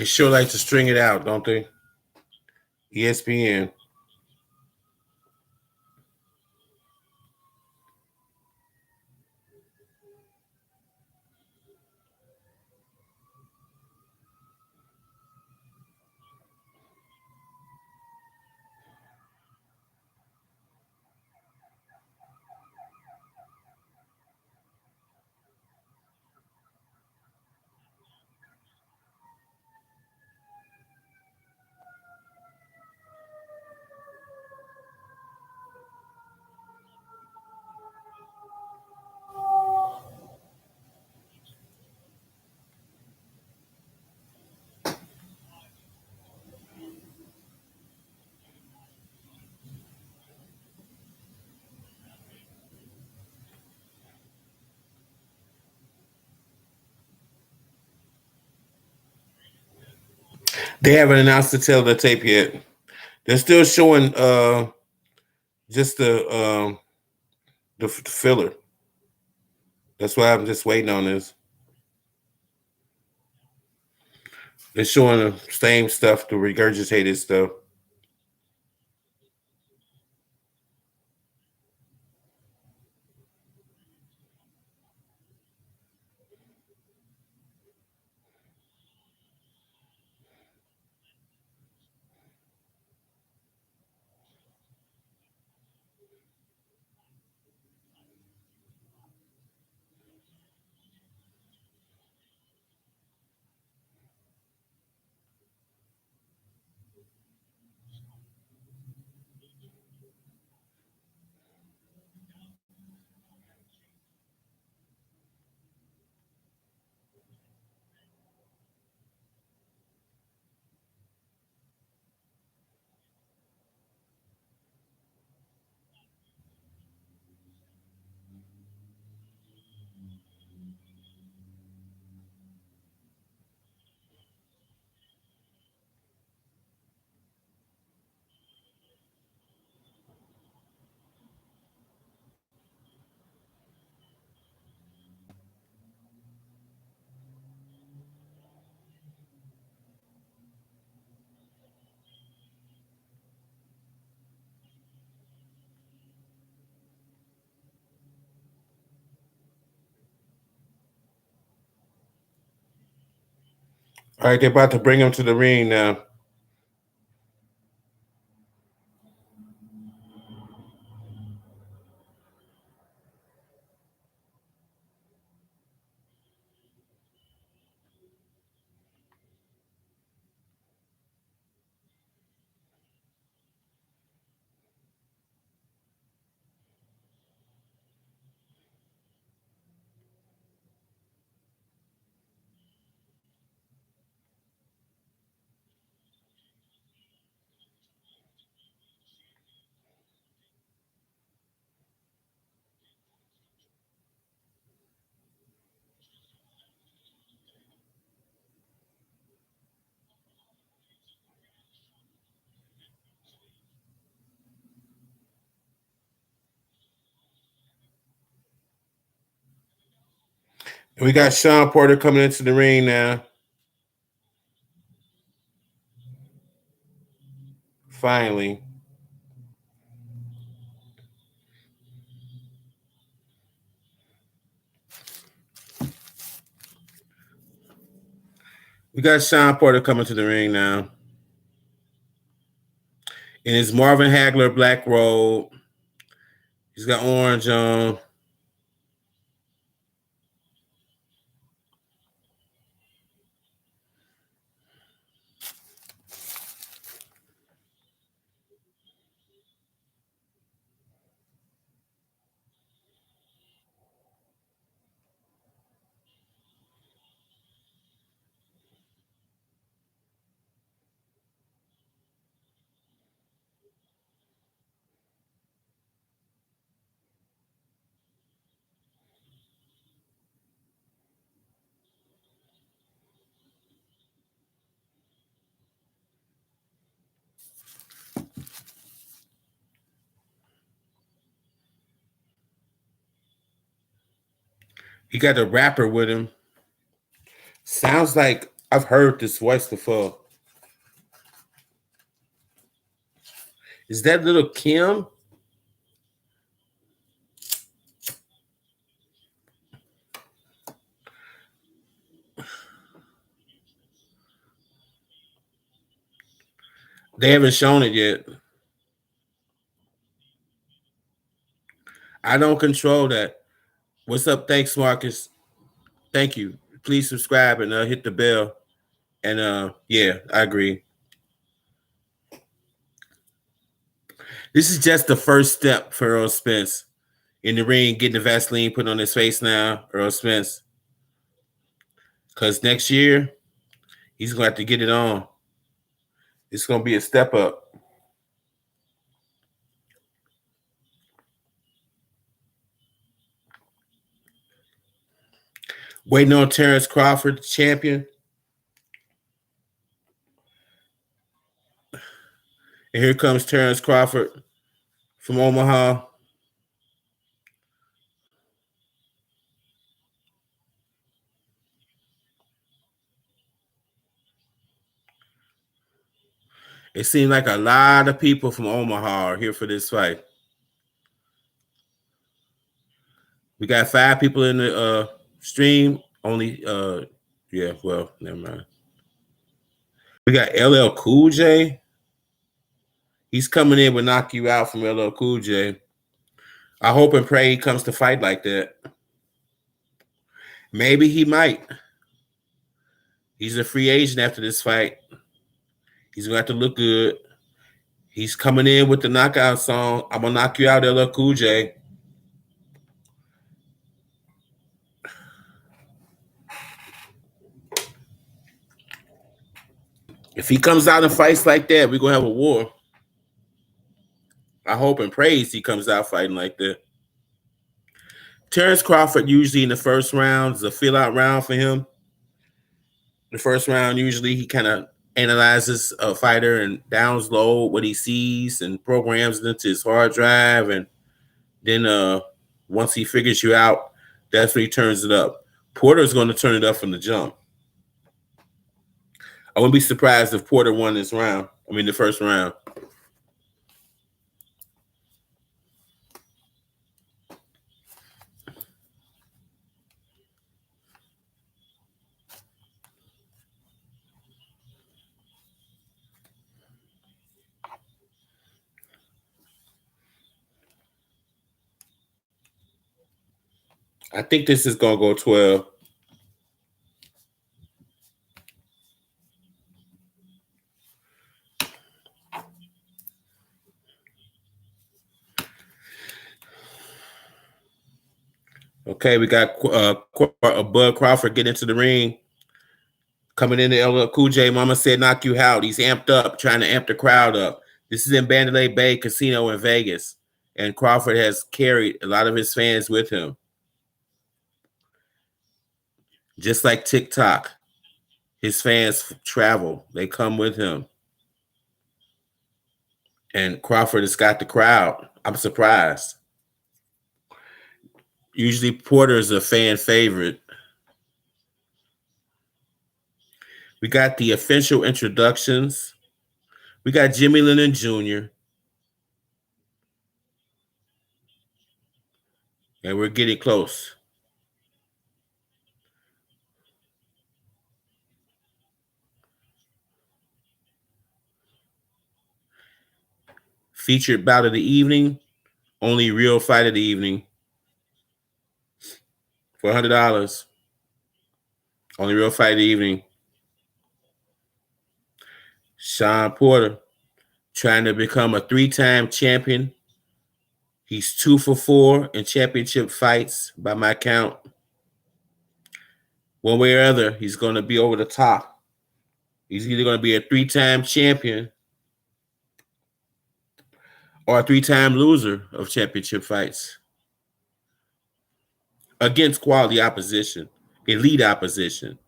A: They sure like to string it out, don't they? ESPN. They haven't announced the tail of the tape yet. They're still showing just the filler. That's why I'm just waiting on this. They're showing the same stuff, the regurgitated stuff. All right, they're about to bring him to the ring now. We got Shaun Porter coming into the ring now. Finally. We got Shaun Porter coming to the ring now. In his Marvin Hagler black robe. He's got orange on. He got the rapper with him. Sounds like I've heard this voice before. Is that little Kim? They haven't shown it yet. I don't control that. What's up? Thanks, Marcus. Thank you. Please subscribe and hit the bell. And yeah, I agree. This is just the first step for Earl Spence. In the ring, getting the Vaseline put on his face now, Earl Spence. Because next year, he's going to have to get it on. It's going to be a step up. Waiting on Terrence Crawford, champion. And here comes Terrence Crawford from Omaha. It seemed like a lot of people from Omaha are here for this fight. We got 5 people in the stream. Only, yeah, well, never mind. We got LL Cool J. He's coming in with knock you out from LL Cool J. I hope and pray he comes to fight like that. Maybe he might. He's a free agent after this fight. He's going to have to look good. He's coming in with the knockout song. I'm going to knock you out, LL Cool J. If he comes out and fights like that, we're going to have a war. I hope and praise he comes out fighting like that. Terrence Crawford usually in the first round is a fill-out round for him. The first round, usually he kind of analyzes a fighter and downloads what he sees and programs it into his hard drive. And then once he figures you out, that's when he turns it up. Porter's going to turn it up from the jump. I wouldn't be surprised if Porter won this round. I mean, the first round. I think this is going to go 12. Okay, we got Bud Crawford getting into the ring. Coming into LL Cool J, Mama said knock you out. He's amped up, trying to amp the crowd up. This is in Mandalay Bay Casino in Vegas. And Crawford has carried a lot of his fans with him. Just like TikTok, his fans travel. They come with him. And Crawford has got the crowd. I'm surprised. Usually Porter is a fan favorite. We got the official introductions. We got Jimmy Lennon Jr. And we're getting close. Featured bout of the evening. Only real fight of the evening. For $100. Only real fight of the evening. Shaun Porter trying to become a 3-time champion. He's 2 for 4 in championship fights by my count. One way or other, he's going to be over the top. He's either going to be a 3-time champion or a 3-time loser of championship fights against quality opposition, elite opposition.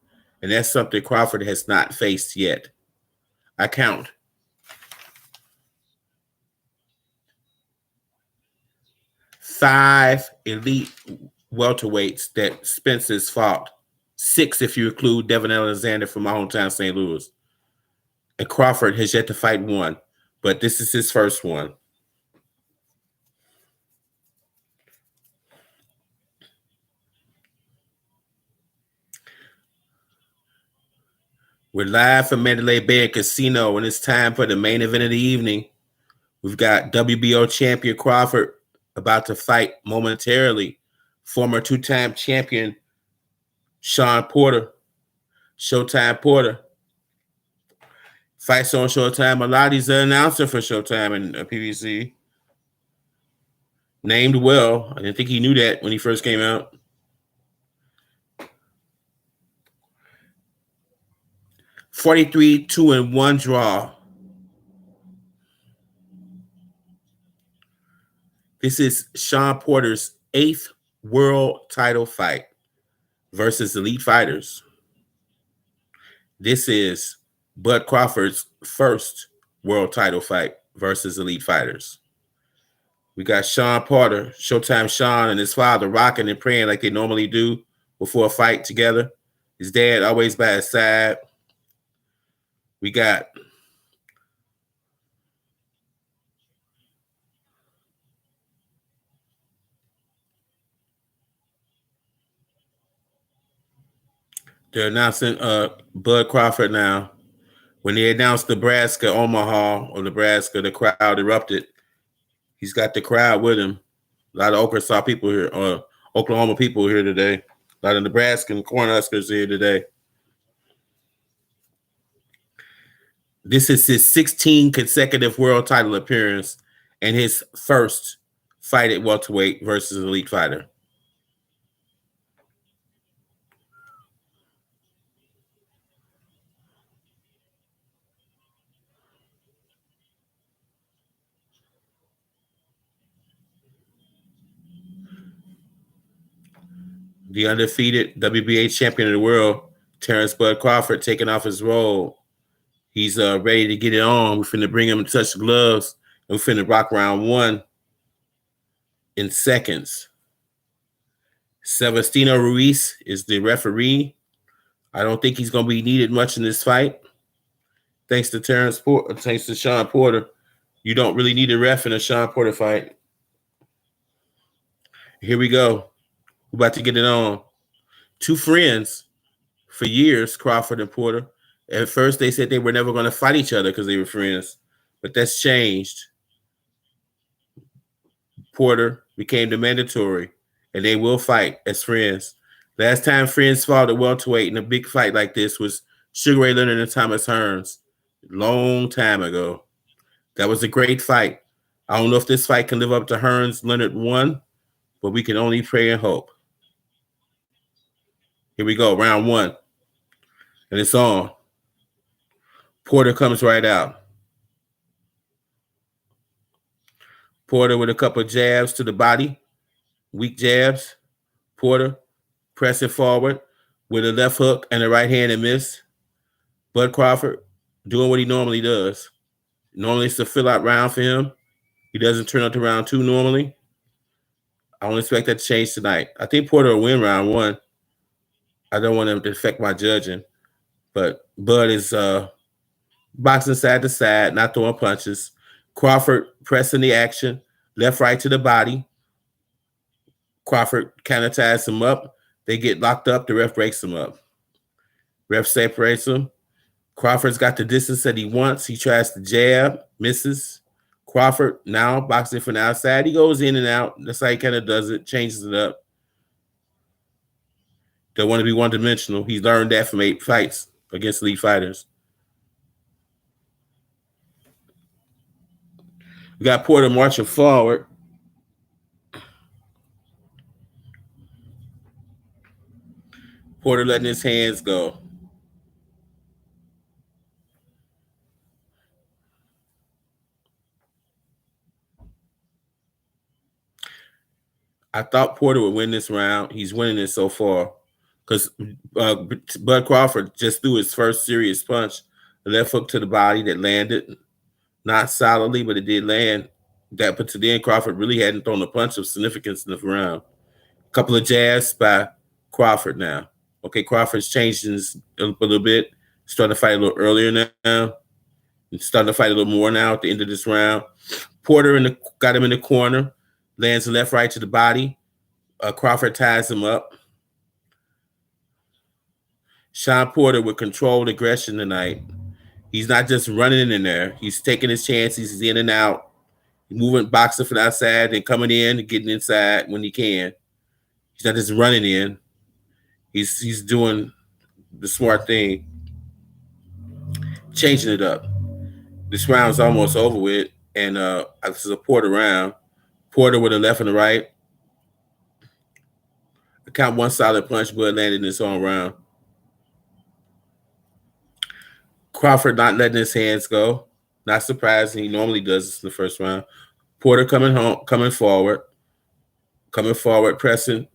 A: And that's something Crawford has not faced yet. I count. Five elite welterweights that Spencer's fought. 6 if you include Devin Alexander from my hometown, St. Louis. And Crawford has yet to fight one, but this is his first one. We're live from Mandalay Bay Casino, and it's time for the main event of the evening. We've got WBO champion Crawford about to fight momentarily. Former 2-time champion Shaun Porter, Showtime Porter. Fights on Showtime. Maladi's the announcer for Showtime and PBC. Named well. I didn't think he knew that when he first came out. $43 2-1 draw. This is Shaun Porter's 8th world title fight versus elite fighters. This is Bud Crawford's first world title fight versus elite fighters. We got Shaun Porter, Showtime Shaun, and his father rocking and praying like they normally do before a fight together. His dad always by his side. We got they're announcing Bud Crawford now. When they announced Nebraska, Omaha, or Nebraska, the crowd erupted. He's got the crowd with him. A lot of Oklahoma people here today. A lot of Nebraska and Cornhuskers here today. This is his 16th consecutive world title appearance and his first fight at welterweight versus an elite fighter. The undefeated WBA champion of the world, Terrence Bud Crawford, taking off his robe. He's ready to get it on. We're finna bring him to touch the gloves, and we're finna rock round one in seconds. Celestino Ruiz is the referee. I don't think he's going to be needed much in this fight. Thanks to Shaun Porter. You don't really need a ref in a Shaun Porter fight. Here we go. We're about to get it on. Two friends for years, Crawford and Porter. At first, they said they were never going to fight each other because they were friends, but that's changed. Porter became the mandatory, and they will fight as friends. Last time friends fought at welterweight in a big fight like this was Sugar Ray Leonard and Thomas Hearns, long time ago. That was a great fight. I don't know if this fight can live up to Hearns. Leonard won, but we can only pray and hope. Here we go, round one, and it's on. Porter comes right out. Porter with a couple of jabs to the body, weak jabs. Porter pressing forward with a left hook and a right hand and miss. Bud Crawford doing what he normally does. Normally it's a fill-out round for him. He doesn't turn up to round two normally. I don't expect that to change tonight. I think Porter will win round one. I don't want him to affect my judging. But Bud is boxing side to side, not throwing punches. Crawford pressing the action, left, right to the body. Crawford kind of ties him up. They get locked up. The ref breaks him up. Ref separates him. Crawford's got the distance that he wants. He tries to jab, misses. Crawford now boxing from the outside. He goes in and out. That's how he kind of does it, changes it up. Don't want to be one-dimensional. He learned that from 8 fights against elite fighters. We got Porter marching forward. Porter letting his hands go. I thought Porter would win this round. He's winning it so far because Bud Crawford just threw his first serious punch, a left hook to the body that landed, not solidly, but it did land. That put to the end, Crawford really hadn't thrown a punch of significance in the round. A couple of jabs by Crawford now. Okay, Crawford's changed a little bit, starting to fight a little earlier now. He's starting to fight a little more now at the end of this round. Porter got him in the corner, lands left, right to the body. Crawford ties him up. Shaun Porter with controlled aggression tonight. He's not just running in there. He's taking his chances. He's in and out. Moving, boxing from the outside and coming in and getting inside when he can. He's not just running in. He's doing the smart thing. Changing it up. This round's almost over with, and this is a Porter round. Porter with a left and a right. I count one solid punch, Bud landed in his own round. Crawford not letting his hands go. Not surprising. He normally does this in the first round. Porter coming forward, pressing.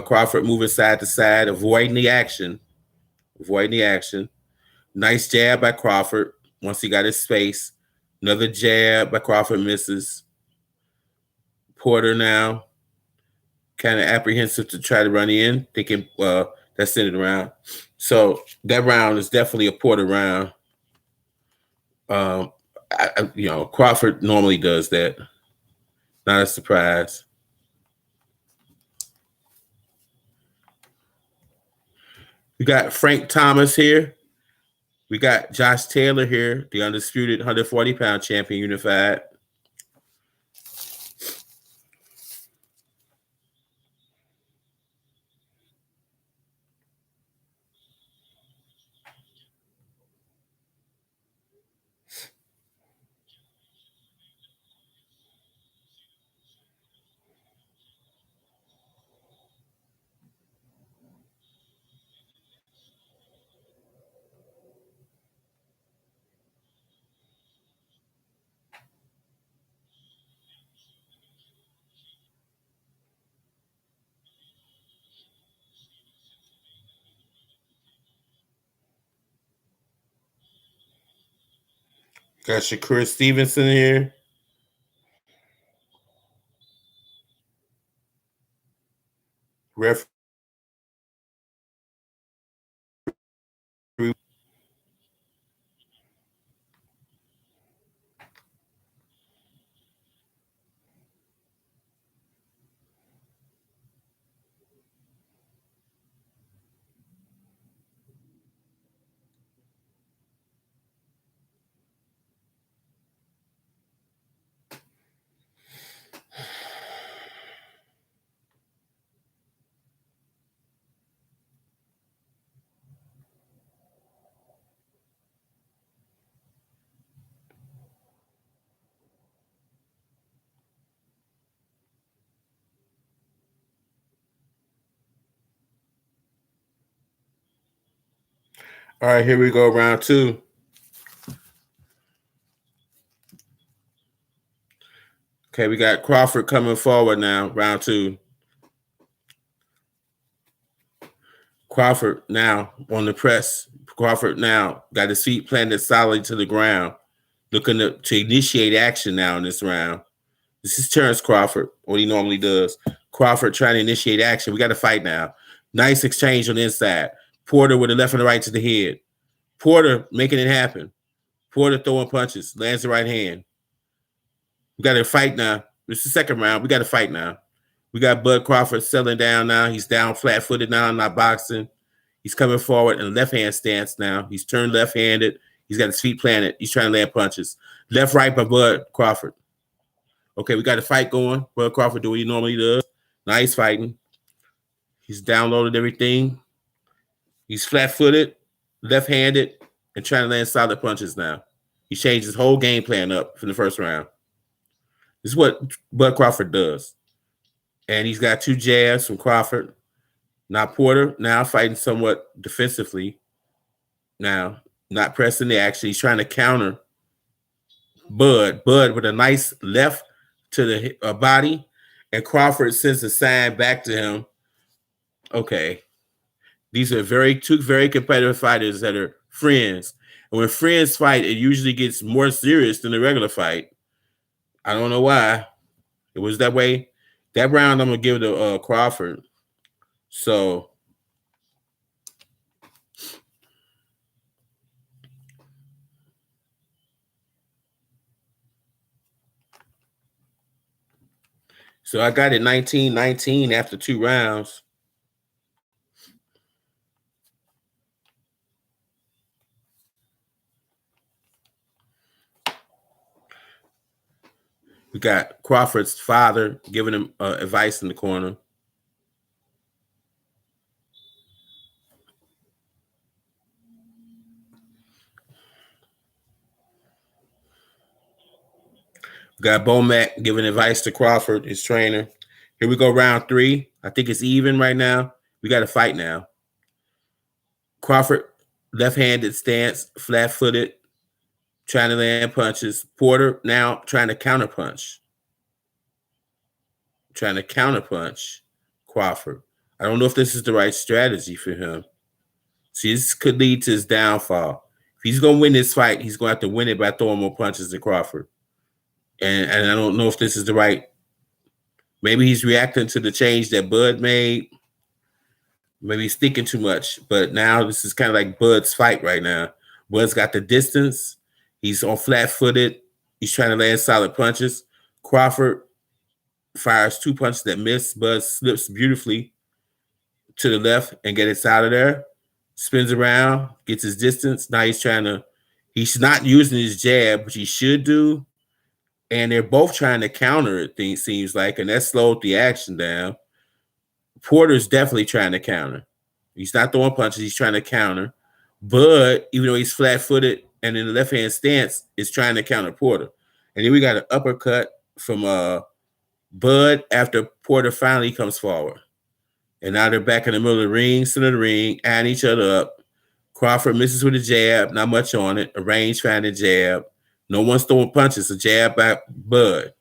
A: Crawford moving side to side, avoiding the action. Nice jab by Crawford once he got his space. Another jab by Crawford misses. Porter now kind of apprehensive to try to run in, thinking that's sent it around. So that round is definitely a Porter round. Crawford normally does that. Not a surprise. We got Frank Thomas here. We got Josh Taylor here, the undisputed 140-pound champion unified. Got Shakur Stevenson here. Referee. All right, here we go, round two. Okay, we got Crawford coming forward now, round two. Crawford now on the press. Crawford now got his feet planted solidly to the ground, looking to initiate action now in this round. This is Terrence Crawford, what he normally does. Crawford trying to initiate action. We got to fight now. Nice exchange on the inside. Porter with the left and the right to the head. Porter making it happen. Porter throwing punches, lands the right hand. We got to fight now. This is the second round. We got to fight now. We got Bud Crawford settling down now. He's down flat-footed now, not boxing. He's coming forward in a left-hand stance now. He's turned left-handed. He's got his feet planted. He's trying to land punches. Left, right by Bud Crawford. Okay, we got a fight going. Bud Crawford doing what he normally does. Nice fighting. He's downloaded everything. He's flat-footed, left-handed, and trying to land solid punches now. He changed his whole game plan up from the first round. This is what Bud Crawford does. And he's got two jabs from Crawford. Now Porter now fighting somewhat defensively. Now, not pressing the action. He's trying to counter Bud. Bud with a nice left to the body. And Crawford sends a sign back to him. Okay. These are two very competitive fighters that are friends. And when friends fight, it usually gets more serious than a regular fight. I don't know why. It was that way. That round I'm going to give to Crawford. So I got it 19-19 after two rounds. We got Crawford's father giving him advice in the corner. We got Bomac giving advice to Crawford, his trainer. Here we go, round three. I think it's even right now. We got to fight now. Crawford, left-handed stance, flat-footed, trying to land punches. Porter now trying to counterpunch. Crawford. I don't know if this is the right strategy for him. See, this could lead to his downfall. If he's going to win this fight, he's going to have to win it by throwing more punches than Crawford. And I don't know if this is the right. Maybe he's reacting to the change that Bud made. Maybe he's thinking too much. But now this is kind of like Bud's fight right now. Bud's got the distance. He's on flat-footed. He's trying to land solid punches. Crawford fires 2 punches that miss. Bud slips beautifully to the left and gets out of there. Spins around, gets his distance. Now he's not using his jab, which he should do. And they're both trying to counter it, it seems like, and that slowed the action down. Porter's definitely trying to counter. He's not throwing punches, he's trying to counter. Bud, even though he's flat-footed and in the left-hand stance, is trying to counter Porter. And then we got an uppercut from Bud after Porter finally comes forward. And now they're back in the middle of the ring, center of the ring, eyeing each other up. Crawford misses with a jab, not much on it. A range-finding jab. No one's throwing punches. A jab by Bud.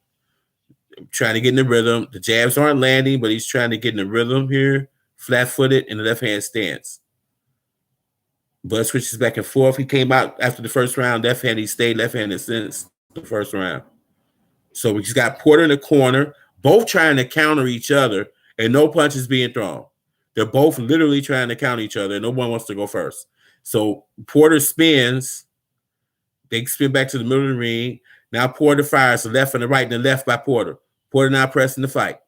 A: Trying to get in the rhythm. The jabs aren't landing, but he's trying to get in the rhythm here. Flat-footed in the left-hand stance. Bud switches back and forth. He came out after the first round left-handed. He stayed left-handed since the first round. So he's got Porter in the corner, both trying to counter each other, and no punches being thrown. They're both literally trying to counter each other, and no one wants to go first. So Porter spins. They spin back to the middle of the ring. Now Porter fires the left and the right, and the left by Porter. Porter now pressing the fight.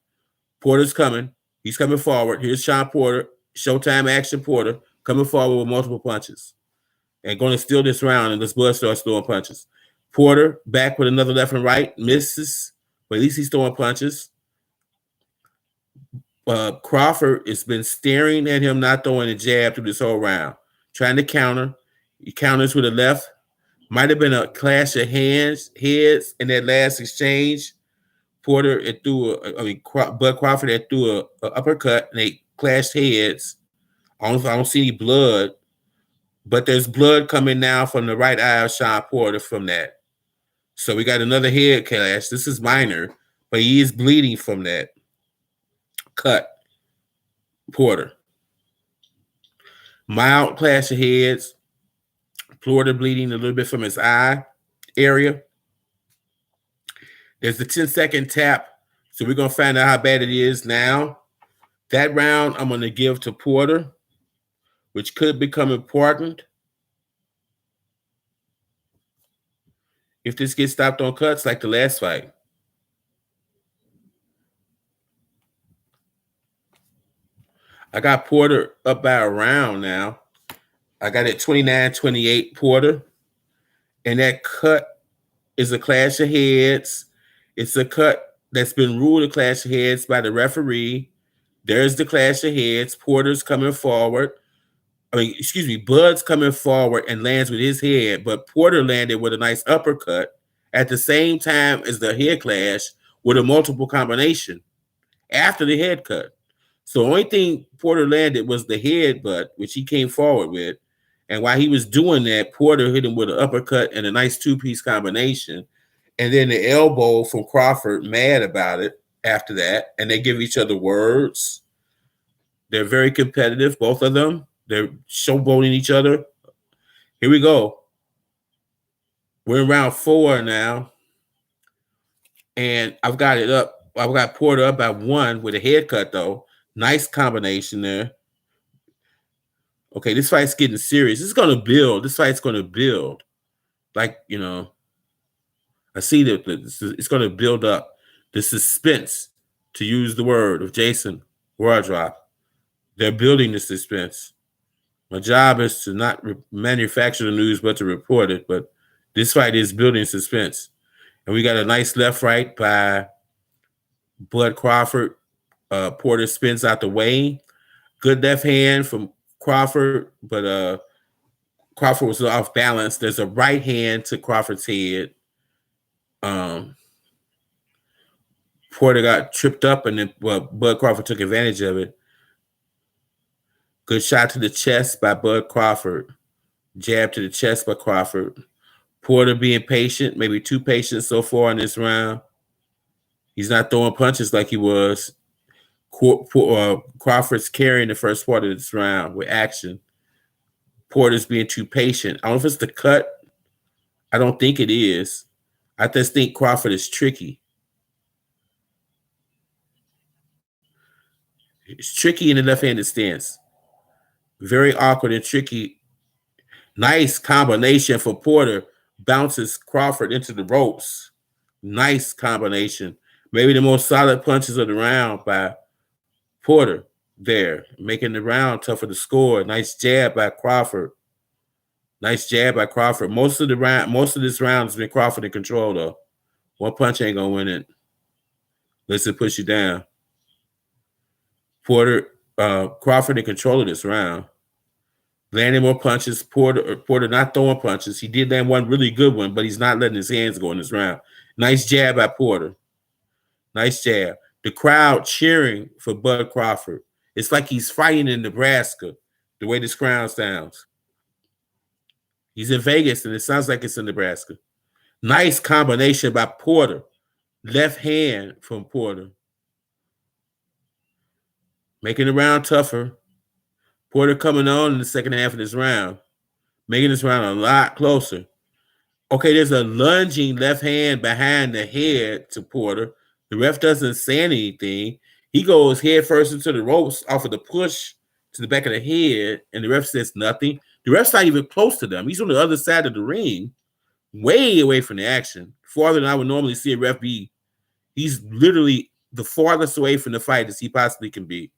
A: Porter's coming. He's coming forward. Here's Shaun Porter, Showtime action Porter, coming forward with multiple punches. And going to steal this round unless Bud starts throwing punches. Porter back with another left and right. Misses, but at least he's throwing punches. Crawford has been staring at him, not throwing a jab through this whole round. Trying to counter. He counters with a left. Might have been a clash of heads in that last exchange. Bud Crawford had threw a uppercut and they clashed heads. I don't see any blood, but there's blood coming now from the right eye of Shaun Porter from that. So we got another head clash. This is minor, but he is bleeding from that cut. Porter. Mild clash of heads. Porter bleeding a little bit from his eye area. There's the 10-second tap. So we're going to find out how bad it is now. That round I'm going to give to Porter, which could become important. If this gets stopped on cuts like the last fight. I got Porter up by a round now. I got it 29-28 Porter. And that cut is a clash of heads. It's a cut that's been ruled a clash of heads by the referee. There's the clash of heads. Porter's coming forward. Bud's coming forward and lands with his head, but Porter landed with a nice uppercut at the same time as the head clash with a multiple combination after the head cut. So the only thing Porter landed was the headbutt, which he came forward with. And while he was doing that, Porter hit him with an uppercut and a nice two-piece combination. And then the elbow from Crawford, mad about it after that. And they give each other words. They're very competitive, both of them. They're showboating each other. Here we go. We're in round 4 now. And I've got it up. I've got Porter up by 1 with a head cut, though. Nice combination there. Okay, this fight's getting serious. This is going to build. This fight's going to build. Like, I see that it's going to build up. The suspense, to use the word of Jason Wardrop. They're building the suspense. My job is to not manufacture the news, but to report it. But this fight is building suspense. And we got a nice left right by Bud Crawford. Porter spins out the way. Good left hand from Crawford, but Crawford was off balance. There's a right hand to Crawford's head. Porter got tripped up, and then Bud Crawford took advantage of it. Good shot to the chest by Bud Crawford. Jab to the chest by Crawford. Porter being patient, maybe too patient so far in this round. He's not throwing punches like he was. Crawford's carrying the first part of this round with action. Porter's being too patient. I don't know if it's the cut. I don't think it is. I just think Crawford is tricky. It's tricky in the left-handed stance. Very awkward and tricky. Nice combination for Porter. Bounces Crawford into the ropes. Nice combination. Maybe the most solid punches of the round by Porter there, making the round tougher to score. Nice jab by Crawford. Nice jab by Crawford. Most of this round has been Crawford in control, though. One punch ain't gonna win it. Let's just push you down. Crawford in control of this round. Landing more punches. Porter not throwing punches. He did land one really good one, but he's not letting his hands go in this round. Nice jab by Porter. Nice jab. The crowd cheering for Bud Crawford. It's like he's fighting in Nebraska, the way this crowd sounds. He's in Vegas, and it sounds like it's in Nebraska. Nice combination by Porter. Left hand from Porter. Making the round tougher. Porter coming on in the second half of this round. Making this round a lot closer. Okay, there's a lunging left hand behind the head to Porter. The ref doesn't say anything. He goes head first into the ropes off of the push to the back of the head, and the ref says nothing. The ref's not even close to them. He's on the other side of the ring, way away from the action, farther than I would normally see a ref be. He's literally the farthest away from the fight as he possibly can be.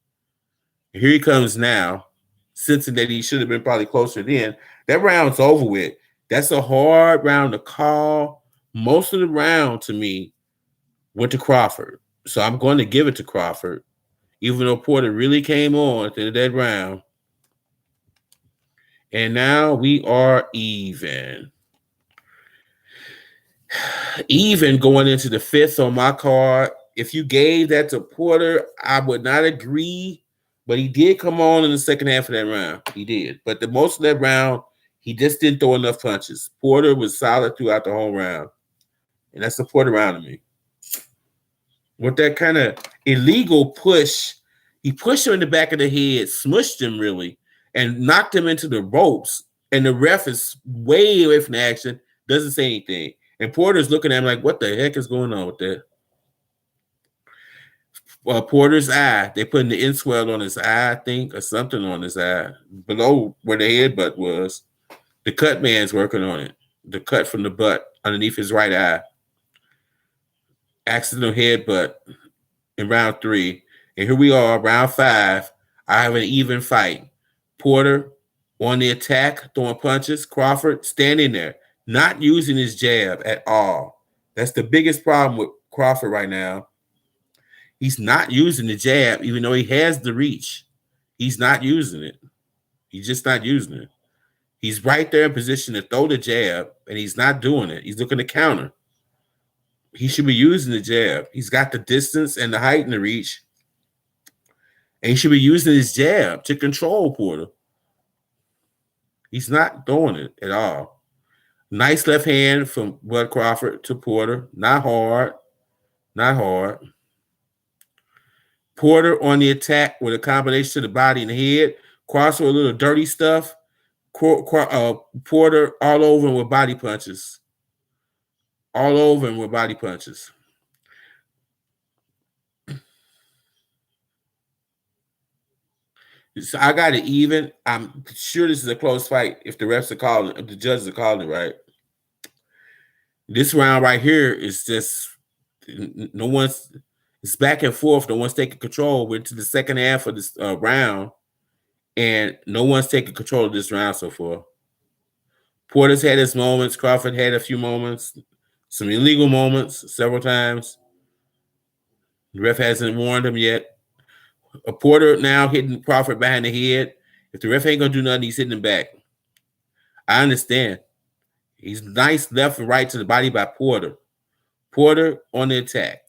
A: And here he comes now, sensing that he should have been probably closer then. That round's over with. That's a hard round to call. Most of the round, to me, went to Crawford. So I'm going to give it to Crawford, even though Porter really came on at the end of that round. And now we are even. Even going into the fifth on my card. If you gave that to Porter, I would not agree. But he did come on in the second half of that round. He did. But the most of that round, he just didn't throw enough punches. Porter was solid throughout the whole round. And that's the Porter round to me. With that kind of illegal push, he pushed him in the back of the head, smushed him really, and knocked him into the ropes. And the ref is way away from the action, doesn't say anything. And Porter's looking at him like, what the heck is going on with that? Porter's eye, they put the inswell on his eye, I think, or something on his eye, below where the headbutt was. The cut man's working on it. The cut from the butt underneath his right eye. Accidental headbutt in round 3. And here we are, round 5. I have an even fight. Porter on the attack, throwing punches. Crawford standing there, not using his jab at all. That's the biggest problem with Crawford right now. He's not using the jab, even though he has the reach. He's not using it. He's just not using it. He's right there in position to throw the jab, and he's not doing it. He's looking to counter. He should be using the jab. He's got the distance and the height and the reach. And he should be using his jab to control Porter. He's not doing it at all. Nice left hand from Bud Crawford to Porter. Not hard. Not hard. Porter on the attack with a combination to the body and the head. Crawford with a little dirty stuff. Porter all over him with body punches. All over him with body punches. So I got it even. I'm sure this is a close fight if the refs are calling, if the judges are calling it right. This round right here is just no one's. It's back and forth. No one's taking control. We're into the second half of this round, and no one's taking control of this round so far. Porter's had his moments. Crawford had a few moments. Some illegal moments several times. The ref hasn't warned him yet. A Porter now hitting Crawford behind the head. If the ref ain't going to do nothing, he's hitting him back. I understand. He's nice left and right to the body by Porter. Porter on the attack.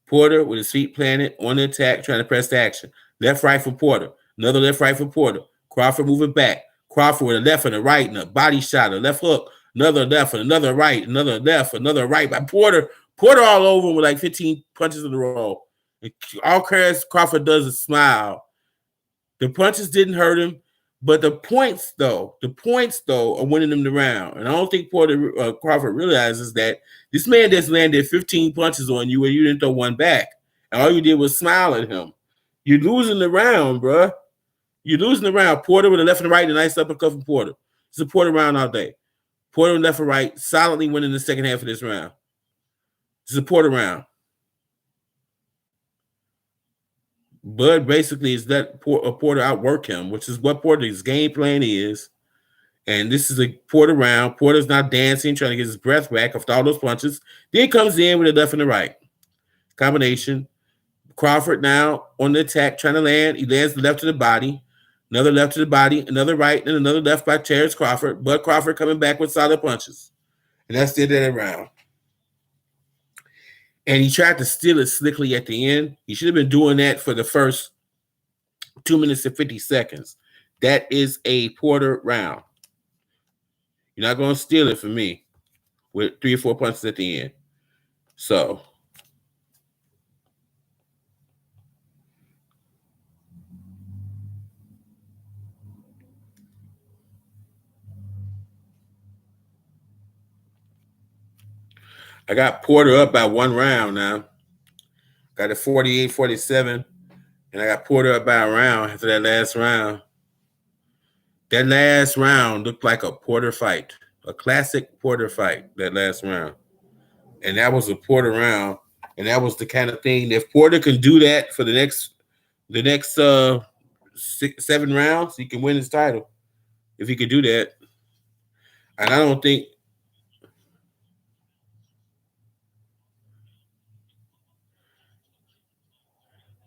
A: Porter with his feet planted on the attack, trying to press the action. Left, right for Porter. Another left, right for Porter. Crawford moving back. Crawford with a left and a right and a body shot, a left hook. Another left and another right, another left, another right by Porter. Porter all over with like 15 punches in a row. And all Crawford does is smile. The punches didn't hurt him, But the points though are winning them the round. And I don't think Crawford realizes that this man just landed 15 punches on you and you didn't throw one back. And all you did was smile at him. You're losing the round, bruh. You're losing the round. Porter with the left and right, a nice uppercut from Porter. It's a Porter round all day. Porter left and right, solidly winning the second half of this round. It's a Porter round. Bud basically is that Porter outwork him, which is what Porter's game plan is. And this is a Porter round. Porter's not dancing, trying to get his breath back after all those punches. Then comes in with a left and the right. Combination. Crawford now on the attack, trying to land. He lands the left to the body. Another left to the body. Another right, and another left by Terrence Crawford. Bud Crawford coming back with solid punches. And that's the end of that round. And he tried to steal it slickly at the end. He should have been doing that for the first 2 minutes and 50 seconds. That is a Porter round. You're not going to steal it from me with 3 or 4 punches at the end. So, I got Porter up by 1 round now. Got a 48-47. And I got Porter up by a round after that last round. That last round looked like a Porter fight. A classic Porter fight, that last round. And that was a Porter round. And that was the kind of thing, if Porter can do that for the next 7 rounds, he can win his title. If he could do that. And I don't think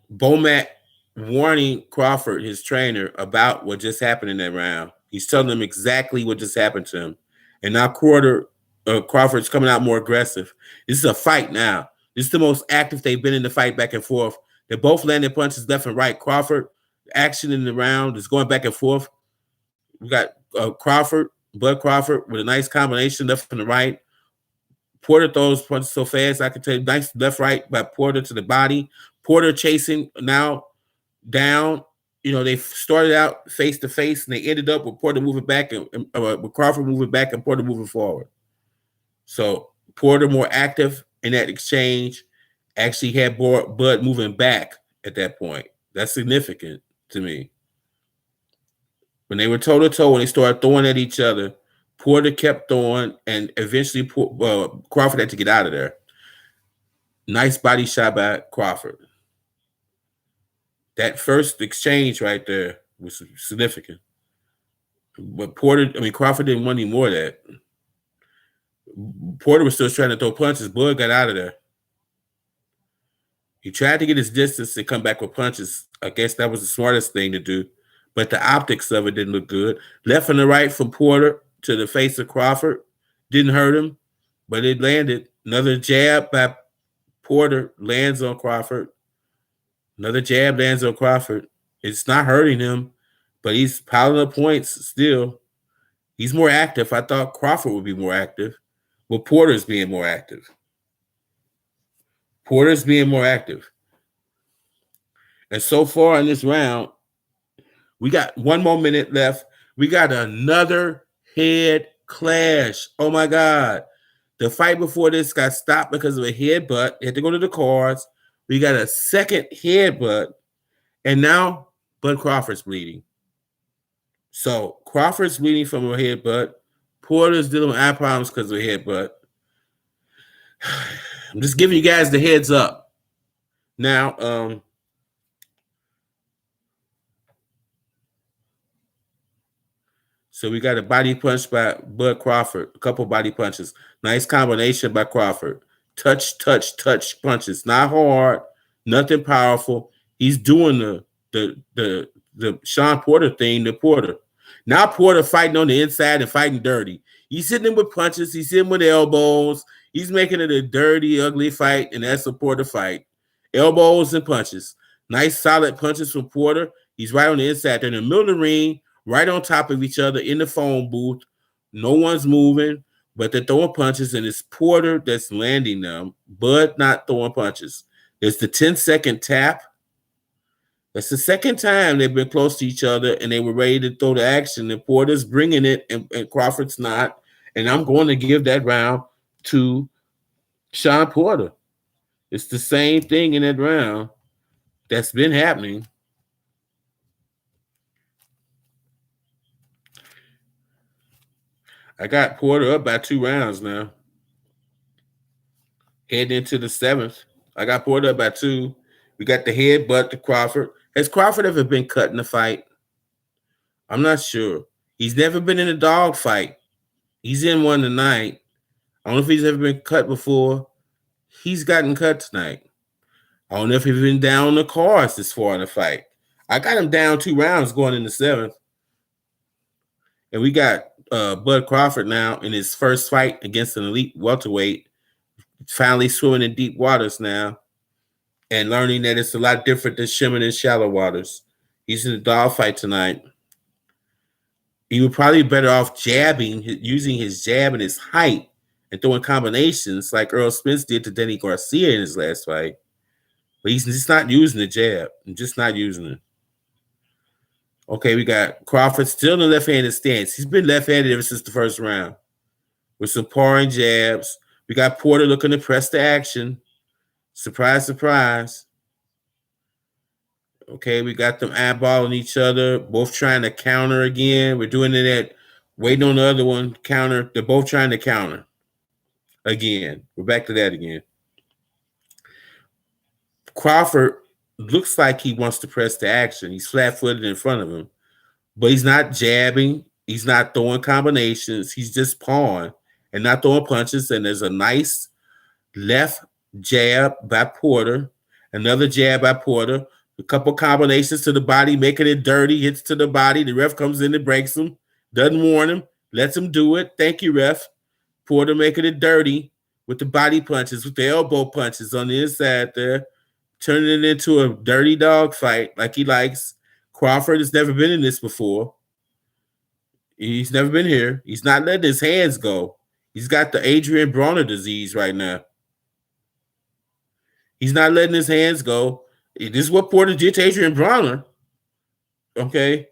A: Bomac warning Crawford, his trainer, about what just happened in that round. He's telling him exactly what just happened to him. And now Crawford's coming out more aggressive. This is a fight now. This is the most active they've been in the fight, back and forth. They're both landing punches left and right. Crawford, action in the round is going back and forth. We got Bud Crawford with a nice combination left and the right. Porter throws punches so fast, I can tell you, nice left right by Porter to the body. Porter chasing now down. You know, they started out face to face and they ended up with Porter moving back and with Crawford moving back and Porter moving forward. So Porter more active in that exchange, actually had Bud moving back at that point. That's significant to me. When they were toe to toe and they started throwing at each other, Porter kept throwing, and eventually Crawford had to get out of there. Nice body shot by Crawford. That first exchange right there was significant. But Crawford didn't want any more of that. Porter was still trying to throw punches. Bud got out of there. He tried to get his distance and come back with punches. I guess that was the smartest thing to do. But the optics of it didn't look good. Left and the right from Porter to the face of Crawford. Didn't hurt him, but it landed. Another jab by Porter lands on Crawford. Another jab lands on Crawford. It's not hurting him, but he's piling up points still. He's more active. I thought Crawford would be more active, but Porter's being more active. And so far in this round, we got 1 more minute left. We got another head clash. Oh, my God. The fight before this got stopped because of a headbutt. They had to go to the cards. We got a second headbutt. And now Bud Crawford's bleeding. So Crawford's bleeding from a headbutt. Porter's dealing with eye problems because of a headbutt. I'm just giving you guys the heads up. Now, so we got a body punch by Bud Crawford, a couple body punches. Nice combination by Crawford. Touch punches. Not hard, nothing powerful. He's doing the Shaun Porter thing to Porter. Now Porter fighting on the inside and fighting dirty. He's hitting him with punches. He's hitting him with elbows. He's making it a dirty, ugly fight, and that's a Porter fight. Elbows and punches. Nice, solid punches from Porter. He's right on the inside. They're in the middle of the ring, right on top of each other in the phone booth. No one's moving, but they're throwing punches, and it's Porter that's landing them, but not throwing punches. There's the 10-second tap. That's the second time they've been close to each other and they were ready to throw the action. And Porter's bringing it and Crawford's not. And I'm going to give that round to Shaun Porter. It's the same thing in that round that's been happening. I got Porter up by 2 rounds now. Heading into the 7th. I got Porter up by 2. We got the headbutt to Crawford. Has Crawford ever been cut in a fight? I'm not sure. He's never been in a dog fight. He's in one tonight. I don't know if he's ever been cut before. He's gotten cut tonight. I don't know if he's been down the cards this far in the fight. I got him down 2 rounds going in the 7th. And we got Bud Crawford now in his first fight against an elite welterweight. Finally swimming in deep waters now. And learning that it's a lot different than swimming in shallow waters. He's in a dog fight tonight. He would probably be better off jabbing, using his jab and his height and throwing combinations like Earl Spence did to Denny Garcia in his last fight. But he's just not using the jab. I'm just not using it. Okay, we got Crawford still in the left-handed stance. He's been left-handed ever since the first round with some pouring jabs. We got Porter looking to press the action. Surprise, surprise. Okay, we got them eyeballing each other, both trying to counter again. We're doing it at waiting on the other one, counter. They're both trying to counter again. We're back to that again. Crawford looks like he wants to press the action. He's flat-footed in front of him, but he's not jabbing. He's not throwing combinations. He's just pawing and not throwing punches. And there's a nice left jab by Porter, another jab by Porter, a couple combinations to the body, making it dirty, hits to the body. The ref comes in and breaks him, doesn't warn him, lets him do it. Thank you, ref. Porter making it dirty with the body punches, with the elbow punches on the inside there, turning it into a dirty dog fight like he likes. Crawford has never been in this before. He's never been here. He's not letting his hands go. He's got the Adrian Bronner disease right now. He's not letting his hands go. This is what Porter did to Adrian Bronner. Okay.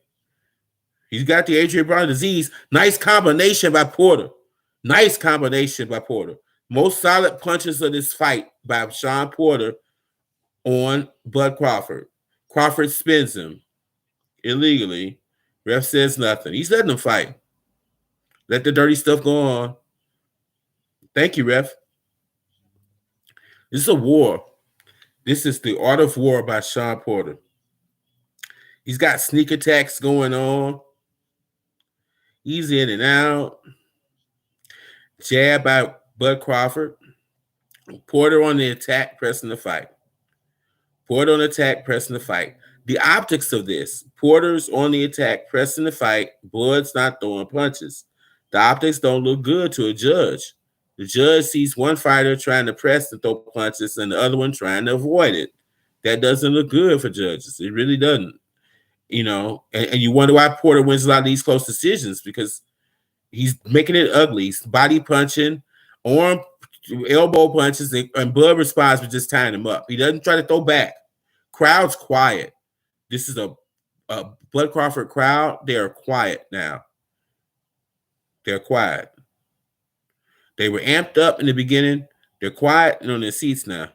A: He's got the Adrian Bronner disease. Nice combination by Porter. Nice combination by Porter. Most solid punches of this fight by Shaun Porter on Bud Crawford. Crawford spins him illegally. Ref says nothing. He's letting him fight. Let the dirty stuff go on. Thank you, ref. This is a war. This is the art of war by Shaun Porter. He's got sneak attacks going on. He's in and out. Jab by Bud Crawford. Porter on the attack, pressing the fight. Porter on the attack, pressing the fight. The optics of this, Porter's on the attack, pressing the fight. Bud's not throwing punches. The optics don't look good to a judge. The judge sees one fighter trying to press and throw punches and the other one trying to avoid it. That doesn't look good for judges. It really doesn't. You know, and you wonder why Porter wins a lot of these close decisions, because he's making it ugly. He's body punching, arm, elbow punches, and Bud responds with just tying him up. He doesn't try to throw back. Crowd's quiet. This is a Bud Crawford crowd. They are quiet now. They're quiet. They were amped up in the beginning. They're quiet and on their seats now.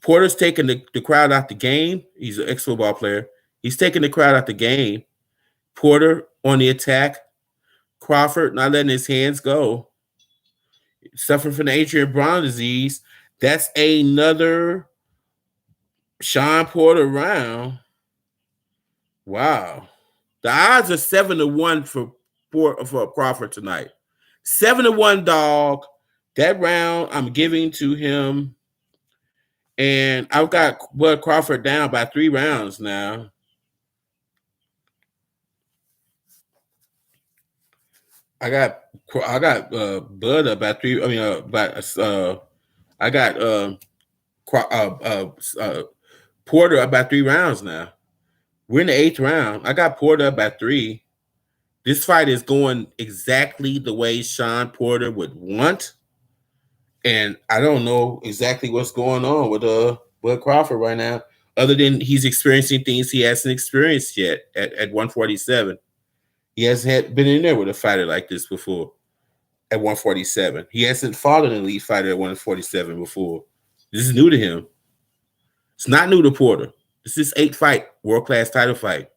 A: Porter's taking the crowd out the game. He's an ex-football player. He's taking the crowd out the game. Porter on the attack. Crawford not letting his hands go. Suffering from the Adrian Bronner disease. That's another Shaun Porter round. Wow. The odds are 7-1 for Crawford tonight. 7-1 dog. That round I'm giving to him. And I've got Bud Crawford down by 3 rounds now. I got Bud up by 3. I mean, I got Porter up by 3 rounds now. We're in the 8th round. I got Porter up by 3. This fight is going exactly the way Shaun Porter would want. And I don't know exactly what's going on with Bud Crawford right now. other than he's experiencing things he hasn't experienced yet at 147. He hasn't been in there with a fighter like this before at 147. He hasn't fought an elite fighter at 147 before. This is new to him. It's not new to Porter. This is 8-fight world-class title fight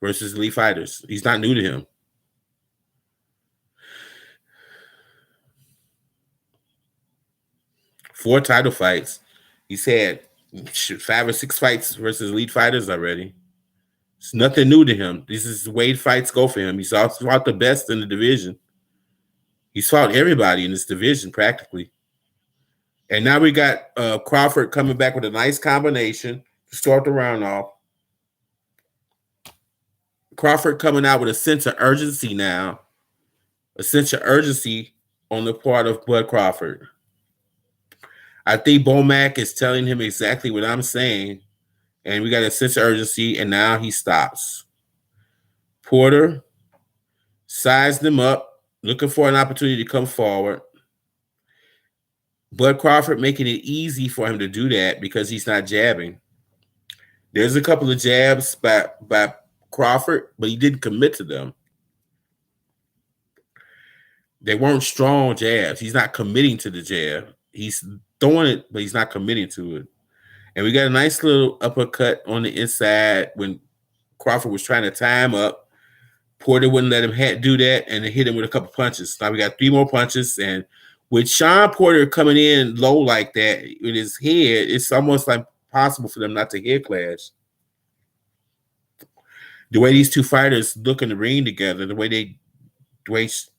A: versus elite fighters. He's not new to him. Four title fights. He's had 5 or 6 fights versus elite fighters already. It's nothing new to him. This is the way fights go for him. He's also fought the best in the division. He's fought everybody in this division practically. And now we got Crawford coming back with a nice combination to start the round off. Crawford coming out with a sense of urgency now. A sense of urgency on the part of Bud Crawford. I think Bomac is telling him exactly what I'm saying. And we got a sense of urgency, and now he stops. Porter sized him up, looking for an opportunity to come forward. Bud Crawford making it easy for him to do that because he's not jabbing. There's a couple of jabs by Crawford, but he didn't commit to them. They weren't strong jabs. He's not committing to the jab. He's throwing it, but he's not committing to it. And we got a nice little uppercut on the inside when Crawford was trying to tie him up. Porter wouldn't let him do that, and hit him with a couple punches. Now we got 3 more punches, and with Shaun Porter coming in low like that with his head, it's almost like possible for them not to head clash. The way these two fighters look in the ring together, the way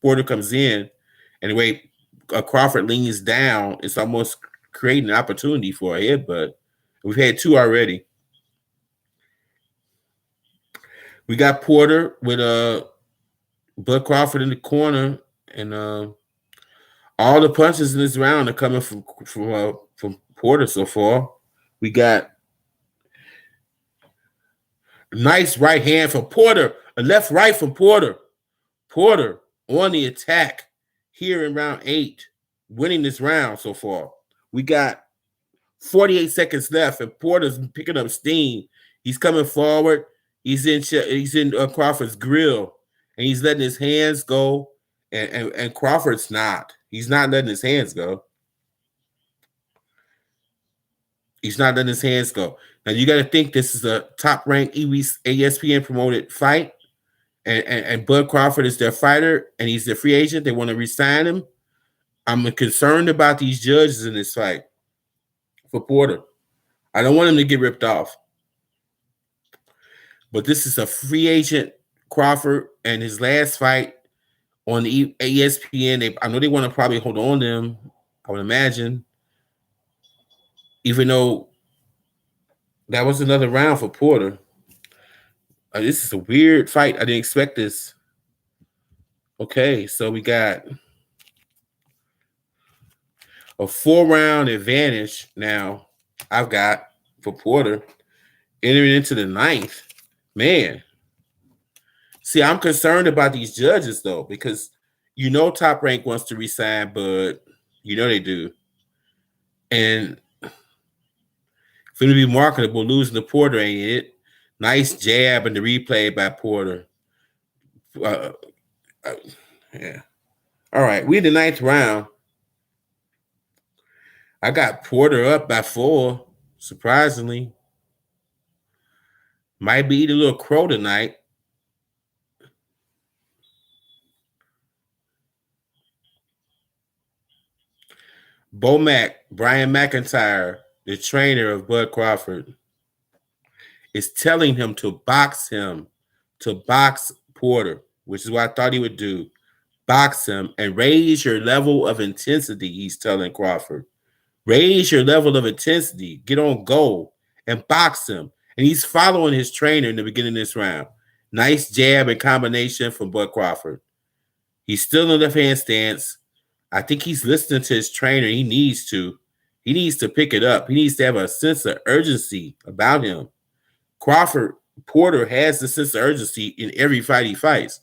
A: Porter comes in, and the way Crawford leans down, it's almost creating an opportunity for a headbutt. We've had 2 already. We got Porter with Bud Crawford in the corner, and all the punches in this round are coming from Porter so far. We got a nice right hand from Porter, a left right from Porter. Porter on the attack here in round 8, winning this round so far. We got 48 seconds left, and Porter's picking up steam. He's coming forward. He's in Crawford's grill, and he's letting his hands go, and Crawford's not. He's not letting his hands go. He's not letting his hands go. Now, you got to think this is a top-ranked ESPN-promoted fight, and Bud Crawford is their fighter, and he's their free agent. They want to re-sign him. I'm concerned about these judges in this fight for Porter. I don't want him to get ripped off. But this is a free agent, Crawford, and his last fight on the ESPN. I know they want to probably hold on to him, I would imagine. Even though that was another round for Porter. This is a weird fight. I didn't expect this. Okay, so we got a 4-round advantage now I've got for Porter entering into the 9th. Man. See, I'm concerned about these judges, though, because Top Rank wants to resign Bud. They do. And it's going to be marketable. Losing to Porter ain't it. Nice jab in the replay by Porter. Yeah. All right, we in the 9th round. I got Porter up by 4, surprisingly. Might be eating a little crow tonight. Bomac, Brian McIntyre, the trainer of Bud Crawford, is telling him to box Porter, which is what I thought he would do. Box him and raise your level of intensity, he's telling Crawford. Raise your level of intensity. Get on go and box him. And he's following his trainer in the beginning of this round. Nice jab and combination from Bud Crawford. He's still in the left-hand stance. I think he's listening to his trainer. He needs to. He needs to pick it up. He needs to have a sense of urgency about him. Porter has the sense of urgency in every fight he fights.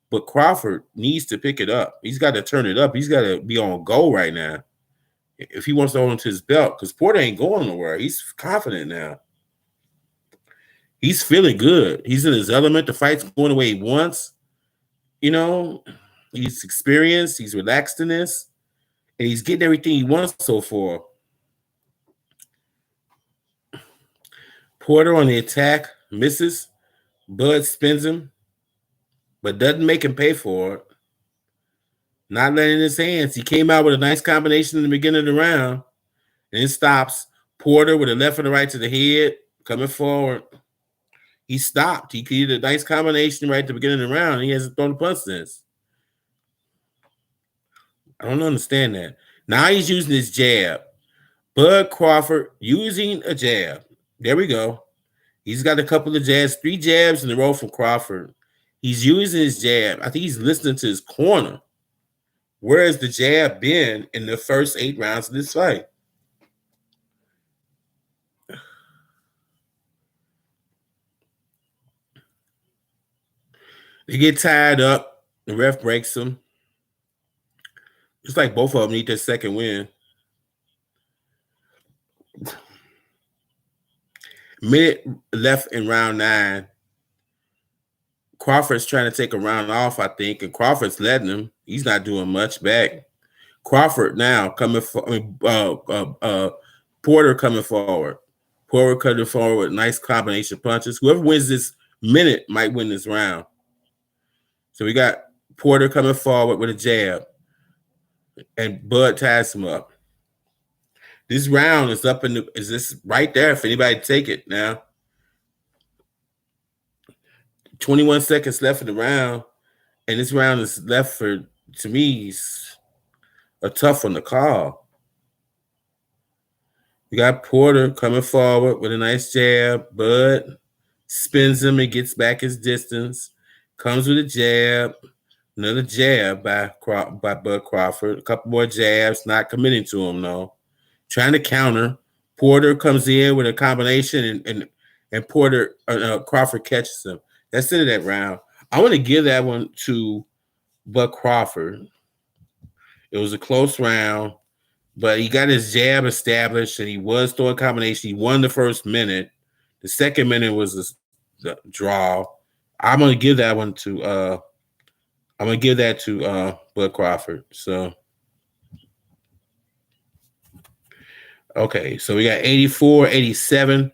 A: But Crawford needs to pick it up. He's got to turn it up. He's got to be on go right now if he wants to hold on to his belt, because Porter ain't going nowhere. He's confident now. He's feeling good. He's in his element. The fight's going the way he wants. You know, he's experienced. He's relaxed in this, and he's getting everything he wants so far. Porter on the attack misses. Bud spins him, but doesn't make him pay for it. Not letting his hands. He came out with a nice combination in the beginning of the round, and it stops. Porter with a left and a right to the head, coming forward. He stopped. He created a nice combination right at the beginning of the round. He hasn't thrown a punch since. I don't understand that. Now he's using his jab. Bud Crawford using a jab. There we go. He's got a couple of jabs, 3 jabs in a row from Crawford. He's using his jab. I think he's listening to his corner. Where has the jab been in the first 8 rounds of this fight? They get tied up. The ref breaks them. It's like both of them need their second win. Minute left in round 9. Crawford's trying to take a round off, I think, and Crawford's letting him. He's not doing much back. Crawford now coming for Porter coming forward. Porter coming forward with nice combination punches. Whoever wins this minute might win this round. So we got Porter coming forward with a jab, and Bud ties him up. This round is up in the is this right there if anybody take it now. 21 seconds left in the round, and this round is left for, to me, a tough one to call. We got Porter coming forward with a nice jab. Bud spins him and gets back his distance. Comes with a jab. Another jab by Bud Crawford. A couple more jabs, not committing to him, though. Trying to counter. Porter comes in with a combination, and Porter Crawford catches him. That's it of that round. I want to give that one to Bud Crawford. It was a close round, but he got his jab established, and he was throwing combination. He won the first minute. The second minute was a draw. I'm gonna give that one to Bud Crawford. So okay, so we got 84-87.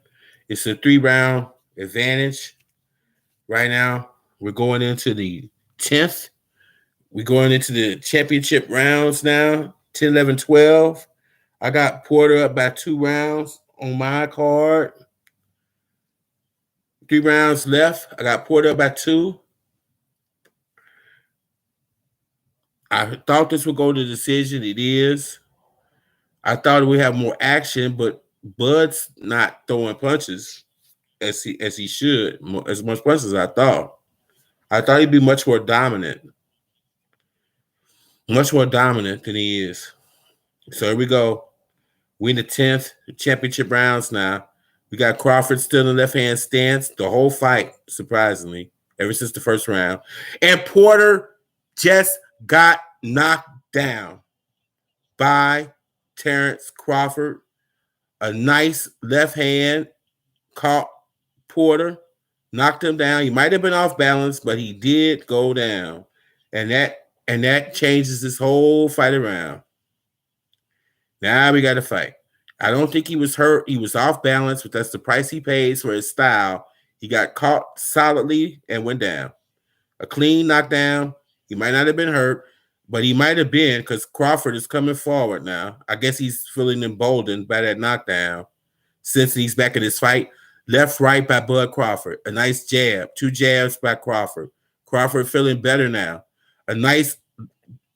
A: It's a 3-round advantage. Right now, we're going into the 10th. We're going into the championship rounds now, 10, 11, 12. I got Porter up by 2 rounds on my card. 3 rounds left. I got Porter up by 2. I thought this would go to decision. It is. I thought we'd have more action, but Bud's not throwing punches as he should, as much punches as I thought. I thought he'd be much more dominant than he is. So here we go. We in the 10th championship rounds now. We got Crawford still in the left-hand stance the whole fight, surprisingly, ever since the first round. And Porter just got knocked down by Terrence Crawford. A nice left hand caught Porter, knocked him down. He might have been off balance, but he did go down. And that changes this whole fight around. Now we got to fight. I don't think he was hurt. He was off balance, but that's the price he pays for his style. He got caught solidly and went down. A clean knockdown. He might not have been hurt, but he might have been because Crawford is coming forward now. I guess he's feeling emboldened by that knockdown since he's back in this fight. Left, right by Bud Crawford. A nice jab. 2 jabs by Crawford. Crawford feeling better now. A nice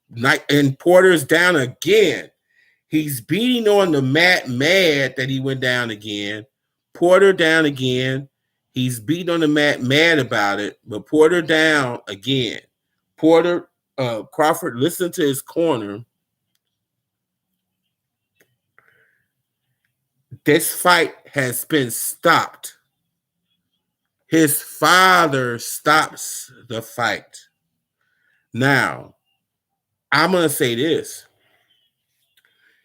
A: night, and Porter's down again. He's beating on the mat mad that he went down again. Porter down again. He's beating on the mat mad about it, but Porter down again. Crawford listened to his corner. This fight has been stopped. His father stops the fight. Now, I'm going to say this.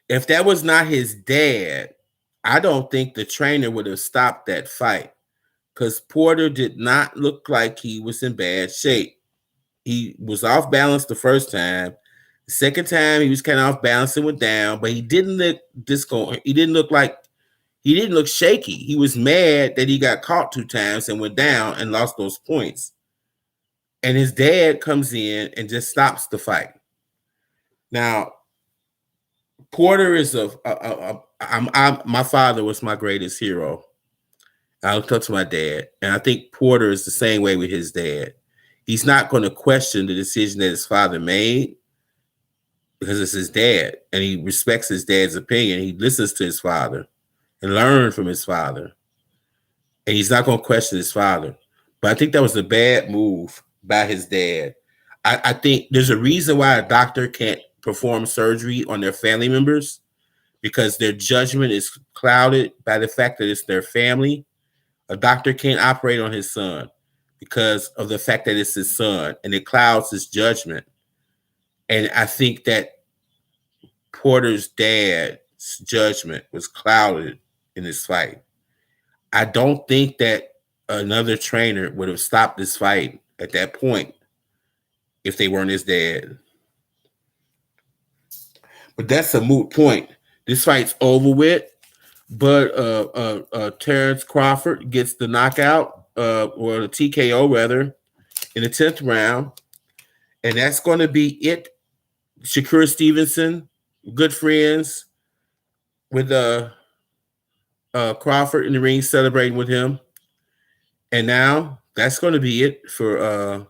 A: If that was not his dad, I don't think the trainer would have stopped that fight. because Porter did not look like he was in bad shape. He was off balance the first time. The second time he was kind of off balance and went down, but he didn't look he didn't look shaky. He was mad that he got caught 2 times and went down and lost those points. And his dad comes in and just stops the fight. Now, Porter is my father was my greatest hero. I looked up to my dad, and I think Porter is the same way with his dad. He's not going to question the decision that his father made because it's his dad, and he respects his dad's opinion. He listens to his father and learns from his father, and he's not going to question his father. But I think that was a bad move by his dad. I think there's a reason why a doctor can't perform surgery on their family members, because their judgment is clouded by the fact that it's their family. A doctor can't operate on his son because of the fact that it's his son, and it clouds his judgment. And I think that Porter's dad's judgment was clouded in this fight. I don't think that another trainer would have stopped this fight at that point if they weren't his dad. But that's a moot point. This fight's over with. But Terrence Crawford gets the knockout, or the TKO rather, in the 10th round. And that's going to be it. Shakur Stevenson, good friends with Crawford in the ring, celebrating with him. And now that's going to be it for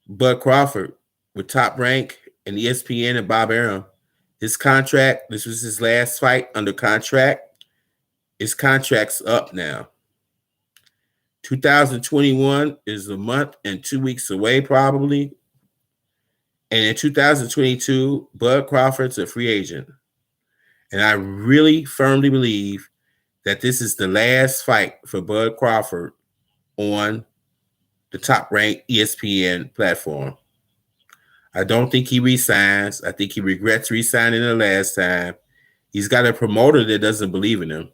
A: Bud Crawford with Top Rank and ESPN and Bob Arum. His contract, this was his last fight under contract. His contract's up now. 2021 is a month and 2 weeks away, probably. And in 2022, Bud Crawford's a free agent. And I really firmly believe that this is the last fight for Bud Crawford on the Top Rank ESPN platform. I don't think he resigns. I think he regrets resigning the last time. He's got a promoter that doesn't believe in him.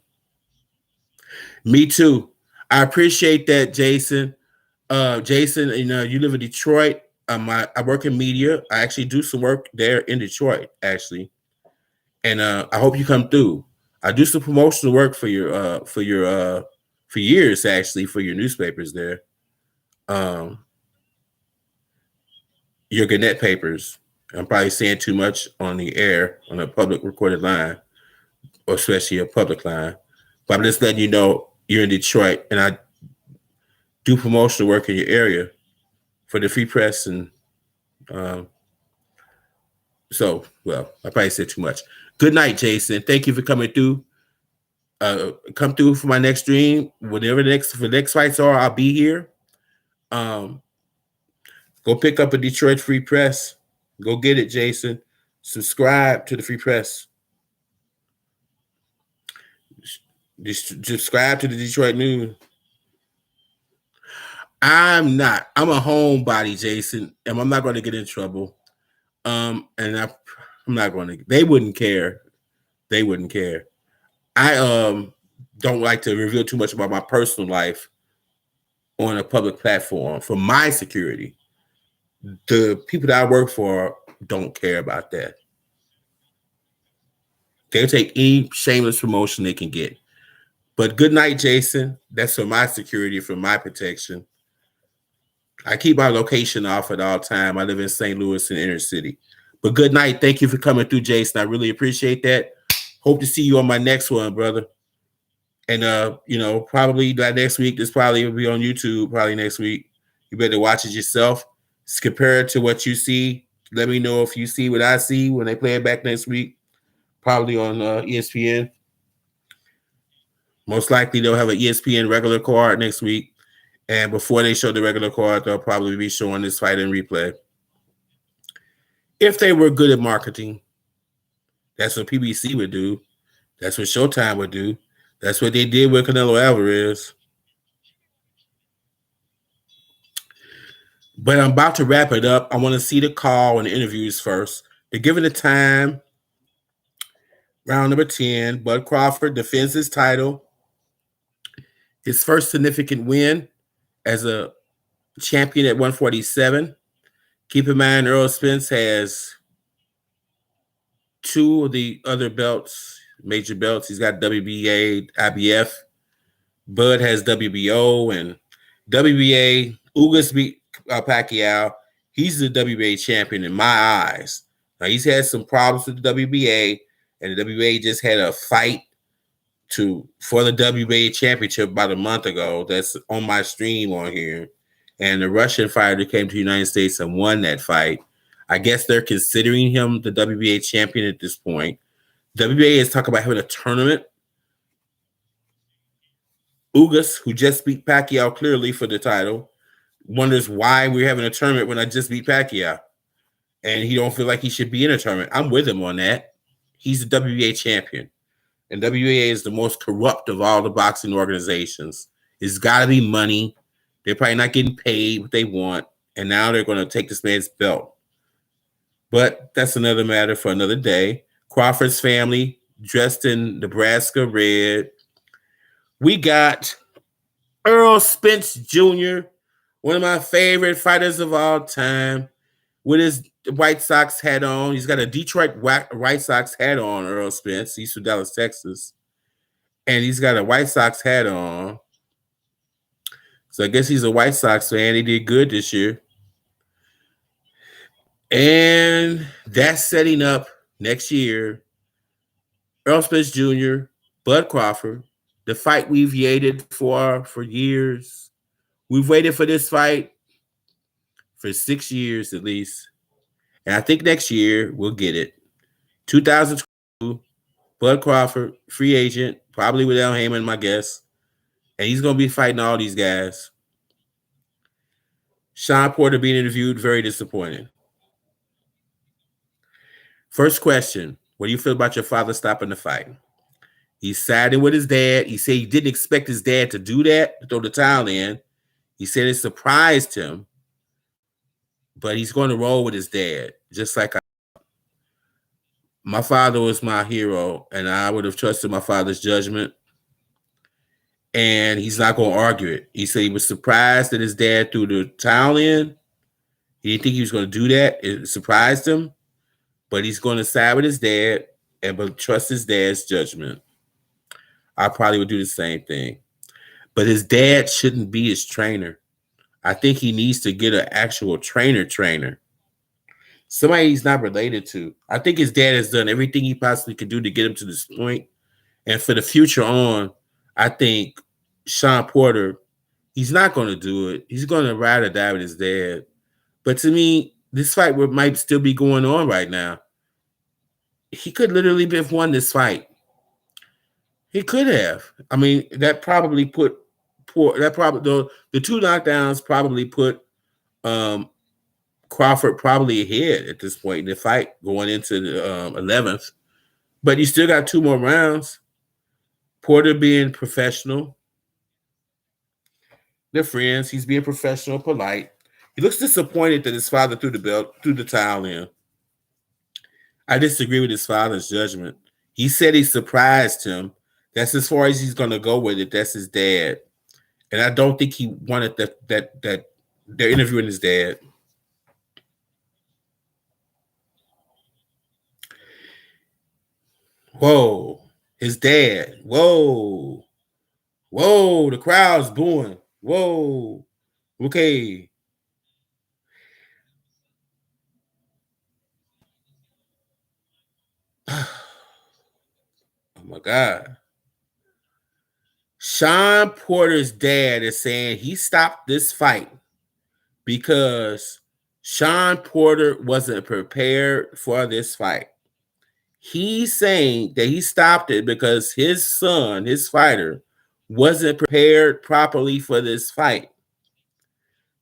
A: Me too. I appreciate that, Jason. Jason, you live in Detroit. I work in media. I actually do some work there in Detroit, actually. And I hope you come through. I do some promotional work for years, actually, for your newspapers there. Your Gannett papers. I'm probably saying too much on the air, on a public recorded line, or especially a public line. But I'm just letting you know you're in Detroit, and I do promotional work in your area for the Free Press. And I probably said too much. Good night, Jason. Thank you for coming through. Come through for my next stream. Whatever the next fights are, I'll be here. Go pick up a Detroit Free Press. Go get it, Jason. Subscribe to the Free Press. Subscribe to the Detroit News. I'm not. I'm a homebody, Jason, and I'm not going to get in trouble. And I'm not going to. They wouldn't care. They wouldn't care. I don't like to reveal too much about my personal life on a public platform for my security. The people that I work for don't care about that. They'll take any shameless promotion they can get. But good night, Jason. That's for my security, for my protection. I keep my location off at all time. I live in St. Louis in the inner city. But good night. Thank you for coming through, Jason. I really appreciate that. Hope to see you on my next one, brother. And probably that next week, this probably will be on YouTube probably next week. You better watch it yourself. Compare it to what you see. Let me know if you see what I see when they play it back next week. Probably on ESPN. Most likely they'll have an ESPN regular card next week. And before they show the regular card, they'll probably be showing this fight in replay. If they were good at marketing, that's what PBC would do. That's what Showtime would do. That's what they did with Canelo Alvarez. But I'm about to wrap it up. I want to see the call and the interviews first. They're giving the time. Round number 10. Bud Crawford defends his title His first significant win as a champion at 147. Keep in mind, Earl Spence has 2 of the other belts, major belts. He's got WBA, IBF. Bud has WBO and WBA. Ugas beat Pacquiao. He's the WBA champion in my eyes. Now, he's had some problems with the WBA, and the WBA just had a fight for the WBA championship about a month ago. That's on my stream on here. And the Russian fighter came to the United States and won that fight. I guess they're considering him the WBA champion at this point. WBA is talking about having a tournament. Ugas, who just beat Pacquiao clearly for the title, wonders why we're having a tournament when I just beat Pacquiao. And he don't feel like he should be in a tournament. I'm with him on that. He's the WBA champion. And WBA is the most corrupt of all the boxing organizations. It's got to be money. They're probably not getting paid what they want. And now they're going to take this man's belt. But that's another matter for another day. Crawford's family dressed in Nebraska red. We got Earl Spence Jr., one of my favorite fighters of all time, with his White Sox hat on. He's got a Detroit White Sox hat on, Earl Spence. He's from Dallas, Texas. And he's got a White Sox hat on. So I guess he's a White Sox fan. He did good this year. And that's setting up next year. Earl Spence Jr., Bud Crawford, the fight we've waited for years. We've waited for this fight for 6 years at least. And I think next year we'll get it. 2022, Bud Crawford, free agent, probably without Heyman, my guess. And he's going to be fighting all these guys. Shaun Porter being interviewed, very disappointed. First question, what do you feel about your father stopping the fight? He's siding with his dad. He said he didn't expect his dad to do that, to throw the towel in. He said it surprised him, but he's going to roll with his dad, just like my father was my hero, and I would have trusted my father's judgment, and he's not going to argue it. He said he was surprised that his dad threw the towel in. He didn't think he was going to do that. It surprised him, but he's going to side with his dad and trust his dad's judgment. I probably would do the same thing. But his dad shouldn't be his trainer. I think he needs to get an actual trainer. Somebody he's not related to. I think his dad has done everything he possibly could do to get him to this point. And for the future on, I think Shaun Porter, he's not going to do it. He's going to ride or die with his dad. But to me, this fight might still be going on right now. He could literally have won this fight. He could have. I mean, that probably put the 2 knockdowns probably put Crawford probably ahead at this point in the fight going into the 11th. But you still got 2 more rounds. Porter being professional. They're friends. He's being professional, polite. He looks disappointed that his father threw the towel in. I disagree with his father's judgment. He said he surprised him. That's as far as he's going to go with it. That's his dad. And I don't think he wanted that they're interviewing his dad. Whoa. His dad. Whoa. Whoa. The crowd's booing. Whoa. Okay. Oh my God. Shaun Porter's dad is saying he stopped this fight because Shaun Porter wasn't prepared for this fight. He's saying that he stopped it because his son, his fighter, wasn't prepared properly for this fight.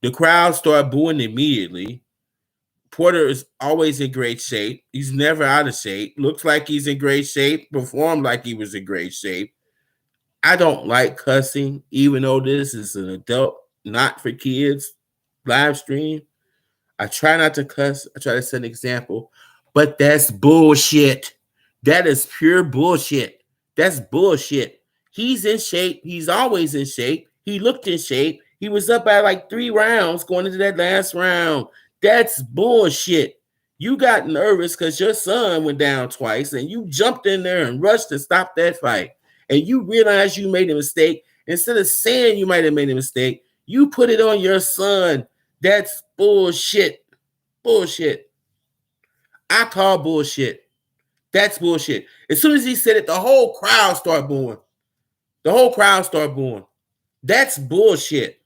A: The crowd started booing immediately. Porter is always in great shape. He's never out of shape. Looks like he's in great shape. Performed like he was in great shape. I don't like cussing, even though this is an adult, not for kids live stream. I try not to cuss. I try to set an example. But that's bullshit. That is pure bullshit. That's bullshit. He's in shape. He's always in shape. He looked in shape. He was up by like 3 rounds going into that last round. That's bullshit. You got nervous because your son went down twice and you jumped in there and rushed to stop that fight. And you realized you made a mistake. Instead of saying you might have made a mistake, you put it on your son. That's bullshit. Bullshit. I call bullshit. That's bullshit. As soon as he said it, the whole crowd started booing. The whole crowd started booing. That's bullshit.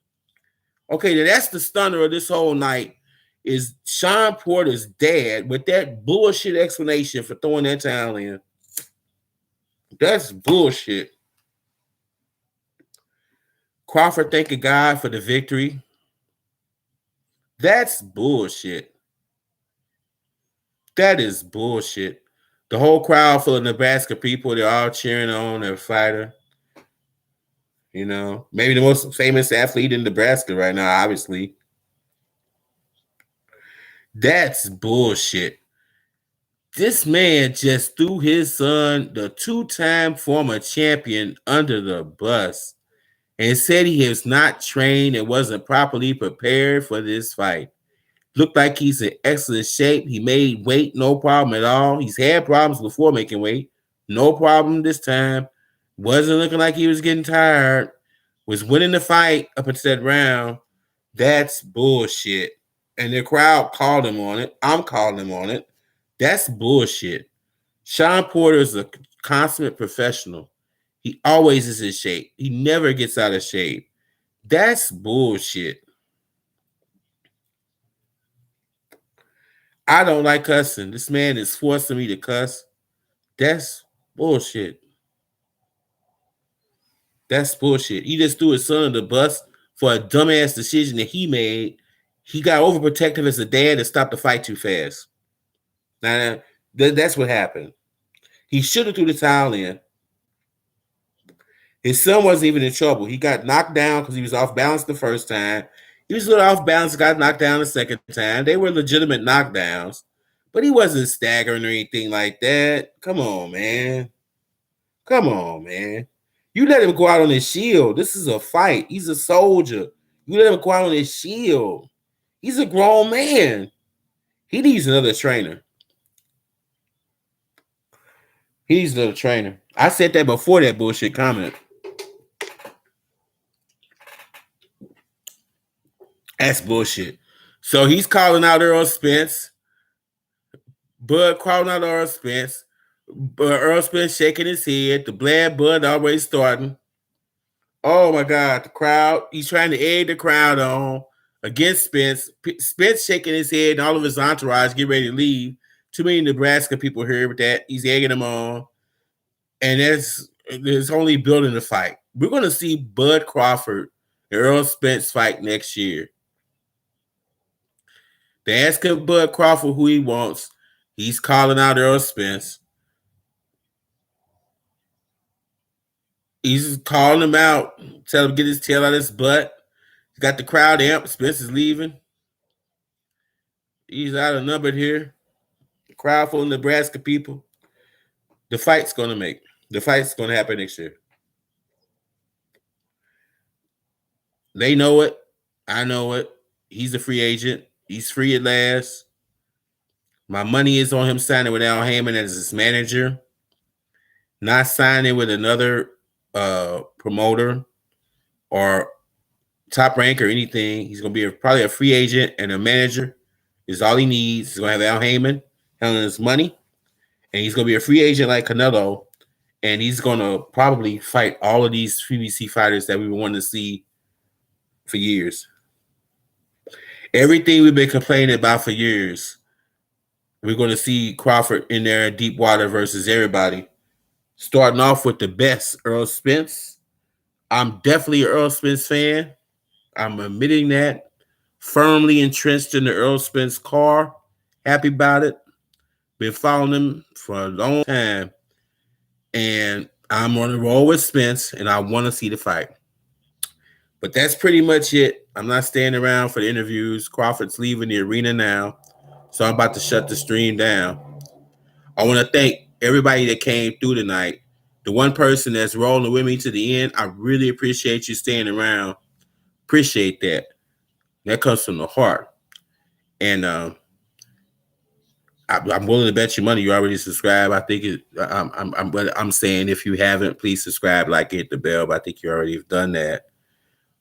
A: Okay, that's the stunner of this whole night is Shaun Porter's dad with that bullshit explanation for throwing that towel in. That's bullshit. Crawford thanking God for the victory. That's bullshit. That is bullshit. The whole crowd full of Nebraska people, they're all cheering on their fighter. You know, maybe the most famous athlete in Nebraska right now, obviously. That's bullshit. This man just threw his son, the 2-time former champion, under the bus and said he was not trained and wasn't properly prepared for this fight. Looked like he's in excellent shape. He made weight, no problem at all. He's had problems before making weight. No problem this time. Wasn't looking like he was getting tired. Was winning the fight up until that round. That's bullshit. And the crowd called him on it. I'm calling him on it. That's bullshit. Shaun Porter is a consummate professional. He always is in shape. He never gets out of shape. That's bullshit. I don't like cussing. This man is forcing me to cuss. That's bullshit. That's bullshit. He just threw his son under the bus for a dumbass decision that he made. He got overprotective as a dad and stopped the fight too fast. Now, that's what happened. He should have threw the towel in. His son wasn't even in trouble. He got knocked down because he was off balance the first time. He was a little off balance, got knocked down the second time. They were legitimate knockdowns, but he wasn't staggering or anything like that. Come on, man. Come on, man. You let him go out on his shield. This is a fight. He's a soldier. You let him go out on his shield. He's a grown man. He needs another trainer. He needs another trainer. I said that before that bullshit comment. That's bullshit. So he's calling out Earl Spence. Bud calling out Earl Spence. But Earl Spence shaking his head. The Blad Bud already starting. Oh my God, the crowd. He's trying to egg the crowd on against Spence. Spence shaking his head and all of his entourage get ready to leave. Too many Nebraska people here with that. He's egging them on. And there's only building the fight. We're going to see Bud Crawford and Earl Spence fight next year. They asking Bud Crawford who he wants. He's calling out Earl Spence. He's calling him out, tell him to get his tail out of his butt. He's got the crowd amped. Spence is leaving. He's outnumbered here. The crowd full of Nebraska people. The fight's going to happen next year. They know it. I know it. He's a free agent. He's free at last. My money is on him signing with Al Heyman as his manager. Not signing with another promoter or Top Rank or anything. He's going to be probably a free agent, and a manager is all he needs. He's going to have Al Heyman handling his money, and he's going to be a free agent like Canelo, and he's going to probably fight all of these PBC fighters that we wanted to see for years. Everything we've been complaining about for years, we're going to see Crawford in there in deep water versus everybody. Starting off with the best, Earl Spence. I'm definitely an Earl Spence fan. I'm admitting that. Firmly entrenched in the Earl Spence car. Happy about it. Been following him for a long time. And I'm on the roll with Spence, and I want to see the fight. But that's pretty much it. I'm not staying around for the interviews. Crawford's leaving the arena now. So I'm about to shut the stream down. I want to thank everybody that came through tonight. The one person that's rolling with me to the end, I really appreciate you staying around. Appreciate that. That comes from the heart. And I'm willing to bet you money you already subscribed. I think I'm saying if you haven't, please subscribe, like, hit the bell. But I think you already have done that.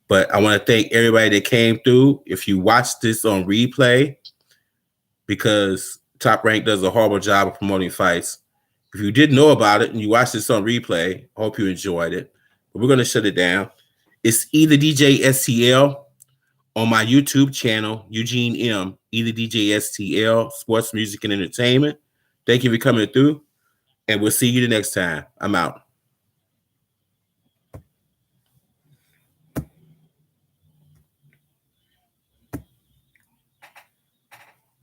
A: But I want to thank everybody that came through. If you watched this on replay, because Top Rank does a horrible job of promoting fights. If you didn't know about it and you watched this on replay, I hope you enjoyed it. But we're going to shut it down. It's either DJ STL on my YouTube channel, Eugene M. Either DJ STL, Sports, Music, and Entertainment. Thank you for coming through, and we'll see you the next time. I'm out.